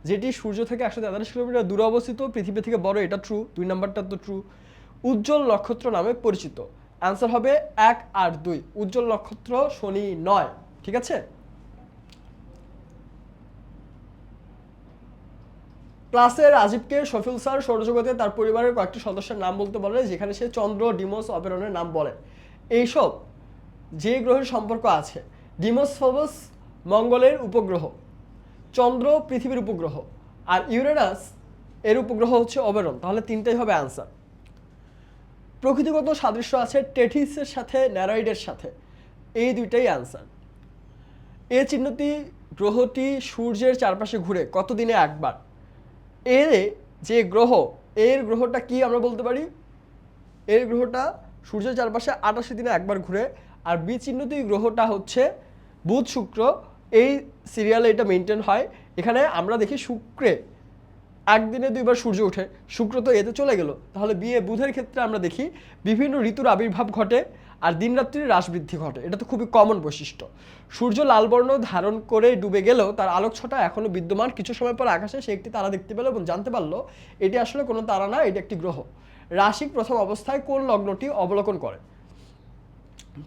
যেটি সূর্য থেকে 143 কিলোমিটার দূরে অবস্থিত। পৃথিবী থেকে বড়, এটা ট্রু। 2 নাম্বারটা তো ট্রু। উজ্জ্বল নক্ষত্র নামে পরিচিত। অ্যান্সার হবে 1 আর 2। উজ্জ্বল নক্ষত্র শনি নয়, ঠিক আছে? ক্লাসে রাজীবকে শফিউল স্যার সৌরজগতে তার পরিবারের কয়েকটি সদস্যের নাম বলতে বলে, যেখানে সে চন্দ্র, ডিমোস, অবেরনের নাম বলে। এইসব যে গ্রহের সম্পর্ক আছে, ডিমোস ফোবস মঙ্গলের উপগ্রহ, চন্দ্র পৃথিবীর উপগ্রহ, আর ইউরেনাস এর উপগ্রহ হচ্ছে অবেরন। তাহলে তিনটাই হবে আনসার। প্রকৃতিগত সাদৃশ্য আছে টেথিসের সাথে, ন্যারয়েডের সাথে, এই দুইটাই আনসার। এ চিহ্নটি গ্রহটি সূর্যের চারপাশে ঘুরে কত দিনে একবার? এর যে গ্রহ, এর গ্রহটা কি আমরা বলতে পারি? এর গ্রহটা সূর্যের চারপাশে 88 দিনে একবার ঘুরে। আর বি চিহ্নটি গ্রহটা হচ্ছে বুধ, শুক্র। এই সিরিয়ালে এটা মেনটেন হয়। এখানে আমরা দেখি শুক্রে একদিনে 2বার সূর্য ওঠে, শুক্র তো এতে চলে গেল। তাহলে বিয়ে বুধের ক্ষেত্রে আমরা দেখি বিভিন্ন ঋতুর আবির্ভাব ঘটে আর দিনরাত্রির হ্রাস বৃদ্ধি ঘটে। এটা তো খুবই কমন বৈশিষ্ট্য। সূর্য লাল বর্ণ ধারণ করে ডুবে গেলেও তার আলোকছটা এখনো বিদ্যমান। কিছু সময় পর আকাশে সে একটি তারা দেখতে পেল এবং জানতে পারলো এটি আসলে কোনো তারা না, এটি একটি গ্রহ। রাশিক প্রথম অবস্থায় কোন লগ্নটি অবলোকন করে?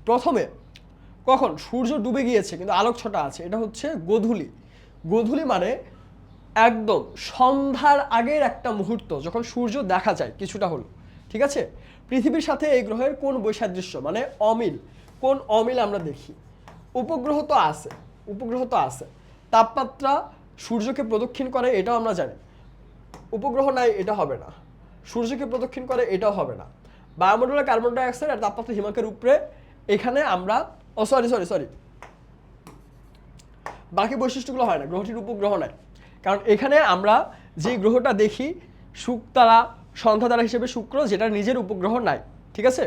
প্রথমে কখন? সূর্য ডুবে গিয়েছে কিন্তু আলোকছটা আছে, এটা হচ্ছে গোধূলি। গোধূলি মানে একদম সন্ধ্যার আগের একটা মুহূর্ত, যখন সূর্য দেখা যায় কিছুটা হলো, ঠিক আছে? পৃথিবীর সাথে এই গ্রহের কোন বৈসাদৃশ্য মানে অমিল? কোন অমিল আমরা দেখি? উপগ্রহ তো আছে, উপগ্রহ তো আছে। তাপমাত্রা সূর্যকে প্রদক্ষিণ করে, এটাও আমরা জানি। উপগ্রহ নাই, এটা হবে না। সূর্যকে প্রদক্ষিণ করে, এটাও হবে না। বায়ুমণ্ডলে কার্বন ডাই অক্সাইড আর তাপমাত্রা হিমাঙ্কের উপরে, এখানে আমরা সরি বাকি বৈশিষ্ট্যগুলো হয় না, গ্রহটির উপগ্রহ নাই। কারণ এখানে আমরা যে গ্রহটা দেখি শুকতারা, সন্ধ্যা তারা হিসেবে শুক্র, যেটা নিজের উপগ্রহ নাই, ঠিক আছে?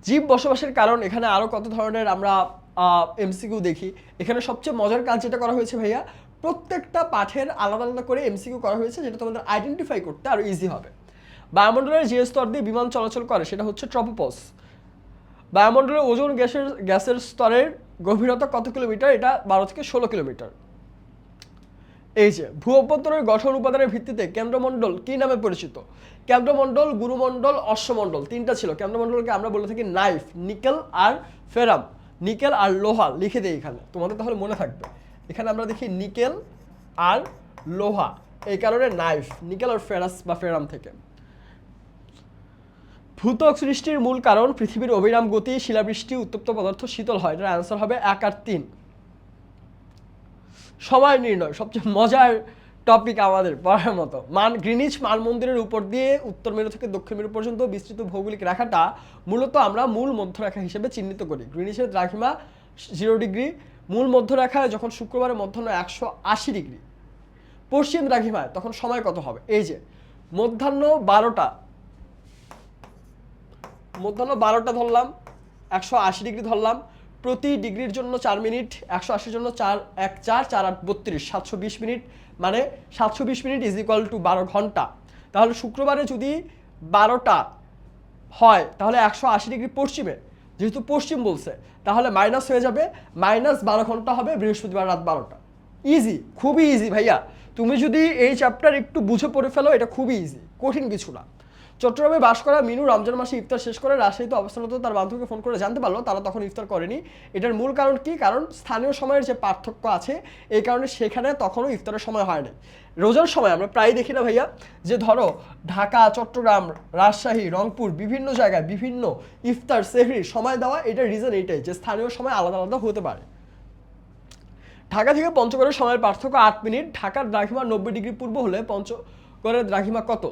জীব বসবাসের কারণ, এখানে আরও কত ধরনের আমরা এমসিকিউ দেখি। এখানে সবচেয়ে মজার কাজ যেটা করা হয়েছে ভাইয়া, প্রত্যেকটা পাঠের আলাদা আলাদা করে এমসিকিউ করা হয়েছে, যেটা তোমাদের আইডেন্টিফাই করতে আরও ইজি হবে। বায়ুমণ্ডলের যে স্তর দিয়ে বিমান চলাচল করে সেটা হচ্ছে ট্রপোপস। বায়ুমণ্ডলের ওজোন গ্যাসের স্তরের গভীরতা কত কিলোমিটার? এটা 12 থেকে 16 কিলোমিটার। এই যে ভূ অভ্যন্তরের গঠন উপাদানের ভিত্তিতে কেন্দ্রমণ্ডল কি নামে পরিচিত? কেন্দ্রমণ্ডল, গুরুমণ্ডল, অশ্বমণ্ডল, তিনটা ছিল। কেন্দ্রমণ্ডলকে আমরা বলে থাকি নাইফ, নিকেল আর ফেরাম। নিকেল আর লোহা লিখে দেই এখানে, তোমাদের তাহলে মনে থাকবে। এখানে আমরা দেখি নিকেল আর লোহা, এই কারণে নাইফ, নিকেল আর ফেরাস বা ফেরাম থেকে। ভূত্বক সৃষ্টির মূল কারণ পৃথিবীর অবিরাম গতি, শিলাবৃষ্টি, উত্তপ্ত পদার্থ শীতল হয়। এটার অ্যান্সার হবে 1 আর 3। সময় নির্ণয় সবচেয়ে মজার টপিক আমাদের পড়ার মতো। গ্রিনিচ মানমন্দিরের উপর দিয়ে উত্তর মেরু থেকে দক্ষিণ মেরু পর্যন্ত বিস্তৃত ভৌগোলিক রেখাটা মূলত আমরা মূল মধ্যরেখা হিসেবে চিহ্নিত করি। গ্রিনিচের দ্রাঘিমা 0 ডিগ্রি। মূল মধ্যরেখায় যখন শুক্রবারের মধ্যাহ্ন 180 ডিগ্রি। পশ্চিম দ্রাঘিমায় তখন সময় কত হবে? এই যে মধ্যাহ্ন 12টা ধরলাম, 180 ডিগ্রি ধরলাম। প্রতি ডিগ্রির জন্য 4 মিনিট, 180 জন্য 4 1 4 4 8 32, 720 মিনিট। মানে 720 মিনিট ইজ ইকুয়াল টু 12 ঘন্টা। তাহলে শুক্রবারে যদি 12টা হয় তাহলে 180 ডিগ্রি পশ্চিমে, যেহেতু পশ্চিম বলছে তাহলে মাইনাস হয়ে যাবে, -12 ঘন্টা হবে বৃহস্পতিবার রাত 12টা। ইজি, খুবই ইজি ভাইয়া। তুমি যদি এই চ্যাপ্টার একটু বুঝে পড়ে ফেলো, এটা খুবই ইজি, কঠিন কিছু না। চট্টগ্রামে বাস করা মিনু রমজান মাসে ইফতার শেষ করে রাজশাহীতে অবস্থানরত তার বান্ধবীকে ফোন করে জানতে পারলো তারা তখন ইফতার করেনি। এটার মূল কারণ কি? কারণ স্থানীয় সময়ের যে পার্থক্য আছে এই কারণে সেখানে তখনও ইফতারের সময় হয় না। রোজার সময় আমরা প্রায় দেখি না ভাইয়া, যে ধরো ঢাকা, চট্টগ্রাম, রাজশাহী, রংপুর বিভিন্ন জায়গায় বিভিন্ন ইফতার সেহরির সময় দেওয়া, এটার রিজন এইটাই যে স্থানীয় সময় আলাদা আলাদা হতে পারে। ঢাকা থেকে পঞ্চগড়ের সময়ের পার্থক্য 8 মিনিট। ঢাকার দ্রাঘিমা 90 ডিগ্রি পূর্ব হলে পঞ্চগড়ের দ্রাঘিমা কত?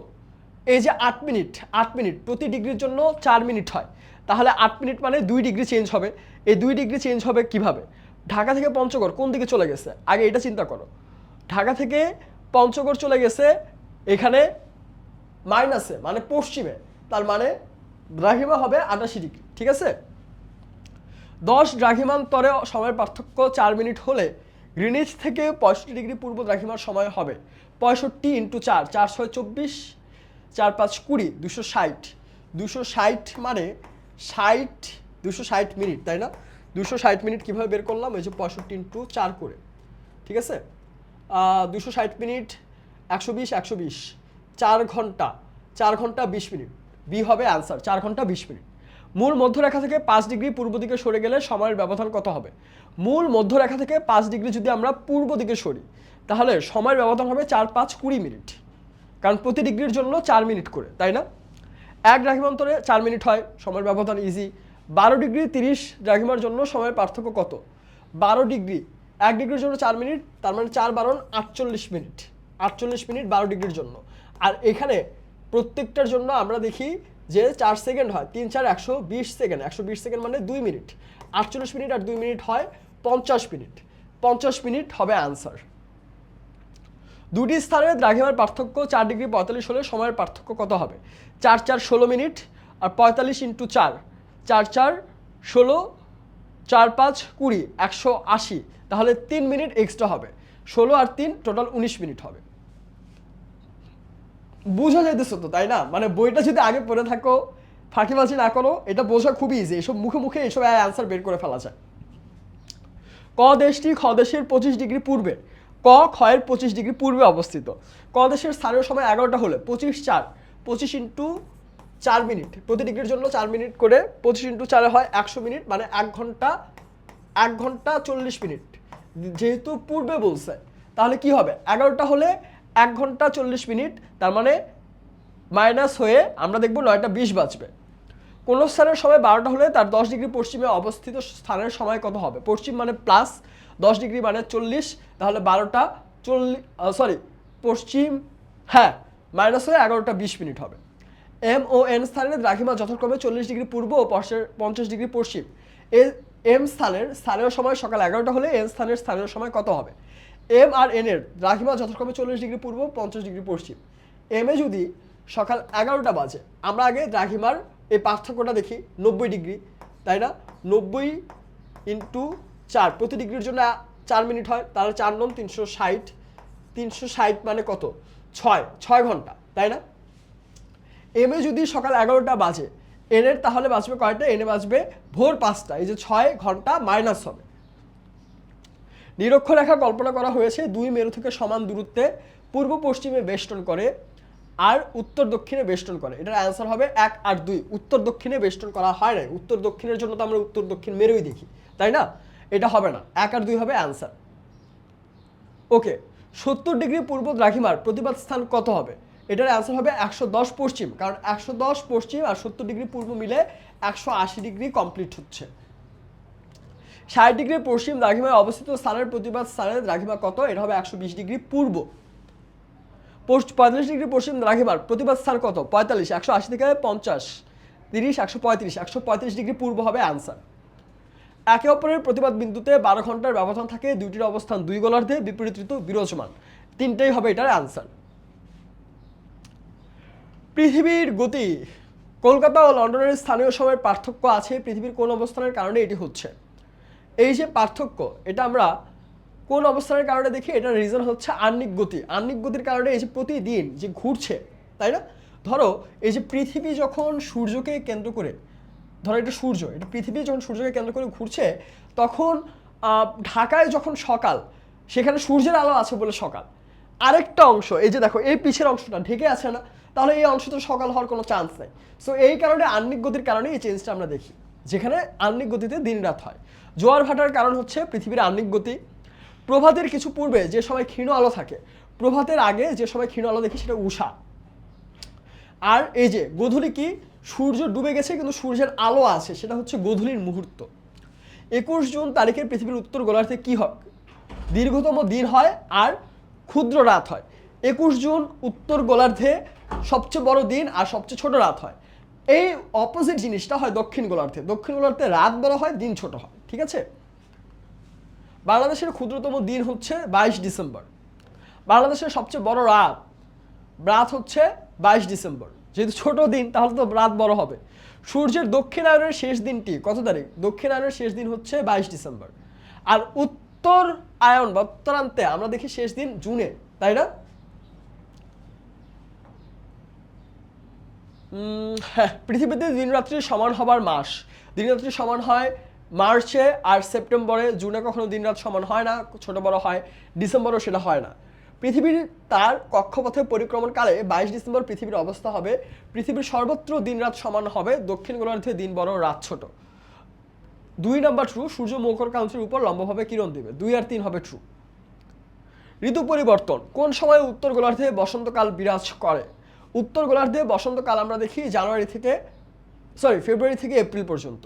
এই যে 8 মিনিট প্রতি ডিগ্রির জন্য 4 মিনিট হয়, তাহলে 8 মিনিট মানে 2 ডিগ্রি চেঞ্জ হবে। এই 2 ডিগ্রি চেঞ্জ হবে কিভাবে? ঢাকা থেকে পঞ্চগড় কোন দিকে চলে গেছে আগে এটা চিন্তা করো। ঢাকা থেকে পঞ্চগড় চলে গেছে এখানে মাইনাসে, মানে পশ্চিমে, তার মানে দ্রাঘিমা হবে 88 ডিগ্রি, ঠিক আছে? 10 দ্রাঘিমান্তরে সময়ের পার্থক্য 4 মিনিট হলে গ্রিনিচ থেকে 65 ডিগ্রি পূর্ব দ্রাঘিমার সময় হবে 65 ইন্টু 4, 4 6 24, 4 5 20, 260। 260 মানে 260 মিনিট, তাই না? 260 মিনিট কীভাবে বের করলাম? এই যে 65 ইন্টু 4 করে, ঠিক আছে? 260 মিনিট 120, 120, 4 ঘন্টা, 4 ঘন্টা 20 মিনিট, বি হবে অ্যান্সার, 4 ঘন্টা 20 মিনিট। মূল মধ্যরেখা থেকে 5 ডিগ্রি পূর্ব দিকে সরে গেলে সময়ের ব্যবধান কত হবে? মূল মধ্যরেখা থেকে 5 ডিগ্রি যদি আমরা পূর্ব দিকে সরি তাহলে সময়ের ব্যবধান হবে 4 5 20 মিনিট, কারণ প্রতি ডিগ্রির জন্য 4 মিনিট করে, তাই না? 1 দ্রাঘিমান্তরে 4 মিনিট হয়, সময়ের ব্যবধান ইজি। 12 ডিগ্রি 30 দ্রাঘিমার জন্য সময়ের পার্থক্য কত? 12 ডিগ্রি, 1 ডিগ্রির জন্য 4 মিনিট, তার মানে 4 12 48 মিনিট, 48 মিনিট 12 ডিগ্রির জন্য। আর এখানে প্রত্যেকটার জন্য আমরা দেখি যে 4 সেকেন্ড হয়, 3 4 120 সেকেন্ড, 120 সেকেন্ড মানে 2 মিনিট, 48 মিনিট আর 2 মিনিট হয় 50 মিনিট, 50 মিনিট হবে আনসার। দুটি স্থানের দ্রাঘিমার পার্থক্য 4 ডিগ্রি 45 হলে সময়ের পার্থক্য কত হবে? 4 4 16 মিনিট আর 45 ইন্টু 4, 4 4 16, 4 5 20, 180, তাহলে 3 মিনিট এক্সট্রা হবে, 16 আর 3 টোটাল 19 মিনিট হবে। বোঝা যাইতেছে তো, তাই না? মানে বইটা যদি আগে পড়ে থাকো, ফাঁকিবাজি না করো, এটা বোঝা খুবই ইজি, এসব মুখে মুখে এসব অ্যান্সার বের করে ফেলা যায়। ক দেশটি খ দেশের 25 ডিগ্রি পূর্বে, ক ক্ষয়ের 25 ডিগ্রি পূর্বে অবস্থিত। ক দেশের স্থানীয় সময় 11টা হলে 25 4, 25 ইন্টু 4 মিনিট, প্রতি ডিগ্রির জন্য 4 মিনিট করে, 25 ইন্টু 4 হয় 100 মিনিট, মানে 1 ঘন্টা 40 মিনিট। যেহেতু পূর্বে বলছে তাহলে কি হবে? 11টা হলে 1 ঘন্টা 40 মিনিট, তার মানে মাইনাস হয়ে আমরা দেখব 9টা 20 বাজবে। কোন স্থানের সময় 12টা হলে তার 10 ডিগ্রি পশ্চিমে অবস্থিত স্থানের সময় কত হবে? পশ্চিম মানে প্লাস 10 ডিগ্রি মানে 40, তাহলে 12টা 40, সরি পশ্চিম, হ্যাঁ, মাইনাস হয়ে 11টা 20 মিনিট হবে। এম ও এন স্থানের দ্রাঘিমা যথাক্রমে 40 ডিগ্রি পূর্ব ও 50 ডিগ্রি পশ্চিম। এম স্থানের স্থানীয় সময় সকাল 11টা হলে এন স্থানের স্থানীয় সময় কত হবে? এম আর এন এর দ্রাঘিমা যথাক্রমে 40 degree Purba, 50 degree Paschim. M A যদি সকাল 11টা বাজে, আমরা আগে দ্রাঘিমার এই পার্থক্যটা দেখি, 90 ডিগ্রি, তাই না? 90 ইন্টু 4, প্রতি ডিগ্রির জন্য 4 মিনিট হয়, তাহলে 4 9 360, 360 মানে কত? 6 ঘন্টা, তাই না? এম এ যদি সকাল 11টা বাজে, এন এর তাহলে বাজবে কয়টা? এন এ বাজবে ভোর 5টা, এই যে 6 ঘন্টা মাইনাস হবে। নিরক্ষরেখা কল্পনা করা হয়েছে 2 মেরু থেকে সমান দূরত্বে পূর্ব পশ্চিমে বেষ্টন করে আর উত্তর দক্ষিণে বেষ্টন করে। এটার অ্যান্সার হবে 1 আর 2। উত্তর দক্ষিণে বেষ্টন করা হয় না, উত্তর দক্ষিণের জন্য তো আমরা উত্তর দক্ষিণ মেরুই দেখি, তাই না? এটা হবে না, 1 আর 2 হবে অ্যান্সার। ওকে, 70 ডিগ্রি পূর্ব দ্রাঘিমার প্রতিবাদ স্থান কত হবে? এটার অ্যান্সার হবে 110 পশ্চিম, কারণ 110 পশ্চিম আর 70 ডিগ্রি পূর্ব মিলে 180 ডিগ্রি কমপ্লিট হচ্ছে। 60 ডিগ্রি পশ্চিম দ্রাঘিমায় অবস্থিত স্থানের প্রতিবাদ স্থানের দ্রাঘিমা কত? এটা হবে 120 ডিগ্রি পূর্ব। 45 ডিগ্রি পশ্চিম দ্রাঘিমার প্রতিবাদ স্থান কত? 45, 180 থেকে 50, 30, 135, 135 ডিগ্রি পূর্ব হবে অ্যান্সার। একে অপরের প্রতিবাদ বিন্দুতে 12 ঘন্টার ব্যবধান থাকে, দুইটির অবস্থান 2 গোলার্ধে বিপরীত ঋতু বিরাজমান, তিনটেই হবে এটার অ্যান্সার। পৃথিবীর গতি, কলকাতা ও লন্ডনের স্থানীয় সময়ের পার্থক্য আছে পৃথিবীর কোন অবস্থানের কারণে এটি হচ্ছে? এই যে পার্থক্য, এটা আমরা কোন অবস্থানের কারণে দেখি? এটার রিজন হচ্ছে আহ্নিক গতি। আহ্নিক গতির কারণে এই যে প্রতিদিন যে ঘুরছে, তাই না? ধরো এই যে পৃথিবী যখন সূর্যকে কেন্দ্র করে, ধরো এটা সূর্য, এটা পৃথিবী যখন সূর্যকে কেন্দ্র করে ঘুরছে, তখন ঢাকায় যখন সকাল, সেখানে সূর্যের আলো আছে বলে সকাল। আরেকটা অংশ, এই যে দেখো এই পিছের অংশটা ঢেকে আছে না, তাহলে এই অংশ তো সকাল হওয়ার কোনো চান্স নেই। সো এই কারণে আহ্নিক গতির কারণে এই চেঞ্জটা আমরা দেখি, যেখানে আহ্নিক গতিতে দিন রাত হয়। জোয়ার ভাটার কারণ হচ্ছে পৃথিবীর আহ্নিক গতি। প্রভাতের কিছু পূর্বে যে সময় ক্ষীণ আলো থাকে, প্রভাতের আগে যে সময় ক্ষীণ আলো দেখি সেটা উষা। আর এই যে গোধূলি কি, সূর্য ডুবে গেছে কিন্তু সূর্যের আলো আছে, সেটা হচ্ছে গোধূলির মুহূর্ত। 21 জুন তারিখের পৃথিবীর উত্তর গোলার্ধে কি হয়, দীর্ঘতম দিন হয় আর ক্ষুদ্র রাত হয়। 21 জুন উত্তর গোলার্ধে সবচেয়ে বড় দিন আর সবচেয়ে ছোট রাত হয়। এই অপোজিট জিনিসটা হয় দক্ষিণ গোলার্ধে। দক্ষিণ গোলার্ধে রাত বড় হয়, দিন ছোট হয়, ঠিক আছে। বাংলাদেশের ক্ষুদ্রতম দিন হচ্ছে 22 ডিসেম্বর। বাংলাদেশের সবচেয়ে বড় রাত রাত হচ্ছে 22 ডিসেম্বর। যেহেতু ছোট দিন তাহলে তো রাত বড় হবে। সূর্যের দক্ষিণায়নের শেষ দিনটি কত তারিখ, দক্ষিণায়নের শেষ দিন হচ্ছে 22 ডিসেম্বর। আর উত্তর আয়ন বা উত্তরান্তে আমরা দেখি শেষ দিন জুনে, তাই না? হ্যাঁ, পৃথিবীতে দিনরাত্রি সমান হবার মাস, দিনরাত্রি সমান হয় মার্চে আর সেপ্টেম্বরে। জুনে কখনো দিনরাত সমান হয় না, ছোট বড় হয়। ডিসেম্বরও সেটা হয় না। পৃথিবীর তার কক্ষপথে পরিক্রমণকালে 22 ডিসেম্বর পৃথিবীর অবস্থা হবে, পৃথিবীর সর্বত্র দিনরাত সমান হবে, দক্ষিণ গোলার্ধে দিন বড় রাত ছোট। 2 নাম্বার ট্রু, সূর্য মকরকান্তির উপর লম্বভাবে কিরণ দিবে। 2 আর 3 হবে ট্রু। ঋতু পরিবর্তন কোন সময় উত্তর গোলার্ধে বসন্তকাল বিরাজ করে? উত্তর গোলার্ধে বসন্তকাল আমরা দেখি ফেব্রুয়ারি থেকে এপ্রিল পর্যন্ত।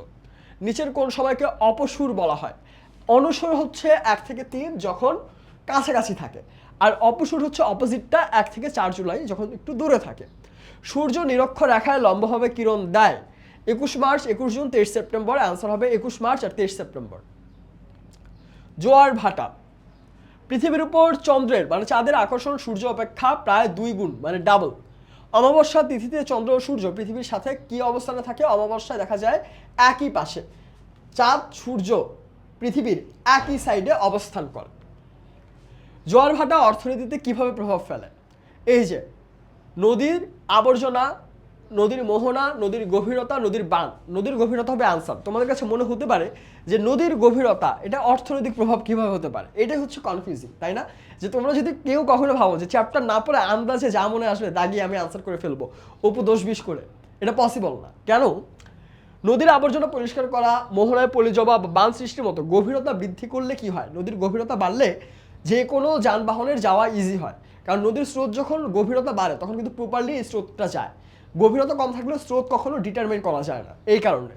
নিচের কোন সময়কে অপসূর বলা হয়? অনুসূর হচ্ছে 1 থেকে 3 যখন কাছাকাছি থাকে, আর অপসূর হচ্ছে অপোজিটটা 1 থেকে 4 জুলাই যখন একটু দূরে থাকে। সূর্য নিরক্ষর রেখায় লম্বভাবে কিরণ দেয়। 21 মার্চ, 21 জুন, 23 সেপ্টেম্বর। অ্যান্সার হবে 21 মার্চ আর 23 সেপ্টেম্বর। জোয়ার ভাটা পৃথিবীর উপর চন্দ্রের মানে চাঁদের আকর্ষণ সূর্য অপেক্ষা প্রায় 2 গুণ মানে ডাবল। অমাবস্যা তিথিতে চন্দ্র ও সূর্য পৃথিবীর সাথে কি অবস্থানে থাকে? অমাবস্যায় দেখা যায় একই পাশে, চাঁদ সূর্য পৃথিবীর একই সাইডে অবস্থান করে। জোয়ার ভাটা অর্থনীতিতে কিভাবে প্রভাব ফেলে? এই যে নদীর আবর্জনা, নদীর মোহনা, নদীর গভীরতা, নদীর বাঁধ। নদীর গভীরতা হবে আনসার। তোমাদের কাছে মনে হতে পারে যে নদীর গভীরতা এটা অর্থনৈতিক প্রভাব কিভাবে হতে পারে, এটাই হচ্ছে কনফিউজিং, তাই না? যে তোমরা যদি কেউ কখনো ভাবো যে চ্যাপ্টার না পড়ে আন্দাজে যা মনে আসবে দাগিয়ে আমি আনসার করে ফেলবো অপু 10-20 করে, এটা পসিবল না। কেন? নদীর আবর্জনা পরিষ্কার করা, মোহনায় পলি জমা বা বাঁধ সৃষ্টির মতো গভীরতা বৃদ্ধি করলে কি হয়? নদীর গভীরতা বাড়লে যে কোনো যানবাহনের যাওয়া ইজি হয়, কারণ নদীর স্রোত যখন গভীরতা বাড়ে তখন কিন্তু প্রপারলি এই স্রোতটা যায়। গভীরতা কম থাকলে স্রোত কখনো ডিটারমাইন করা যায় না, এই কারণে।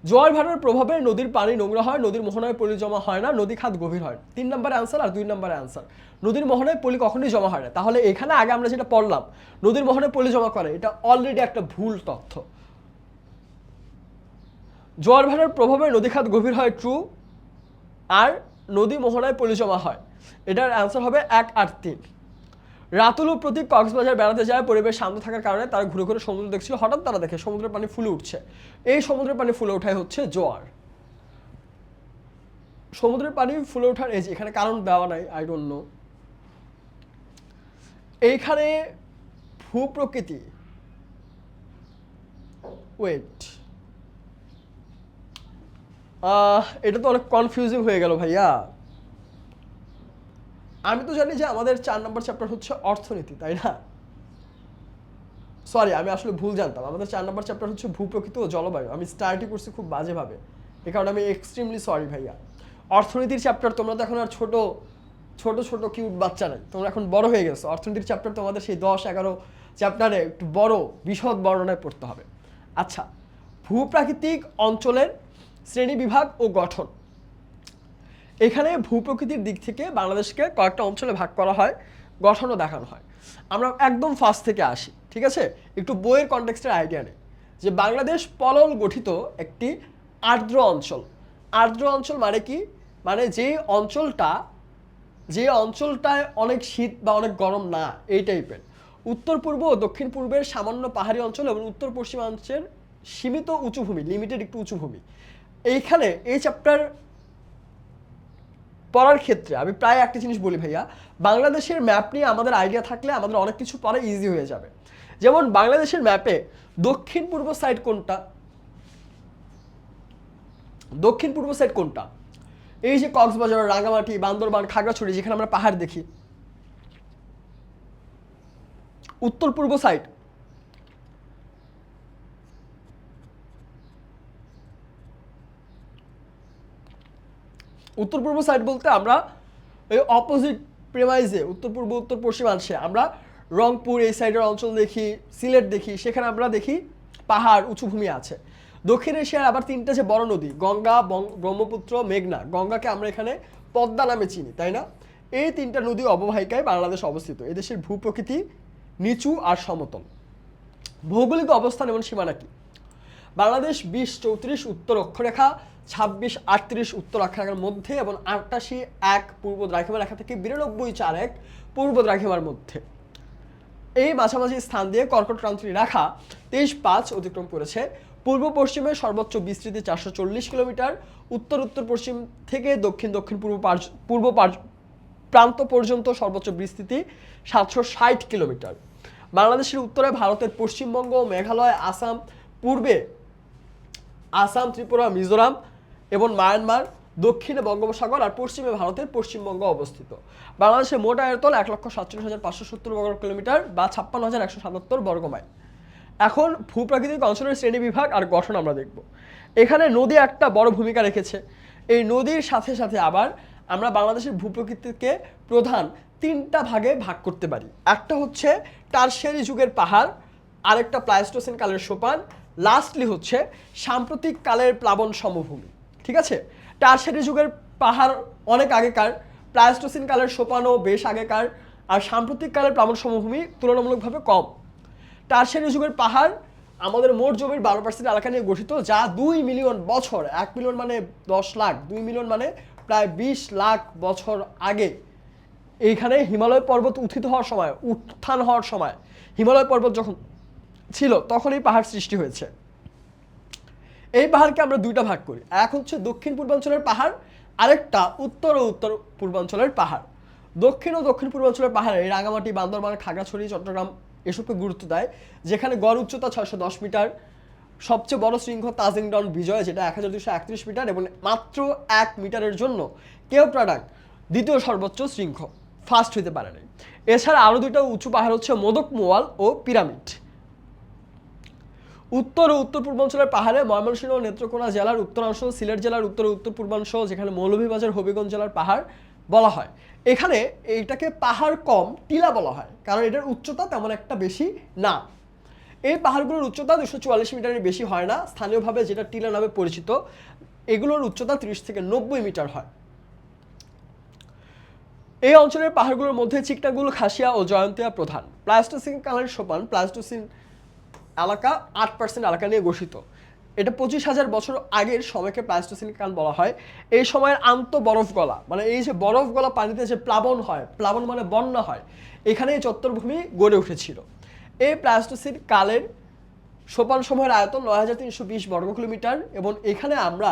জোয়ার ভাটার প্রভাবে নদীর পানি নোংরা হয়, নদীর মোহনায় পলি জমা হয় না, নদী খাত গভীর হয়। 3 নম্বরে অ্যান্সার আর 2 নম্বরে অ্যান্সার। নদীর মোহনায় পলি কখনোই জমা হয় না। তাহলে এখানে আগে আমরা যেটা পড়লাম নদীর মোহনায় পলি জমা করে, এটা অলরেডি একটা ভুল তথ্য। জোয়ার ভাটার প্রভাবে নদী খাত গভীর হয়, ট্রু। আর নদী মোহনায় পলি জমা হয়, এটার অ্যান্সার হবে 1 আর 3। রাতুল ও প্রতীক কক্সবাজার বেড়াতে যায়, পরিবেশ শান্ত থাকার কারণে তারা ঘুরে ঘুরে সমুদ্র দেখছিল। হঠাৎ তারা দেখে সমুদ্রের পানি ফুলে উঠছে। এই সমুদ্রের পানি ফুলে ওঠাই হচ্ছে জোয়ার। সমুদ্রের পানি ফুলে ওঠার এই যে এখানে কারণ দেওয়া নাই, আই ডোন্ট নো। এইখানে ভূপ্রকৃতি, ওয়েট, এটা তো অনেক কনফিউজিং হয়ে গেল ভাইয়া। আমি তো জানি যে আমাদের 4 নম্বর চ্যাপ্টার হচ্ছে অর্থনীতি, তাই না? সরি, আমি আসলে ভুল জানতাম। আমাদের 4 নম্বর চ্যাপ্টার হচ্ছে ভূপ্রকৃতি ও জলবায়ু। আমি স্টার্টই করছি খুব বাজেভাবে, এ কারণে আমি এক্সট্রিমলি সরি ভাইয়া। অর্থনীতির চ্যাপ্টার তোমরা তো এখন আর ছোট ছোট ছোট কিউট বাচ্চা নাই, তোমরা এখন বড় হয়ে গেছো। অর্থনীতির চ্যাপ্টার তোমাদের সেই 10-11 চ্যাপ্টারে একটু বড় বিশদ বর্ণনায় পড়তে হবে। আচ্ছা, ভূপ্রাকৃতিক অঞ্চলের শ্রেণীবিভাগ ও গঠন। এখানে ভূপ্রকৃতির দিক থেকে বাংলাদেশকে কয়েকটা অঞ্চলে ভাগ করা হয়, গঠনও দেখানো হয়। আমরা একদম ফার্স্ট থেকে আসি, ঠিক আছে? একটু বইয়ের কনটেক্সটের আইডিয়া নেই যে বাংলাদেশ পলল গঠিত একটি আর্দ্র অঞ্চল। আর্দ্র অঞ্চল মানে কি? মানে যে অঞ্চলটায় অনেক শীত বা অনেক গরম না, এই টাইপের। উত্তর পূর্ব ও দক্ষিণ পূর্বের সামান্য পাহাড়ি অঞ্চল এবং উত্তর পশ্চিমাঞ্চলের সীমিত উঁচুভূমি, লিমিটেড একটু উঁচুভূমি। এইখানে এই চ্যাপ্টার পড়ার ক্ষেত্রে আমি প্রায় একটা জিনিস বলি ভাইয়া, বাংলাদেশের ম্যাপ নিয়ে আমাদের আইডিয়া থাকলে আমাদের অনেক কিছু পড়া ইজি হয়ে যাবে। যেমন বাংলাদেশের ম্যাপে দক্ষিণ পূর্ব সাইড কোনটা? দক্ষিণ পূর্ব সাইড কোনটা? এই যে কক্সবাজার, রাঙামাটি, বান্দরবান, খাগড়াছড়ি, যেখানে আমরা পাহাড় দেখি। উত্তর পূর্ব সাইড, উত্তর পূর্ব সাইড বলতে আমরা এই অপোজিট প্রেমাইজে উত্তর পূর্ব উত্তর পশ্চিমাংশে আমরা রংপুর এই সাইডের অঞ্চল দেখি, সিলেট দেখি, সেখানে আমরা দেখি পাহাড় উঁচু ভূমি আছে। দক্ষিণ এশিয়ার আবার তিনটা যে বড় নদী গঙ্গা, ব্রহ্মপুত্র, মেঘনা, গঙ্গাকে আমরা এখানে পদ্মা নামে চিনি, তাই না? এই তিনটা নদী অববাহিকায় বাংলাদেশ অবস্থিত। এদেশের ভূপ্রকৃতি নিচু আর সমতল। ভৌগোলিক অবস্থান এবং সীমানা কি? বাংলাদেশ 20-34 উত্তর অক্ষরেখা, 26-38 উত্তর অক্ষরেখার মধ্যে এবং 88-1 পূর্ব দ্রাঘিমা রেখা থেকে 92-41 পূর্ব দ্রাঘিমার মধ্যে। এই মাঝামাঝি স্থান দিয়ে কর্কটক্রান্তি রেখা 23-5 অতিক্রম করেছে। পূর্ব পশ্চিমে সর্বোচ্চ বিস্তৃতি 440 কিলোমিটার, উত্তর উত্তর পশ্চিম থেকে দক্ষিণ দক্ষিণ পূর্ব প্রান্ত পর্যন্ত সর্বোচ্চ বিস্তৃতি 760 কিলোমিটার। বাংলাদেশের উত্তরে ভারতের পশ্চিমবঙ্গ, মেঘালয়, আসাম, পূর্বে আসাম, ত্রিপুরা, মিজোরাম এবং মায়ানমার, দক্ষিণে বঙ্গোপসাগর আর পশ্চিমে ভারতের পশ্চিমবঙ্গ অবস্থিত। বাংলাদেশের মোট আয়তন 1,47,570 বর্গ কিলোমিটার বা 56,177 বর্গ মাইল। এখন ভূপ্রাকৃতিক অঞ্চলের শ্রেণী বিভাগ আর গঠন আমরা দেখব। এখানে নদী একটা বড় ভূমিকা রেখেছে। এই নদীর সাথে সাথে আবার আমরা বাংলাদেশের ভূপ্রকৃতিকে প্রধান তিনটা ভাগে ভাগ করতে পারি। একটা হচ্ছে টারশিয়ারি যুগের পাহাড়, আরেকটা প্লাইস্টোসিন কালের সোপান, লাস্টলি হচ্ছে সাম্প্রতিক কালের প্লাবন সমভূমি। ঠিক আছে, টারশিয়ারি যুগের পাহাড় অনেক আগেকার, প্লাইস্টোসিন কালের সোপানও বেশ আগেকার, আর সাম্প্রতিক কালের প্লাবন সমভূমি তুলনামূলকভাবে কম। টারশিয়ারি যুগের পাহাড় আমাদের মোট জমির 12% এলাকা নিয়ে গঠিত, যা 2 মিলিয়ন বছর, 1 মিলিয়ন মানে 10 লাখ, 2 মিলিয়ন মানে প্রায় 20 লাখ বছর আগে এইখানে হিমালয় পর্বত উত্থান হওয়ার সময় হিমালয় পর্বত যখন ছিল তখন এই পাহাড় সৃষ্টি হয়েছে। এই পাহাড়কে আমরা দুইটা ভাগ করি, এক হচ্ছে দক্ষিণ পূর্বাঞ্চলের পাহাড়, আরেকটা উত্তর ও উত্তর পূর্বাঞ্চলের পাহাড়। দক্ষিণ ও দক্ষিণ পূর্বাঞ্চলের পাহাড়ে রাঙামাটি, বান্দরবান, খাগড়াছড়ি, চট্টগ্রাম এসবকে গুরুত্ব দেয়, যেখানে গড় উচ্চতা 610 মিটার। সবচেয়ে বড় শৃঙ্গ তাজিং ডন বিজয়, যেটা 1231 মিটার এবং মাত্র 1 মিটারের জন্য কেওপ্রাডাং দ্বিতীয় সর্বোচ্চ শৃঙ্গ, ফার্স্ট হইতে পারে নাই। এছাড়া আরও দুইটা উঁচু পাহাড় হচ্ছে মোদক মোয়াল ও পিরামিড। উত্তর ও উত্তর পূর্বাঞ্চলের পাহাড়ে ময়মনসিংহ ও নেত্রকোনা জেলার উত্তরাংশ, সিলেট জেলার উত্তর ও উত্তর পূর্বাংশ, যেখানে মৌলভীবাজার, হবিগঞ্জ জেলার পাহাড় বলা হয়। এখানে এইটাকে পাহাড় কম টিলা বলা হয়, কারণ এটার উচ্চতা তেমন একটা বেশি না। এই পাহাড়গুলোর উচ্চতা 244 মিটারের বেশি হয় না, স্থানীয়ভাবে যেটা টিলা নামে পরিচিত। এগুলোর উচ্চতা 30 থেকে 90 মিটার হয়। এই অঞ্চলের পাহাড়গুলোর মধ্যে চিকটাগুল, খাসিয়া ও জয়ন্তিয়া প্রধান। প্লাইস্টোসিন কালের সোপান প্লাইস্টোসিন এলাকা 8% এলাকা নিয়ে গঠিত। এটা 25,000 বছর আগের সময়কে প্লাইস্টোসিন কাল বলা হয়। এই সময়ের বরফ গলা, মানে এই যে বরফ গলা পানিতে যে প্লাবন হয়, প্লাবন মানে বন্যা হয়, এখানে এই চত্বরভূমি গড়ে উঠেছিল। এই প্লাইস্টোসিন কালের সোপান সমূহের আয়তন 9,320 বর্গ কিলোমিটার এবং এখানে আমরা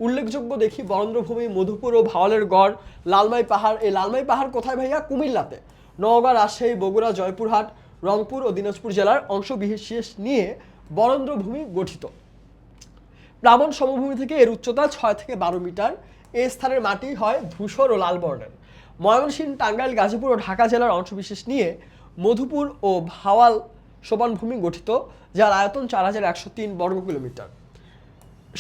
উল্লেখযোগ্য দেখি বরেন্দ্রভূমি, মধুপুর ও ভাওয়ালের গড়, লালমাই পাহাড়। এই লালমাই পাহাড় কোথায় ভাইয়া? কুমিল্লাতে। নওগাঁ, রাজশাহী, বগুড়া, জয়পুরহাট, রংপুর ও দিনাজপুর জেলার অংশ বিশেষ নিয়ে বরেন্দ্রভূমি গঠিত। প্লাবন সমভূমি থেকে এর উচ্চতা 6 থেকে 12 মিটার। এই স্থানের মাটি হয় ধূসর ও লাল বর্ণের। ময়মনসিংহ, টাঙ্গাইল, গাজীপুর ও ঢাকা জেলার অংশবিশেষ নিয়ে মধুপুর ও ভাওয়াল সোপানভূমি গঠিত, যার আয়তন 4,103 বর্গ কিলোমিটার।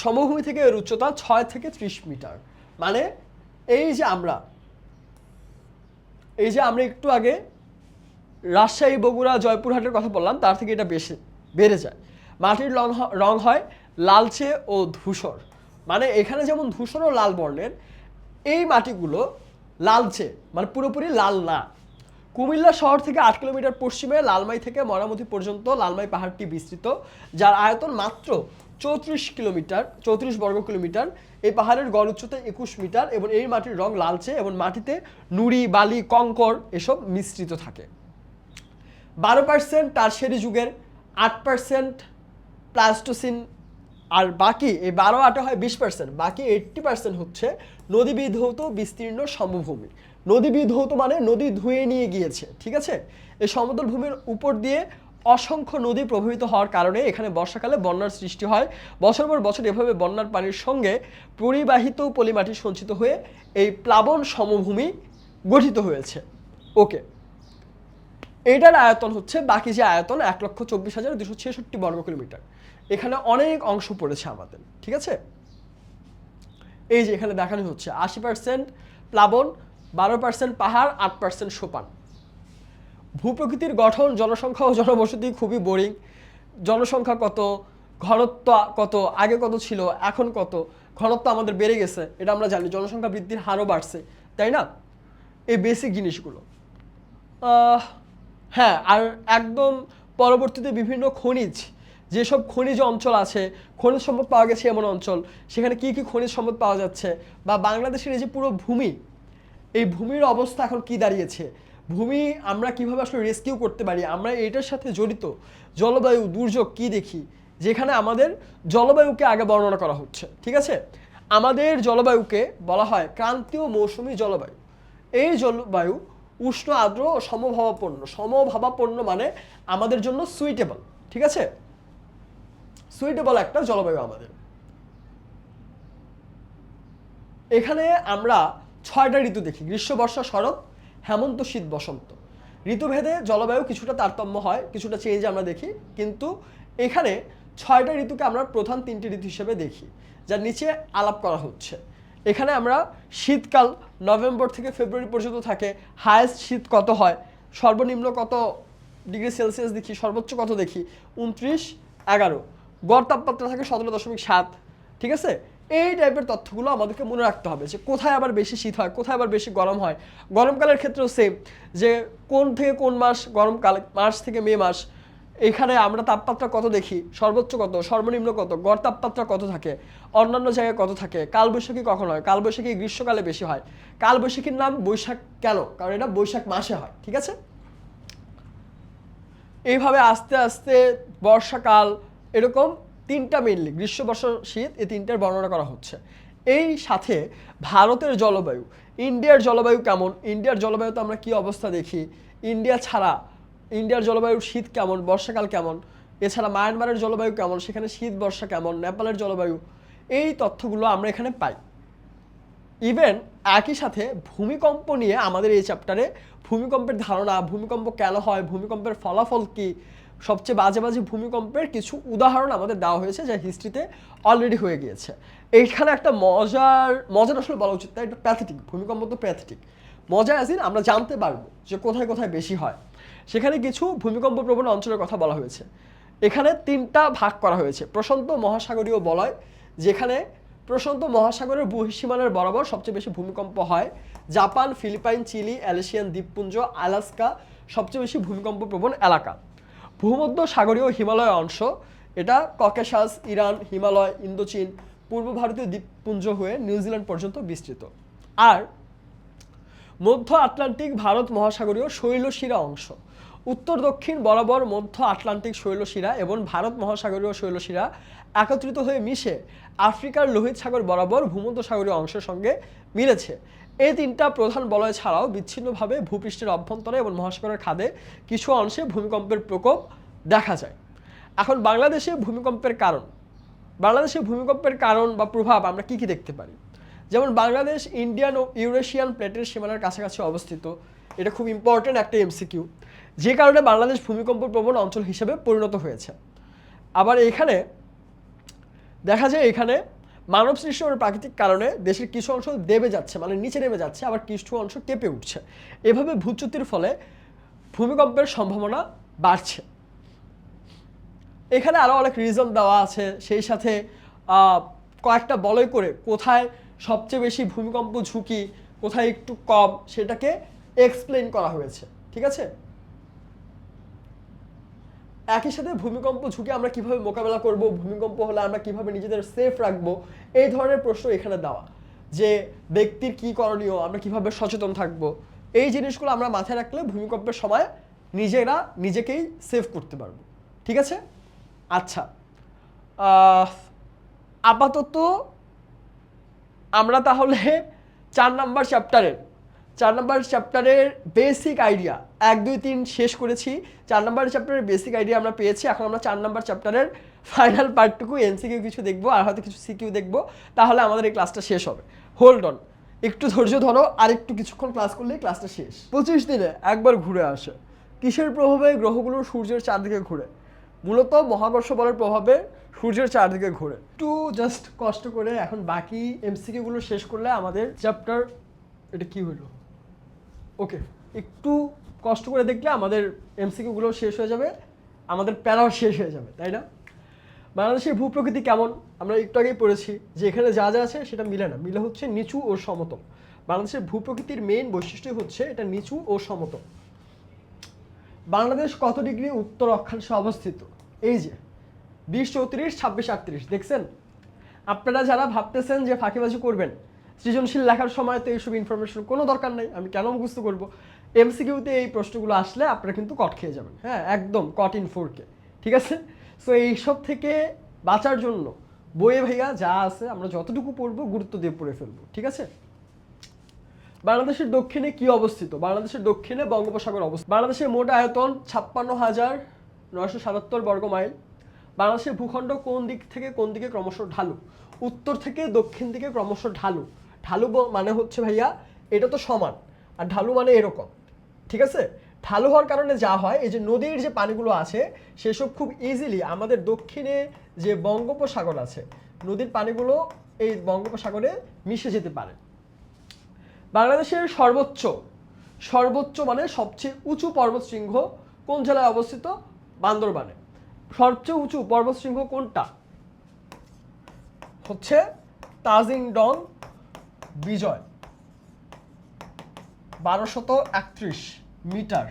সমভূমি থেকে এর উচ্চতা 6 থেকে 30 মিটার। মানে এই যে আমরা একটু আগে রাজশাহী, বগুড়া, জয়পুরহাটের কথা বললাম, তার থেকে এটা বেশি বেড়ে যায়। মাটির রং হয় লালচে ও ধূসর। মানে এখানে যেমন ধূসর ও লাল বর্ণের, এই মাটিগুলো লালচে, মানে পুরোপুরি লাল না। কুমিল্লা শহর থেকে 8 কিলোমিটার পশ্চিমে লালমাই থেকে ময়নামতি পর্যন্ত লালমাই পাহাড়টি বিস্তৃত, যার আয়তন মাত্র 34 বর্গ কিলোমিটার। এই পাহাড়ের গড় উচ্চতা 21 মিটার এবং এই মাটির রং লালচে এবং মাটিতে নুড়ি, বালি, কঙ্কর এসব মিশ্রিত থাকে। 12% টারশিয়ারি যুগের, 8% প্লাইস্টোসিন, আর বাকি এই 12-8 হয় 20%, বাকি 80% হচ্ছে নদী বিধৌত বিস্তীর্ণ সমভূমি। নদী বিধৌত মানে নদী ধুয়ে নিয়ে গিয়েছে, ঠিক আছে? এই সমতল ভূমির উপর দিয়ে অসংখ্য নদী প্রবাহিত হওয়ার কারণে এখানে বর্ষাকালে বন্যার সৃষ্টি হয়। বছর পর বছর এভাবে বন্যার পানির সঙ্গে পরিবাহিত পলিমাটি সঞ্চিত হয়ে এই প্লাবন সমভূমি গঠিত হয়েছে। ওকে, এইটার আয়তন হচ্ছে বাকি যে আয়তন 1,24,266 বর্গ কিলোমিটার। এখানে অনেক অংশ পড়েছে আমাদের, ঠিক আছে। এই যে এখানে দেখানো হচ্ছে 80% প্লাবন, 12% পাহাড়, 8% সোপান। ভূপ্রকৃতির গঠন, জনসংখ্যা ও জনবসতি খুবই বোরিং। জনসংখ্যা কত, ঘনত্ব কত, আগে কত ছিল, এখন কত, ঘনত্ব আমাদের বেড়ে গেছে এটা আমরা জানি, জনসংখ্যা বৃদ্ধির হারও বাড়ছে, তাই না? এই বেসিক জিনিসগুলো। হ্যাঁ, আর একদম পরবর্তীতে বিভিন্ন খনিজ, যেসব খনিজ অঞ্চল আছে, খনিজ সম্পদ পাওয়া গেছে এমন অঞ্চল, সেখানে কি কি খনিজ সম্পদ পাওয়া যাচ্ছে, বা বাংলাদেশের এই যে পুরো ভূমি, এই ভূমির অবস্থা এখন কি দাঁড়িয়েছে, ভূমি আমরা কিভাবে আসলে রেস্কিউ করতে পারি, আমরা এটার সাথে জড়িত জলবায়ু দুর্যোগ কি দেখি, যেখানে আমাদের জলবায়ুকে আগে বর্ণনা করা হচ্ছে, ঠিক আছে। আমাদের জলবায়ুকে বলা হয় ক্রান্তীয় মৌসুমী জলবায়ু। এই জলবায়ু উষ্ণ, আর্দ্র ও সমভাবাপন্ন। সমভাবাপন্ন মানে আমাদের জন্য সুইটেবল, ঠিক আছে, সুইটেবল একটা জলবায়ু আমাদের। এখানে আমরা 6টা ঋতু দেখি, গ্রীষ্ম, বর্ষা, শরৎ, হেমন্ত, শীত, বসন্ত। ঋতুভেদে জলবায়ু কিছুটা তারতম্য হয়, কিছুটা চেঞ্জ আমরা দেখি, কিন্তু এখানে 6টা ঋতুকে আমরা প্রধান 3টি ঋতু হিসেবে দেখি, যার নিচে আলাপ করা হচ্ছে। এখানে আমরা শীতকাল নভেম্বর থেকে ফেব্রুয়ারি পর্যন্ত থাকে, হায়েস্ট শীত কত হয়, সর্বনিম্ন কত ডিগ্রি সেলসিয়াস দেখি, সর্বোচ্চ কত দেখি, 29-11। গড় তাপমাত্রা থাকে 17.7, ঠিক আছে। এই টাইপের তথ্যগুলো আমাদেরকে মনে রাখতে হবে, যে কোথায় আবার বেশি শীত হয়, কোথায় আবার বেশি গরম হয়। গরমকালের ক্ষেত্রেও সেম, যে কোন থেকে কোন মাস গরমকাল, মার্চ থেকে মে মাস, এখানে আমরা তাপমাত্রা কত দেখি, সর্বোচ্চ কত, সর্বনিম্ন কত, গড় তাপমাত্রা কত থাকে, অন্যান্য জায়গায় কত থাকে, কালবৈশাখী কখন হয়, কালবৈশাখী গ্রীষ্মকালে বেশি হয়। কালবৈশাখীর নাম বৈশাখ কেন, কারণ এটা বৈশাখ মাসে হয়, ঠিক আছে। এইভাবে আস্তে আস্তে বর্ষাকাল, এরকম 3টা মেইনলি, গ্রীষ্ম, বর্ষা, শীত, এই 3টার বর্ণনা করা হচ্ছে। এই সাথে ভারতের জলবায়ু, ইন্ডিয়ার জলবায়ু কেমন, ইন্ডিয়ার জলবায়ুতে আমরা কি অবস্থা দেখি, ইন্ডিয়া ছাড়া ইন্ডিয়ার জলবায়ুর শীত কেমন, বর্ষাকাল কেমন, এছাড়া মায়ানমারের জলবায়ু কেমন, সেখানে শীত বর্ষা কেমন, নেপালের জলবায়ু, এই তথ্যগুলো আমরা এখানে পাই। ইভেন একই সাথে ভূমিকম্প নিয়ে আমাদের এই চ্যাপ্টারে ভূমিকম্পের ধারণা, ভূমিকম্প কেন হয়, ভূমিকম্পের ফলাফল কি, সবচেয়ে বাজে বাজে ভূমিকম্পের কিছু উদাহরণ আমাদের দেওয়া হয়েছে, যা হিস্ট্রিতে অলরেডি হয়ে গিয়েছে। এইখানে একটা মজার আসলে বলা উচিত, তাই এটা প্যাথেটিক, ভূমিকম্প তো প্যাথেটিক। মজা আসিন আমরা জানতে পারবো যে কোথায় কোথায় বেশি হয়। সেখানে কিছু ভূমিকম্প প্রবণ অঞ্চলের কথা বলা হয়েছে। এখানে 3টা ভাগ করা হয়েছে। প্রশান্ত মহাসাগরীয় বলয়, যেখানে প্রশান্ত মহাসাগরের ভূসীমানার বরাবর সবচেয়ে বেশি ভূমিকম্প হয়। জাপান, ফিলিপাইন, চিলি, এলেশিয়ান দ্বীপপুঞ্জ, আলাস্কা সবচেয়ে বেশি ভূমিকম্প প্রবণ এলাকা। ভূমধ্য সাগরীয় হিমালয় অংশ, এটা ককেশাস, ইরান, হিমালয়, ইন্দোচীন, পূর্ব ভারতীয় দ্বীপপুঞ্জ হয়ে নিউজিল্যান্ড পর্যন্ত বিস্তৃত। আর মধ্য আটলান্টিক ভারত মহাসাগরীয় শৈলশিরা অংশ, উত্তর দক্ষিণ বরাবর মধ্য আটলান্টিক শৈলশিরা এবং ভারত মহাসাগরীয় শৈলশিরা একত্রিত হয়ে মিশে আফ্রিকার লোহিত সাগর বরাবর ভূমধ্যসাগরীয় অংশের সঙ্গে মিলেছে। এই 3টা প্রধান বলয় ছাড়াও বিচ্ছিন্নভাবে ভূপৃষ্ঠের অভ্যন্তরে এবং মহাসাগরের খাদে কিছু অংশে ভূমিকম্পের প্রকোপ দেখা যায়। এখন বাংলাদেশে ভূমিকম্পের কারণ বা প্রভাব আমরা কি কি দেখতে পারি। যেমন বাংলাদেশ ইন্ডিয়ান ও ইউরেশিয়ান প্লেটের সীমানার কাছাকাছি অবস্থিত, এটা খুব ইম্পর্টেন্ট একটা এমসিকিউ, যে কারণে বাংলাদেশ ভূমিকম্প প্রবণ অঞ্চল হিসেবে পরিণত হয়েছে। আবার এখানে দেখা যায়, এখানে মানব সৃষ্ট ও প্রাকৃতিক কারণে দেশের কিছু অংশ দেবে যাচ্ছে, মানে নিচে নেমে যাচ্ছে, আবার কিছু অংশ কেঁপে উঠছে। এভাবে ভূচ্যুতির ফলে ভূমিকম্পের সম্ভাবনা বাড়ছে। এখানে আরও অনেক রিজন দেওয়া আছে, সেই সাথে কয়েকটা বলয় করে কোথায় সবচেয়ে বেশি ভূমিকম্প ঝুঁকি, কোথায় একটু কম, সেটাকে এক্সপ্লেইন করা হয়েছে, ঠিক আছে। একই সাথে ভূমিকম্প ঝুঁকি আমরা কিভাবে মোকাবেলা করব, ভূমিকম্প হলে আমরা কিভাবে নিজেদের সেফ রাখবো, এই ধরনের প্রশ্ন এখানে দেওয়া, যে ব্যক্তির কি করণীয়, আমরা কিভাবে সচেতন থাকব, এই জিনিসগুলো আমরা মাথায় রাখলে ভূমিকম্পের সময় নিজেকেই সেভ করতে পারবো, ঠিক আছে। আচ্ছা, আপাতত আমরা তাহলে 4 নাম্বার চ্যাপ্টারের বেসিক আইডিয়া 1, 2, 3 শেষ করেছি। 4 নাম্বার চ্যাপ্টারের বেসিক আইডিয়া আমরা পেয়েছি। এখন আমরা 4 নাম্বার চ্যাপ্টারের ফাইনাল পার্টটুকু এমসিকিউ কিছু দেখবো, আর হয়তো কিছু সিকিউ দেখবো, তাহলে আমাদের এই ক্লাসটা শেষ হবে। হোল্ড অন, একটু ধৈর্য ধরো, আর একটু কিছুক্ষণ ক্লাস করলেই ক্লাসটা শেষ। 25 দিনে একবার ঘুরে আসে, কিসের প্রভাবে গ্রহগুলো সূর্যের চারদিকে ঘুরে? মূলত মহাকর্ষ বলের প্রভাবে সূর্যের চারদিকে ঘুরে। একটু জাস্ট কষ্ট করে এখন বাকি এমসিকিউ গুলো শেষ করলে আমাদের চ্যাপ্টার, এটা কি হলো, ওকে, একটু কষ্ট করে দেখলে আমাদের এমসিকিউ গুলো শেষ হয়ে যাবে, আমাদের প্যারাও শেষ হয়ে যাবে, তাই না? বাংলাদেশের ভূপ্রকৃতি কেমন? আমরা একটু আগেই পড়েছি যে এখানে যা যা আছে সেটা মিলে না, মিলে হচ্ছে নিচু ও সমতল। বাংলাদেশের ভূপ্রকৃতির মেইন বৈশিষ্ট্য হচ্ছে এটা নিচু ও সমতল। বাংলাদেশ কত ডিগ্রি উত্তর অক্ষাংশে অবস্থিত? এই যে 20, 34, 26, 38, দেখছেন? আপনারা যারা ভাবতেছেন যে ফাঁকিবাজি করবেন সৃজনশীল লেখার সময়, তো এইসব ইনফরমেশন কোনো দরকার নেই, আমি কেন মুখস্থ করবো? এমসিকিউতে এই প্রশ্নগুলো আসলে আপনারা কিন্তু কট খেয়ে যাবেন, হ্যাঁ, একদম কট ইন 4K, ঠিক আছে? সো এইসব থেকে বাঁচার জন্য বইয়ে ভাইয়া যা আছে আমরা যতটুকু পড়বো গুরুত্ব দিয়ে পড়ে ফেলবো, ঠিক আছে? বাংলাদেশের দক্ষিণে কি অবস্থিত? বাংলাদেশের দক্ষিণে বঙ্গোপসাগর অবস্থিত। বাংলাদেশের মোট আয়তন 56,977 বর্গ মাইল। বাংলাদেশের ভূখণ্ড কোন দিক থেকে কোন দিকে ক্রমশ ঢালু? উত্তর থেকে দক্ষিণ দিকে ক্রমশ ঢালু। ঢালু মানে হচ্ছে ভাইয়া এটা তো সমান, আর ঢালু মানে এরকম, ঠিক আছে? ঢালু হওয়ার কারণে যা হয়, এই যে নদীর যে পানিগুলো আছে সেসব খুব ইজিলি আমাদের দক্ষিণে যে বঙ্গোপসাগর আছে, নদীর পানিগুলো এই বঙ্গোপসাগরে মিশে যেতে পারে। বাংলাদেশের সর্বোচ্চ মানে সবচেয়ে উঁচু পর্বতশৃঙ্গ কোন জেলায় অবস্থিত? বান্দরবানে। সবচেয়ে উঁচু পর্বতশৃঙ্গ কোনটা? হচ্ছে তাজিং ডং বিজয়, 1231 মিটার।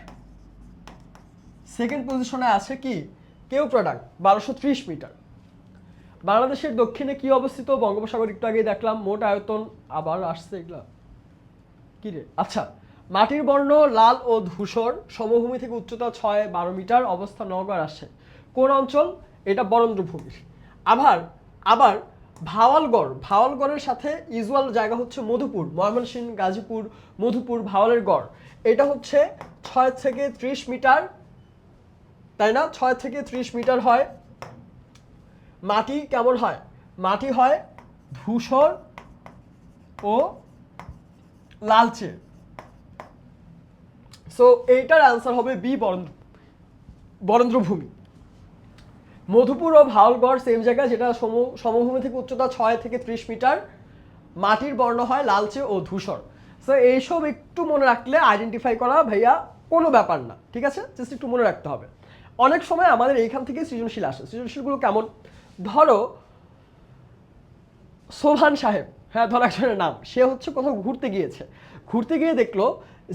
সেকেন্ড পজিশনে আছে কি কেওক্রাডাং, 1230 মিটার। বাংলাদেশের দক্ষিণে কি অবস্থিত? বঙ্গোপসাগর একটু আগেই দেখলাম। মোট আয়তন আবার আসছে এগুলা কি রে, আচ্ছা। মাটির বর্ণ লাল ও ধূসর, সমভূমি থেকে উচ্চতা 6-12 মিটার, অবস্থা নওগাঁ রাজশাহী। কোন অঞ্চল? এটা বরেন্দ্রভূমি। আবার ভাওয়ালগড়ের সাথে ইউজুয়াল জায়গা হচ্ছে মধুপুর, ময়মনসিংহ, গাজীপুর, মধুপুর, ভাওয়ালের গড়। এটা হচ্ছে 6 থেকে 30 মিটার, তাই না? 6 থেকে 30 মিটার হয়। মাটি কেমন হয়? মাটি হয় ধূসর ও লালচে। সো এইটার অ্যান্সার হবে বি, বরেন্দ্রভূমি। মধুপুর ও ভাওয়ালগড় সেম জায়গা, যেটা সমভূমি থেকে উচ্চতা 6 থেকে 30 মিটার। মাটির বর্ণ হয় লালচে ও ধূসর। সো এইসব একটু মনে রাখলে আইডেন্টিফাই করা ভাইয়া কোনো ব্যাপার না, ঠিক আছে? জাস্ট একটু মনে রাখতে হবে। অনেক সময় আমাদের এইখান থেকে সৃজনশীল আসে। সৃজনশীলগুলো কেমন? ধরো সোহান সাহেব, হ্যাঁ, ধরো একজনের নাম, সে হচ্ছে কোথাও ঘুরতে গিয়ে দেখলো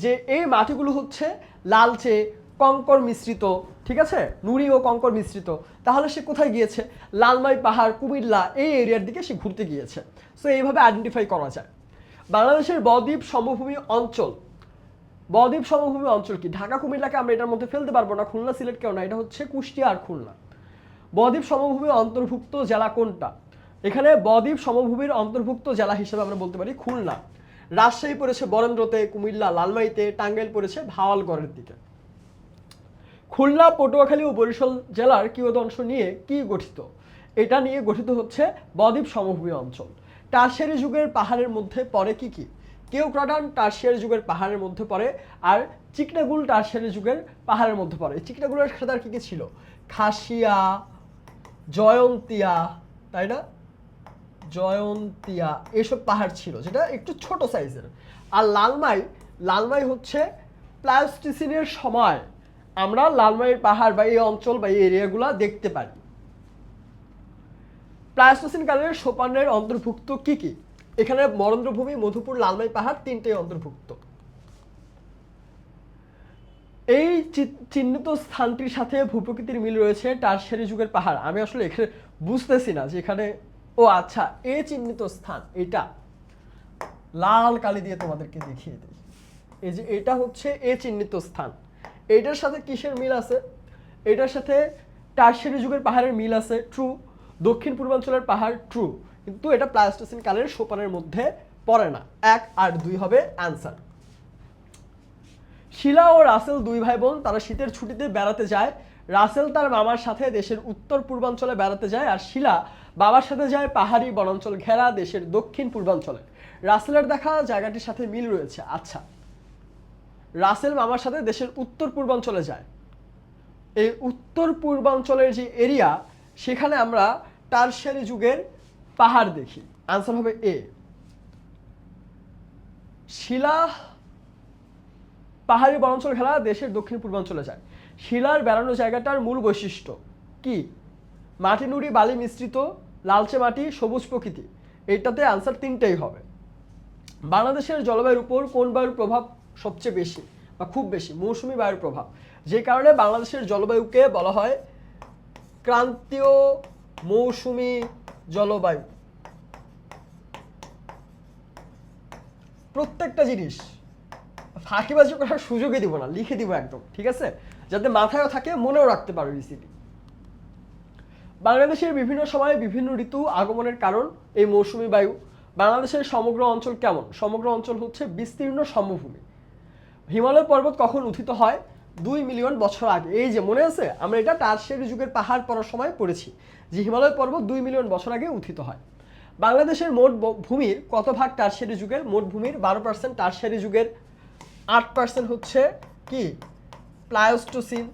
যে এই মাটিগুলো হচ্ছে লালচে কঙ্কর মিশ্রিত, ঠিক আছে, নুড়ি ও কঙ্কর মিশ্রিত। তাহলে সে কোথায় গিয়েছে? লালমাই পাহাড়, কুমিল্লা এই এরিয়ার দিকে সে ঘুরতে গিয়েছে। সো এইভাবে আইডেন্টিফাই করা যায়। বাংলাদেশের বদ্বীপ সমভূমি অঞ্চল কি? ঢাকা কুমিল্লাকে আমরা এটার মধ্যে ফেলতে পারবো না, খুলনা সিলেট কেউ না, এটা হচ্ছে কুষ্টিয়া আর খুলনা। বদ্বীপ সমভূমি অন্তর্ভুক্ত জেলা কোনটা? এখানে বদ্বীপ সমভূমির অন্তর্ভুক্ত জেলা হিসেবে আমরা বলতে পারি খুলনা। রাজশাহী পড়েছে বরেন্দ্রতে, কুমিল্লা লালমাইতে, টাঙ্গাইল পড়েছে ভাওয়ালগড়ের দিকে। খুলনা, পটুয়াখালী ও বরিশাল জেলার কিয়দংশ নিয়ে কি গঠিত? এটা নিয়ে গঠিত হচ্ছে বদ্বীপ সমভূমি অঞ্চল। টারশিয়ারি যুগের পাহাড়ের মধ্যে পড়ে কি কি? কেওক্রাডান টারশিয়ারি যুগের পাহাড়ের মধ্যে পড়ে, আর চিকনাগুল টারশিয়ারি যুগের পাহাড়ের মধ্যে পড়ে। চিকনাগুলের সাথে আর কি কি ছিল? খাসিয়া, জয়ন্তিয়া, তাই না, জয়ন্তিয়া, এসব পাহাড় ছিল, যেটা একটু ছোট সাইজের। আর লালমাই হচ্ছে প্লাস্টিসিনের সময় আমরা লালমাইয়ের পাহাড় বা এই অঞ্চল বা এই এরিয়াগুলো দেখতে পারি। প্লাস্টোসিন কালের সোপানের অন্তর্ভুক্ত কি কি? এখানে বরেন্দ্রভূমি, মধুপুর, লালমাই পাহাড় তিনটেই অন্তর্ভুক্ত। এই চিহ্নিত স্থানটির সাথে ভূপ্রকৃতির মিল রয়েছে টারশিয়ারি যুগের পাহাড়। আমি আসলে এখানে বুঝতেছি না যে এখানে, ও আচ্ছা, এই চিহ্নিত স্থান এটা লাল কালি দিয়ে তোমাদেরকে দেখিয়ে দিই। এই যে এটা হচ্ছে এ চিহ্নিত স্থান, এটার সাথে কিসের মিল আছে? এটার সাথে টারশিয়ারি যুগের পাহাড়ের মিল আছে, ট্রু। দক্ষিণ পূর্বাঞ্চলের পাহাড়, ট্রু, কিন্তু এটা প্লাস্টোসিন কালের সোপানের মধ্যে পড়ে না। 1 আর 2 হবে অ্যান্সার। শিলা ও রাসেল দুই ভাই বোন, তারা শীতের ছুটিতে বেড়াতে যায়। রাসেল তার মামার সাথে দেশের উত্তর পূর্বাঞ্চলে বেড়াতে যায়, আর শিলা বাবার সাথে যায় পাহাড়ি বনাঞ্চল ঘেরা দেশের দক্ষিণ পূর্বাঞ্চলে। রাসেলের দেখা জায়গাটির সাথে মিল রয়েছে। আচ্ছা, রাসেল মামার সাথে দেশের উত্তর পূর্বাঞ্চলে যায়। এই উত্তর পূর্বাঞ্চলের যে এরিয়া, সেখানে আমরা টারশিয়ারি যুগের পাহাড় দেখি। আনসার হবে এ। শিলা পাহাড়ি বনাঞ্চল ঘেরা দেশের দক্ষিণ পূর্বাঞ্চলে যায়। শিলার বেড়ানো জায়গাটার মূল বৈশিষ্ট্য কি? মাটি নুড়ি বালি মিশ্রিত, লালচে মাটি, সবুজ প্রকৃতি। এইটাতে আনসার তিনটেই হবে। বাংলাদেশের জলবায়ুর উপর কোন বায়ুর প্রভাব সবচেয়ে বেশি বা খুব বেশি? মৌসুমী বায়ুর প্রভাব, যে কারণে বাংলাদেশের জলবায়ুকে বলা হয় ক্রান্তীয় মৌসুমী জলবায়ু। প্রত্যেকটা জিনিস ফাঁকিবাজি করার সুযোগই দিব না, লিখে দিব একদম, ঠিক আছে, যাতে মাথায়ও থাকে, মনেও রাখতে পারো ইজিলি। বাংলাদেশের বিভিন্ন সময়ে বিভিন্ন ঋতু আগমনের কারণ এই মৌসুমী বায়ু। বাংলাদেশের সমগ্র অঞ্চল কেমন? সমগ্র অঞ্চল হচ্ছে বিস্তীর্ণ সমভূমি। হিমালয় পর্বত কখন উত্থিত হয়? 2 মিলিয়ন বছর আগে। এই যে মনে আছে, আমরা এটা টারশিয়ারি যুগের পাহাড় পড়ার সময় পড়েছি যে হিমালয় পর্বত 2 মিলিয়ন বছর আগে উত্থিত হয়। বাংলাদেশের মোট ভূমির কত ভাগ টারশিয়ারি যুগের? মোট ভূমির 12% টারশিয়ারি যুগের, 8% হচ্ছে কি প্লায়োস্টোসিন,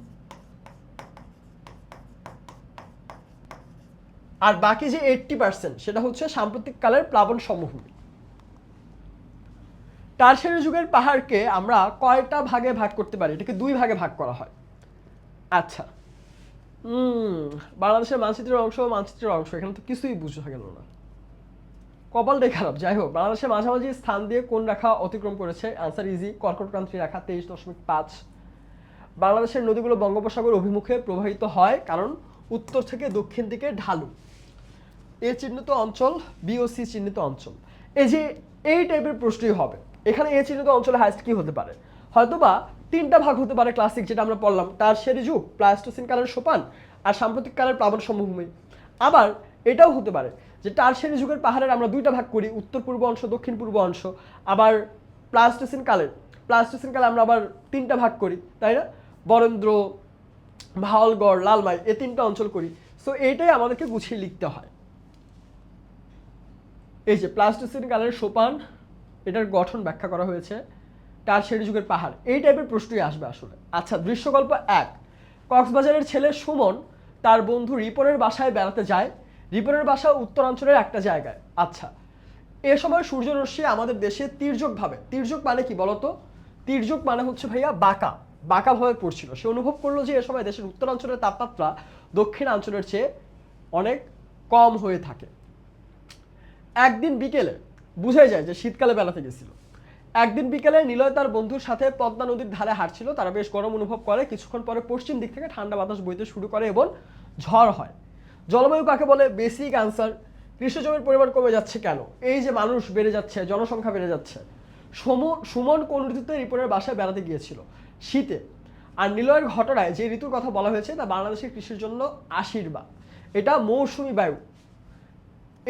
আর বাকি যে 80% সেটা হচ্ছে সাম্প্রতিক কালের প্লাবন সমভূমি। টারশিয়ারি যুগের পাহাড়কে আমরা কয়টা ভাগে ভাগ করতে পারি? এটাকে 2 ভাগে ভাগ করা হয়। আচ্ছা, বাংলাদেশের মানচিত্রের অংশ এখানে তো কিছুই বুঝা গেল না, কপালটাই খারাপ। যাই হোক, বাংলাদেশের মাঝামাঝি স্থান দিয়ে কোন রেখা অতিক্রম করেছে? আনসার ইজি, কর্কটক্রান্তি রেখা 23.5। বাংলাদেশের নদীগুলো বঙ্গোপসাগর অভিমুখে প্রবাহিত হয় কারণ উত্তর থেকে দক্ষিণ দিকে ঢালু। এ চিহ্নিত অঞ্চল, বি ও সি চিহ্নিত অঞ্চল। এই যে এই টাইপের প্রশ্নই হবে এখানে। এ চিহ্নিত অঞ্চলে হাইস্ট কি হতে পারে? হয়তোবা 3টা ভাগ হতে পারে ক্লাসিক, যেটা আমরা পড়লাম, টারশিয়ারি যুগ, প্লাস্টোসিন কালের সোপান, আর সাম্প্রতিক কালের প্লাবন সমভূমি। আবার এটাও হতে পারে যে টারশিয়ারি যুগের পাহাড়ের আমরা 2টা ভাগ করি, উত্তর পূর্ব অংশ, দক্ষিণ পূর্ব অংশ। আবার প্লাস্টোসিন কালে আমরা আবার 3টা ভাগ করি, তাই না? বরেন্দ্র, ভাওয়ালগড়, লালমাই, এই 3টা অঞ্চল করি। সো এইটাই আমাদেরকে গুছিয়ে লিখতে হয়। এই যে প্লাস্টোসিন কালের সোপান, এটার গঠন ব্যাখ্যা করা হয়েছে, টারশিয়ারি যুগের পাহাড়, এই টাইপের প্রশ্নই আসবে আসলে। আচ্ছা, দৃশ্যকল্প 1। কক্সবাজারের ছেলে সুমন তার বন্ধু রিপনের বাসায় বেড়াতে যায়। রিপনের বাসা উত্তরাঞ্চলের একটা জায়গায়। আচ্ছা, এ সময় সূর্যরশ্মি আমাদের দেশে তির্যকভাবে, তির্যক মানে কি বলতো? তির্যক মানে হচ্ছে ভাইয়া বাঁকাভাবে পড়ছিল। সে অনুভব করলো যে এ সময় দেশের উত্তরাঞ্চলের তাপমাত্রা দক্ষিণাঞ্চলের চেয়ে অনেক কম হয়ে থাকে। একদিন বিকেলে বুঝাই যায় যে শীতকালে বেড়াতে গেছিল। একদিন বিকেলে নিলয় তার বন্ধুর সাথে পদ্মা নদীর ধারে হাঁটছিল। তারা বেশ গরম অনুভব করে। কিছুক্ষণ পরে পশ্চিম দিক থেকে ঠান্ডা বাতাস বইতে শুরু করে এবং ঝড় হয়। জলবায়ু কাকে বলে? বেসিক আনসার, কৃষি জমির পরিমাণ কমে যাচ্ছে কেন? এই যে মানুষ বেড়ে যাচ্ছে, জনসংখ্যা বেড়ে যাচ্ছে। সুমন কোন ঋতুতে রিপনের বাসায় বেড়াতে গিয়েছিল? শীতে। আর নিলয়ের ঘটনায় যে ঋতুর কথা বলা হয়েছে তা বাংলাদেশের কৃষির জন্য আশীর্বাদ। এটা মৌসুমী বায়ু।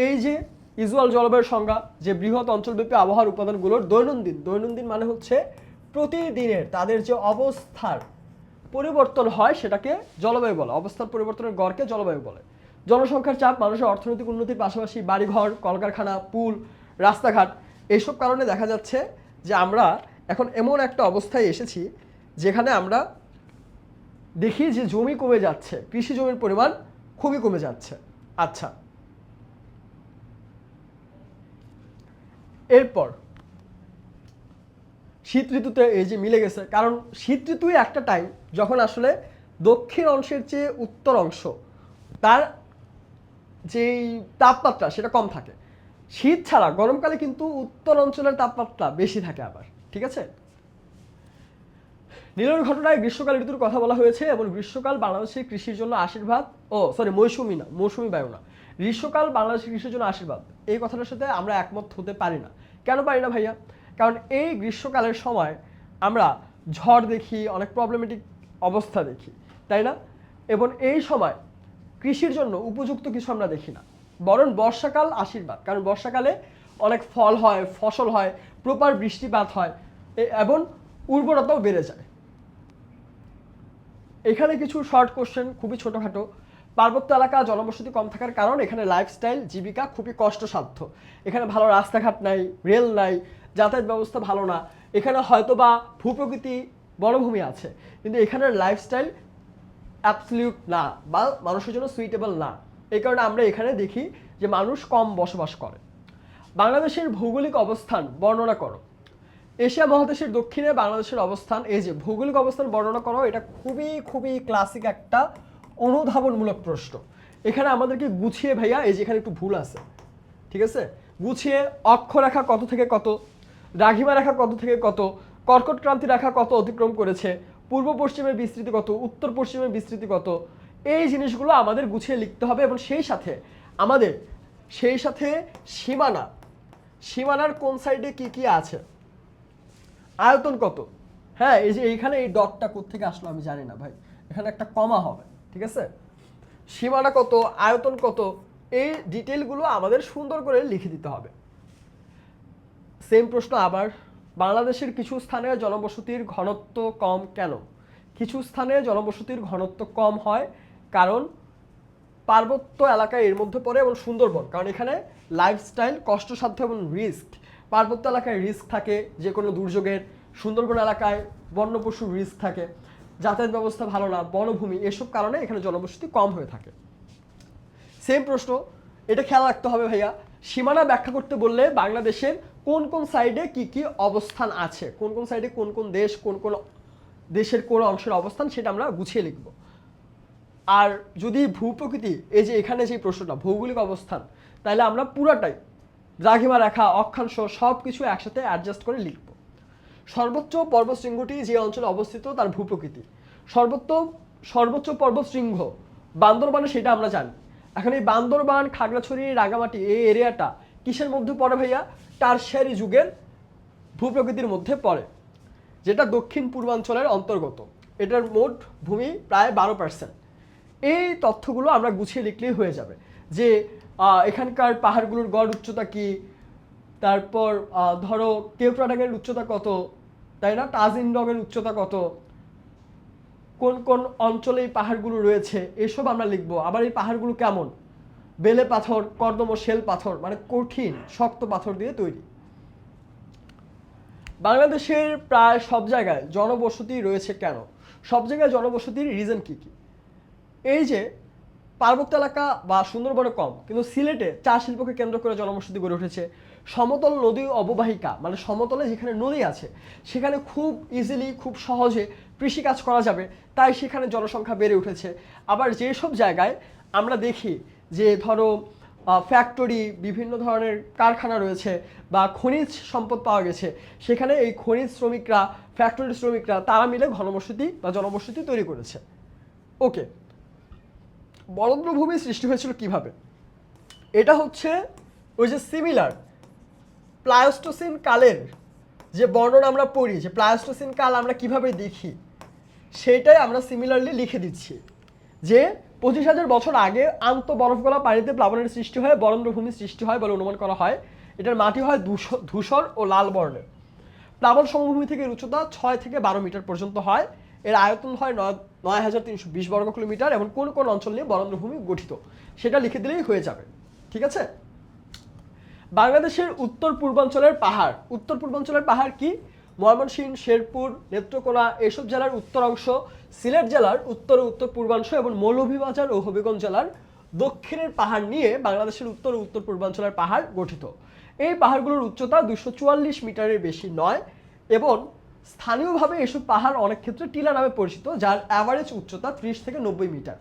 এই যে ইউজুয়াল জলবায়ুর সংজ্ঞা, যে বৃহৎ অঞ্চলব্যাপী আবহাওয়ার উপাদানগুলোর দৈনন্দিন মানে হচ্ছে প্রতিদিনের তাদের যে অবস্থার পরিবর্তন হয় সেটাকে জলবায়ু বলে। অবস্থার পরিবর্তনের গড়কে জলবায়ু বলে। জনসংখ্যার চাপ, মানুষের অর্থনৈতিক উন্নতির পাশাপাশি বাড়িঘর, কলকারখানা, পুল, রাস্তাঘাট, এইসব কারণে দেখা যাচ্ছে যে আমরা এখন এমন একটা অবস্থায় এসেছি যেখানে আমরা দেখি যে জমি কমে যাচ্ছে, কৃষি জমির পরিমাণ খুবই কমে যাচ্ছে। আচ্ছা, এরপর শীত ঋতুতে এই যে মিলে গেছে, কারণ শীত ঋতুই একটা টাইম যখন আসলে দক্ষিণ অংশের চেয়ে উত্তর অংশ তার যেই তাপমাত্রা সেটা কম থাকে। শীত ছাড়া গরমকালে কিন্তু উত্তর অঞ্চলের তাপমাত্রা বেশি থাকে আবার, ঠিক আছে? নীলর ঘটনায় গ্রীষ্মকাল ঋতুর কথা বলা হয়েছে এবং গ্রীষ্মকাল বাংলাদেশের কৃষির জন্য আশীর্বাদ। মৌসুমী বায়ু না, গ্রীষ্মকাল বাংলাদেশের কৃষির জন্য আশীর্বাদ। এই কথাটার সাথে আমরা একমত হতে পারি না। কেন পারি না ভাইয়া? কারণ এই গ্রীষ্মকালের সময় আমরা ঝড় দেখি, অনেক প্রবলেমেটিক অবস্থা দেখি, তাই না? এবং এই সময় কৃষির জন্য উপযুক্ত কিছু আমরা দেখি না। বরং বর্ষাকাল আশীর্বাদ, কারণ বর্ষাকালে অনেক ফল হয়, ফসল হয়, প্রপার বৃষ্টিপাত হয় এবং উর্বরতাও বেড়ে যায়। এখানে কিছু শর্ট কোশ্চেন, খুবই ছোটোখাটো। পার্বত্য এলাকা, জনবসতি কম থাকার কারণ এখানে লাইফস্টাইল, জীবিকা খুবই কষ্টসাধ্য। এখানে ভালো রাস্তাঘাট নাই, রেল নাই, যাতায়াত ব্যবস্থা ভালো না। এখানে হয়তো বা ভূপ্রকৃতি বনভূমি আছে, কিন্তু এখানের লাইফস্টাইল অ্যাবসলিউট না বা মানুষের জন্য সুইটেবল না। এই কারণে আমরা এখানে দেখি যে মানুষ কম বসবাস করে। বাংলাদেশের ভৌগোলিক অবস্থান বর্ণনা করো। এশিয়া মহাদেশের দক্ষিণে বাংলাদেশের অবস্থান, এই যে ভৌগোলিক অবস্থান বর্ণনা করো, এটা খুবই খুবই ক্লাসিক একটা অনুধাবনমূলক প্রশ্ন। এখানে আমাদেরকে গুছিয়ে ভাইয়া, এই যে এখানে একটু ভুল আছে, ঠিক আছে, গুছিয়ে অক্ষরেখা কত থেকে কত, দ্রাঘিমা রেখা কত থেকে কত, কর্কট ক্রান্তি রেখা কত অতিক্রম করেছে, পূর্ব পশ্চিমের বিস্তৃতি কত, উত্তর পশ্চিমের বিস্তৃতি কত, এই জিনিসগুলো আমাদের গুছিয়ে লিখতে হবে। এবং সেই সাথে সীমানার কোন সাইডে কি কি আছে, আয়তন কত। হ্যাঁ, এই যে এইখানে এই ডটটা কোত্থেকে আসলো আমি জানি না ভাই, এখানে একটা কমা হবে, ঠিক আছে। সীমানা কত, আয়তন কত, এই ডিটেলগুলো আমাদের সুন্দর করে লিখে দিতে হবে। সেম প্রশ্ন আবার, বাংলাদেশের কিছু স্থানে জনবসতির ঘনত্ব কম কেন? কিছু স্থানে জনবসতির ঘনত্ব কম হয় কারণ পার্বত্য এলাকায় এর মধ্যে পড়ে এবং সুন্দরবন, কারণ এখানে লাইফস্টাইল কষ্টসাধ্য এবং রিস্ক। পার্বত্য এলাকায় রিস্ক থাকে যে কোনো দুর্যোগের, সুন্দরবন এলাকায় বন্য পশুর রিস্ক থাকে, যাতায়াত ব্যবস্থা ভালো না, বনভূমি, এসব কারণে এখানে জনবসতি কম হয়ে থাকে। সেম প্রশ্ন, এটা খেয়াল রাখতে হবে ভাইয়া, সীমানা ব্যাখ্যা করতে বললে বাংলাদেশের কোন কোন সাইডে কি কি অবস্থান আছে, কোন কোন সাইডে কোন কোন দেশ, কোন কোন দেশের কোন অংশের অবস্থান, সেটা আমরা গুছিয়ে লিখব। আর যদি ভূপ্রকৃতি, এই যে এখানে যে প্রশ্নটা ভৌগোলিক অবস্থান, তাহলে আমরা পুরাটাই দ্রাঘিমা রেখা, অক্ষাংশ সব কিছু একসাথে অ্যাডজাস্ট করে লিখব। সর্বোচ্চ পর্বতশৃঙ্গটি যে অঞ্চলে অবস্থিত তার ভূপ্রকৃতি। সর্বোচ্চ পর্বতশৃঙ্গ বান্দরবানে, সেটা আমরা জানি। এখন এই বান্দরবান, খাগড়াছড়ি, রাঙামাটি এই এরিয়াটা কিসের মধ্যে পড়ে ভাইয়া? টারশিয়ারি যুগের ভূপ্রকৃতির মধ্যে পড়ে, যেটা দক্ষিণ পূর্বাঞ্চলের অন্তর্গত। এটার মোট ভূমি প্রায় 12%। এই তথ্যগুলো আমরা গুছিয়ে লিখলেই হয়ে যাবে যে এখানকার পাহাড়গুলোর গড় উচ্চতা কি, তারপর ধরো কেওক্রাডাঙ্গের উচ্চতা কত, তাই না, তাজিংডংয়ের উচ্চতা কত, কোন কোন অঞ্চলে এই পাহাড়গুলো রয়েছে, এসব আমরা লিখবো। আবার এই পাহাড়গুলো কেমন, বেলে পাথর, কর্দম, শেল পাথর, মানে কঠিন শক্ত পাথর দিয়ে তৈরি। বাংলাদেশের প্রায় সব জায়গায় জনবসতি রয়েছে কেন? সব জায়গায় জনবসতির রিজন কি কি? এই যে পার্বত্য এলাকা বা সুন্দরবনে কম, কিন্তু সিলেটে চা শিল্পকে কেন্দ্র করে জনবসতি গড়ে উঠেছে। সমতল নদী অববাহিকা, মানে সমতলে যেখানে নদী আছে সেখানে খুব ইজিলি, খুব সহজে কৃষিকাজ করা যাবে, তাই সেখানে জনসংখ্যা বেড়ে উঠেছে। আবার যেসব জায়গায় আমরা দেখি যে ধরো ফ্যাক্টরি, বিভিন্ন ধরনের কারখানা রয়েছে বা খনিজ সম্পদ পাওয়া গেছে, সেখানে এই খনিজ শ্রমিকরা, ফ্যাক্টরি শ্রমিকরা, তারা মিলে ঘনবসতি বা জনবসতি তৈরি করেছে। ওকে, বরেন্দ্রভূমি সৃষ্টি হয়েছিল কিভাবে? এটা হচ্ছে ওই যে সিমিলার প্লায়োস্টোসিন কালের যে বর্ণনা আমরা পড়ি, যে প্লায়োস্টোসিন কাল আমরা কিভাবে দেখি, সেটাই আমরা সিমিলারলি লিখে দিচ্ছি যে 25,000 বছর আগে আন্ত বরফগলা পানিতে প্লাবনের সৃষ্টি হয়ে বরেন্দ্রভূমি সৃষ্টি হয় বলে অনুমান করা হয়। এটার মাটি হয় ধূসর ও লাল বর্ণের। প্লাবন সমভূমি থেকে এর উচ্চতা 6 থেকে 12 মিটার পর্যন্ত হয়। এর আয়তন হয় 9,320 বর্গ কিলোমিটার এবং কোন কোন অঞ্চল নিয়ে বরেন্দ্রভূমি গঠিত, সেটা লিখে দিলেই হয়ে যাবে, ঠিক আছে। বাংলাদেশের উত্তর পূর্বাঞ্চলের পাহাড় কি? ময়মনসিংহ, শেরপুর, নেত্রকোনা এইসব জেলার উত্তর অংশ, সিলেট জেলার উত্তর ও উত্তর পূর্বাংশ এবং মৌলভীবাজার ও হবিগঞ্জ জেলার দক্ষিণের পাহাড় নিয়ে বাংলাদেশের উত্তর ও উত্তর পূর্বাঞ্চলের পাহাড় গঠিত। এই পাহাড়গুলোর উচ্চতা 244 মিটারের বেশি নয় এবং স্থানীয়ভাবে এসব পাহাড় অনেক ক্ষেত্রে টিলা নামে পরিচিত, যার অ্যাভারেজ উচ্চতা 30 থেকে 90 মিটার।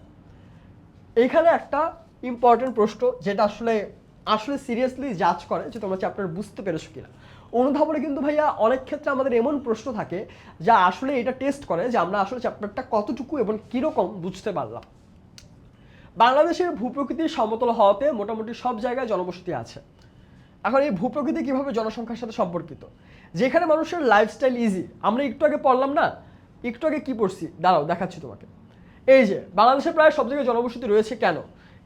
এইখানে একটা ইম্পর্টেন্ট প্রশ্ন, যেটা আসলে সিরিয়াসলি জাজ করে যে তোমরা চ্যাপ্টার বুঝতে পেরেছো কিনা। অনুধাবনে কিন্তু ভাইয়া অনেক ক্ষেত্রে আমাদের এমন প্রশ্ন থাকে যা আসলে এটা টেস্ট করে যে আমরা আসলে চ্যাপ্টারটা কতটুকু এবং কীরকম বুঝতে পারলাম। বাংলাদেশের ভূপ্রকৃতির সমতল হওয়াতে মোটামুটি সব জায়গায় জনবসতি আছে। এখন এই ভূপ্রকৃতি কীভাবে জনসংখ্যার সাথে সম্পর্কিত? যেখানে মানুষের লাইফস্টাইল ইজি, আমরা একটু আগে পড়লাম না, একটু আগে কী পড়ছি, দাঁড়াও দেখাচ্ছি তোমাকে। এই যে বাংলাদেশে প্রায় সব জায়গায় জনবসতি রয়েছে কেন,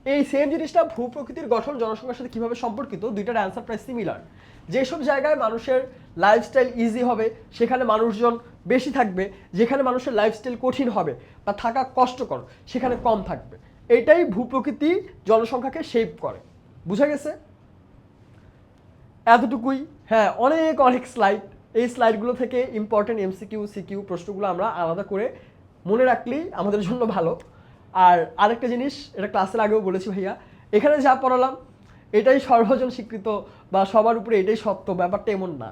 এই সেম জিনিসটা ভূপ্রকৃতির গঠন জনসংখ্যার সাথে কীভাবে সম্পর্কিত, দুইটার অ্যান্সার প্রায় সিমিলার। যেসব জায়গায় মানুষের লাইফস্টাইল ইজি হবে সেখানে মানুষজন বেশি থাকবে, যেখানে মানুষের লাইফস্টাইল কঠিন হবে বা থাকা কষ্টকর সেখানে কম থাকবে। এইটাই ভূপ্রকৃতি জনসংখ্যাকে শেপ করে। বুঝা গেছে? এতটুকুই। হ্যাঁ, অনেক স্লাইড, এই স্লাইডগুলো থেকে ইম্পর্টেন্ট এমসিকিউ সিকিউ প্রশ্নগুলো আমরা আলাদা করে মনে রাখলেই আমাদের জন্য ভালো। আর আরেকটা জিনিস, এটা ক্লাসের আগেও বলেছি ভাইয়া, এখানে যা পড়ালাম এটাই সর্বজন স্বীকৃত বা সবার উপরে এটাই সত্য, ব্যাপারটা এমন না।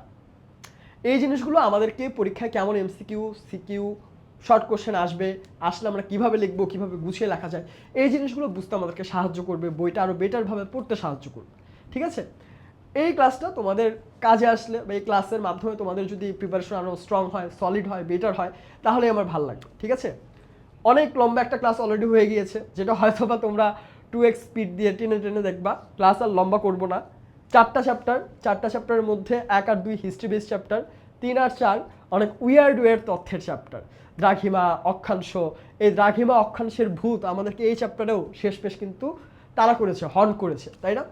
এই জিনিসগুলো আমাদেরকে পরীক্ষায় কেমন এমসিকিউ সিকিউ শর্ট কোশ্চেন আসলে আমরা কিভাবে লিখবো, কিভাবে গুছিয়ে লেখা যায়, এই জিনিসগুলো বুঝতে আমাদেরকে সাহায্য করবে, বইটা আরও বেটারভাবে পড়তে সাহায্য করবে। ঠিক আছে, এই ক্লাসটা তোমাদের কাজে আসলে বা এই ক্লাসের মাধ্যমে তোমাদের যদি প্রিপারেশন আরও স্ট্রং হয়, সলিড হয়, বেটার হয়, তাহলে আমার ভালো লাগবে। ঠিক আছে, অনেক লম্বা একটা ক্লাস অলরেডি হয়ে গিয়েছে, যেটা হয়তো বা তোমরা 2x স্পিড দিয়ে টেনে টেনে দেখবা। ক্লাস আর লম্বা করবো না। 4টা চ্যাপ্টারের মধ্যে 1 আর 2 হিস্ট্রি বেস চ্যাপ্টার, 3 আর 4 অনেক উইয়ার্ড তথ্যের চ্যাপ্টার। দ্রাঘিমা, অক্ষাংশ, এই দ্রাঘিমা অক্ষাংশের ভূত আমাদেরকে এই চ্যাপ্টারেও শেষ কিন্তু তারা করেছে, হর্ন করেছে, তাই না?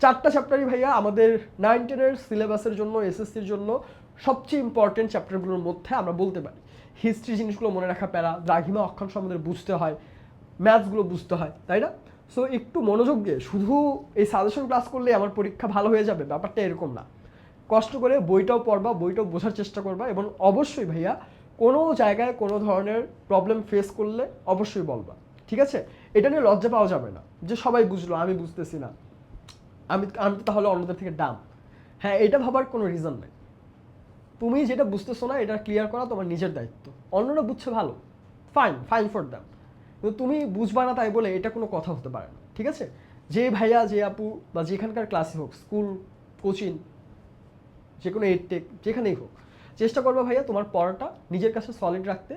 4টা চ্যাপ্টারই ভাইয়া আমাদের 9-10-এর সিলেবাসের জন্য, এসএসসির জন্য সবচেয়ে ইম্পর্টেন্ট চ্যাপ্টারগুলোর মধ্যে আমরা বলতে পারি। হিস্ট্রি জিনিসগুলো মনে রাখা প্যারা, দ্রাঘিমা অক্ষাংশ আমাদের বুঝতে হয়, ম্যাথসগুলো বুঝতে হয়, তাই না? সো একটু মনোযোগ দিয়ে শুধু এই সাজেশন ক্লাস করলে আমার পরীক্ষা ভালো হয়ে যাবে, ব্যাপারটা এরকম না। কষ্ট করে বইটাও পড়বা, বইটাও বোঝার চেষ্টা করবা, এবং অবশ্যই ভাইয়া কোনো জায়গায় কোনো ধরনের প্রবলেম ফেস করলে অবশ্যই বলবা। ঠিক আছে, এটা নিয়ে লজ্জা পাওয়া যাবে না যে সবাই বুঝলো আমি বুঝতেছি না, আমি তো তাহলে অন্যদের থেকে ডাম। হ্যাঁ, এটা ভাবার কোনো রিজন নেই। তুমি যেটা বুঝতেছো না এটা ক্লিয়ার করা তোমার নিজের দায়িত্ব। অন্যরা বুঝছে ভালো, ফাইন ফর দ্যাম, কিন্তু তুমি বুঝবা না তাই বলে এটা কোনো কথা হতে পারে না। ঠিক আছে, যে ভাইয়া যে আপু বা যেখানকার ক্লাসে হোক, স্কুল, কোচিং, যে কোনো এডটেক, যেখানেই হোক, চেষ্টা করবে ভাইয়া তোমার পড়াটা নিজের কাছে সলিড রাখতে।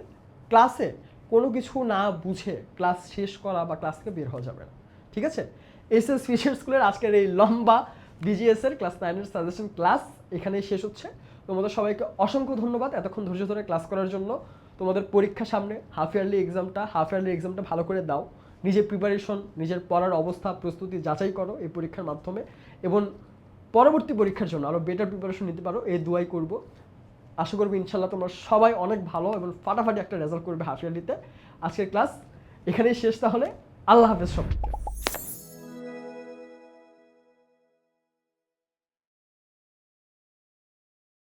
ক্লাসে কোনো কিছু না বুঝে ক্লাস শেষ করা বা ক্লাস থেকে বের হওয়া যাবে না। ঠিক আছে, এসএস ফিশার স্কুলের আজকের এই লম্বা বিজিএস এর ক্লাস 9-এর সাজেশন ক্লাস এখানেই শেষ হচ্ছে। তোমাদের সবাইকে অসংখ্য ধন্যবাদ এতক্ষণ ধৈর্য ধরে ক্লাস করার জন্য। তোমাদের পরীক্ষা সামনে, হাফ ইয়ারলি এক্সামটা ভালো করে দাও। নিজের প্রিপারেশন, নিজের পড়ার অবস্থা, প্রস্তুতি যাচাই করো এই পরীক্ষার মাধ্যমে, এবং পরবর্তী পরীক্ষার জন্য আরও বেটার প্রিপারেশন নিতে পারো, এই দুয়াই করবো। আশা করবো ইনশাল্লাহ তোমরা সবাই অনেক ভালো এবং ফাটাফাটি একটা রেজাল্ট করবে হাফ ইয়ারলিতে। আজকের ক্লাস এখানেই শেষ, তাহলে আল্লাহ হাফেজ সবাই।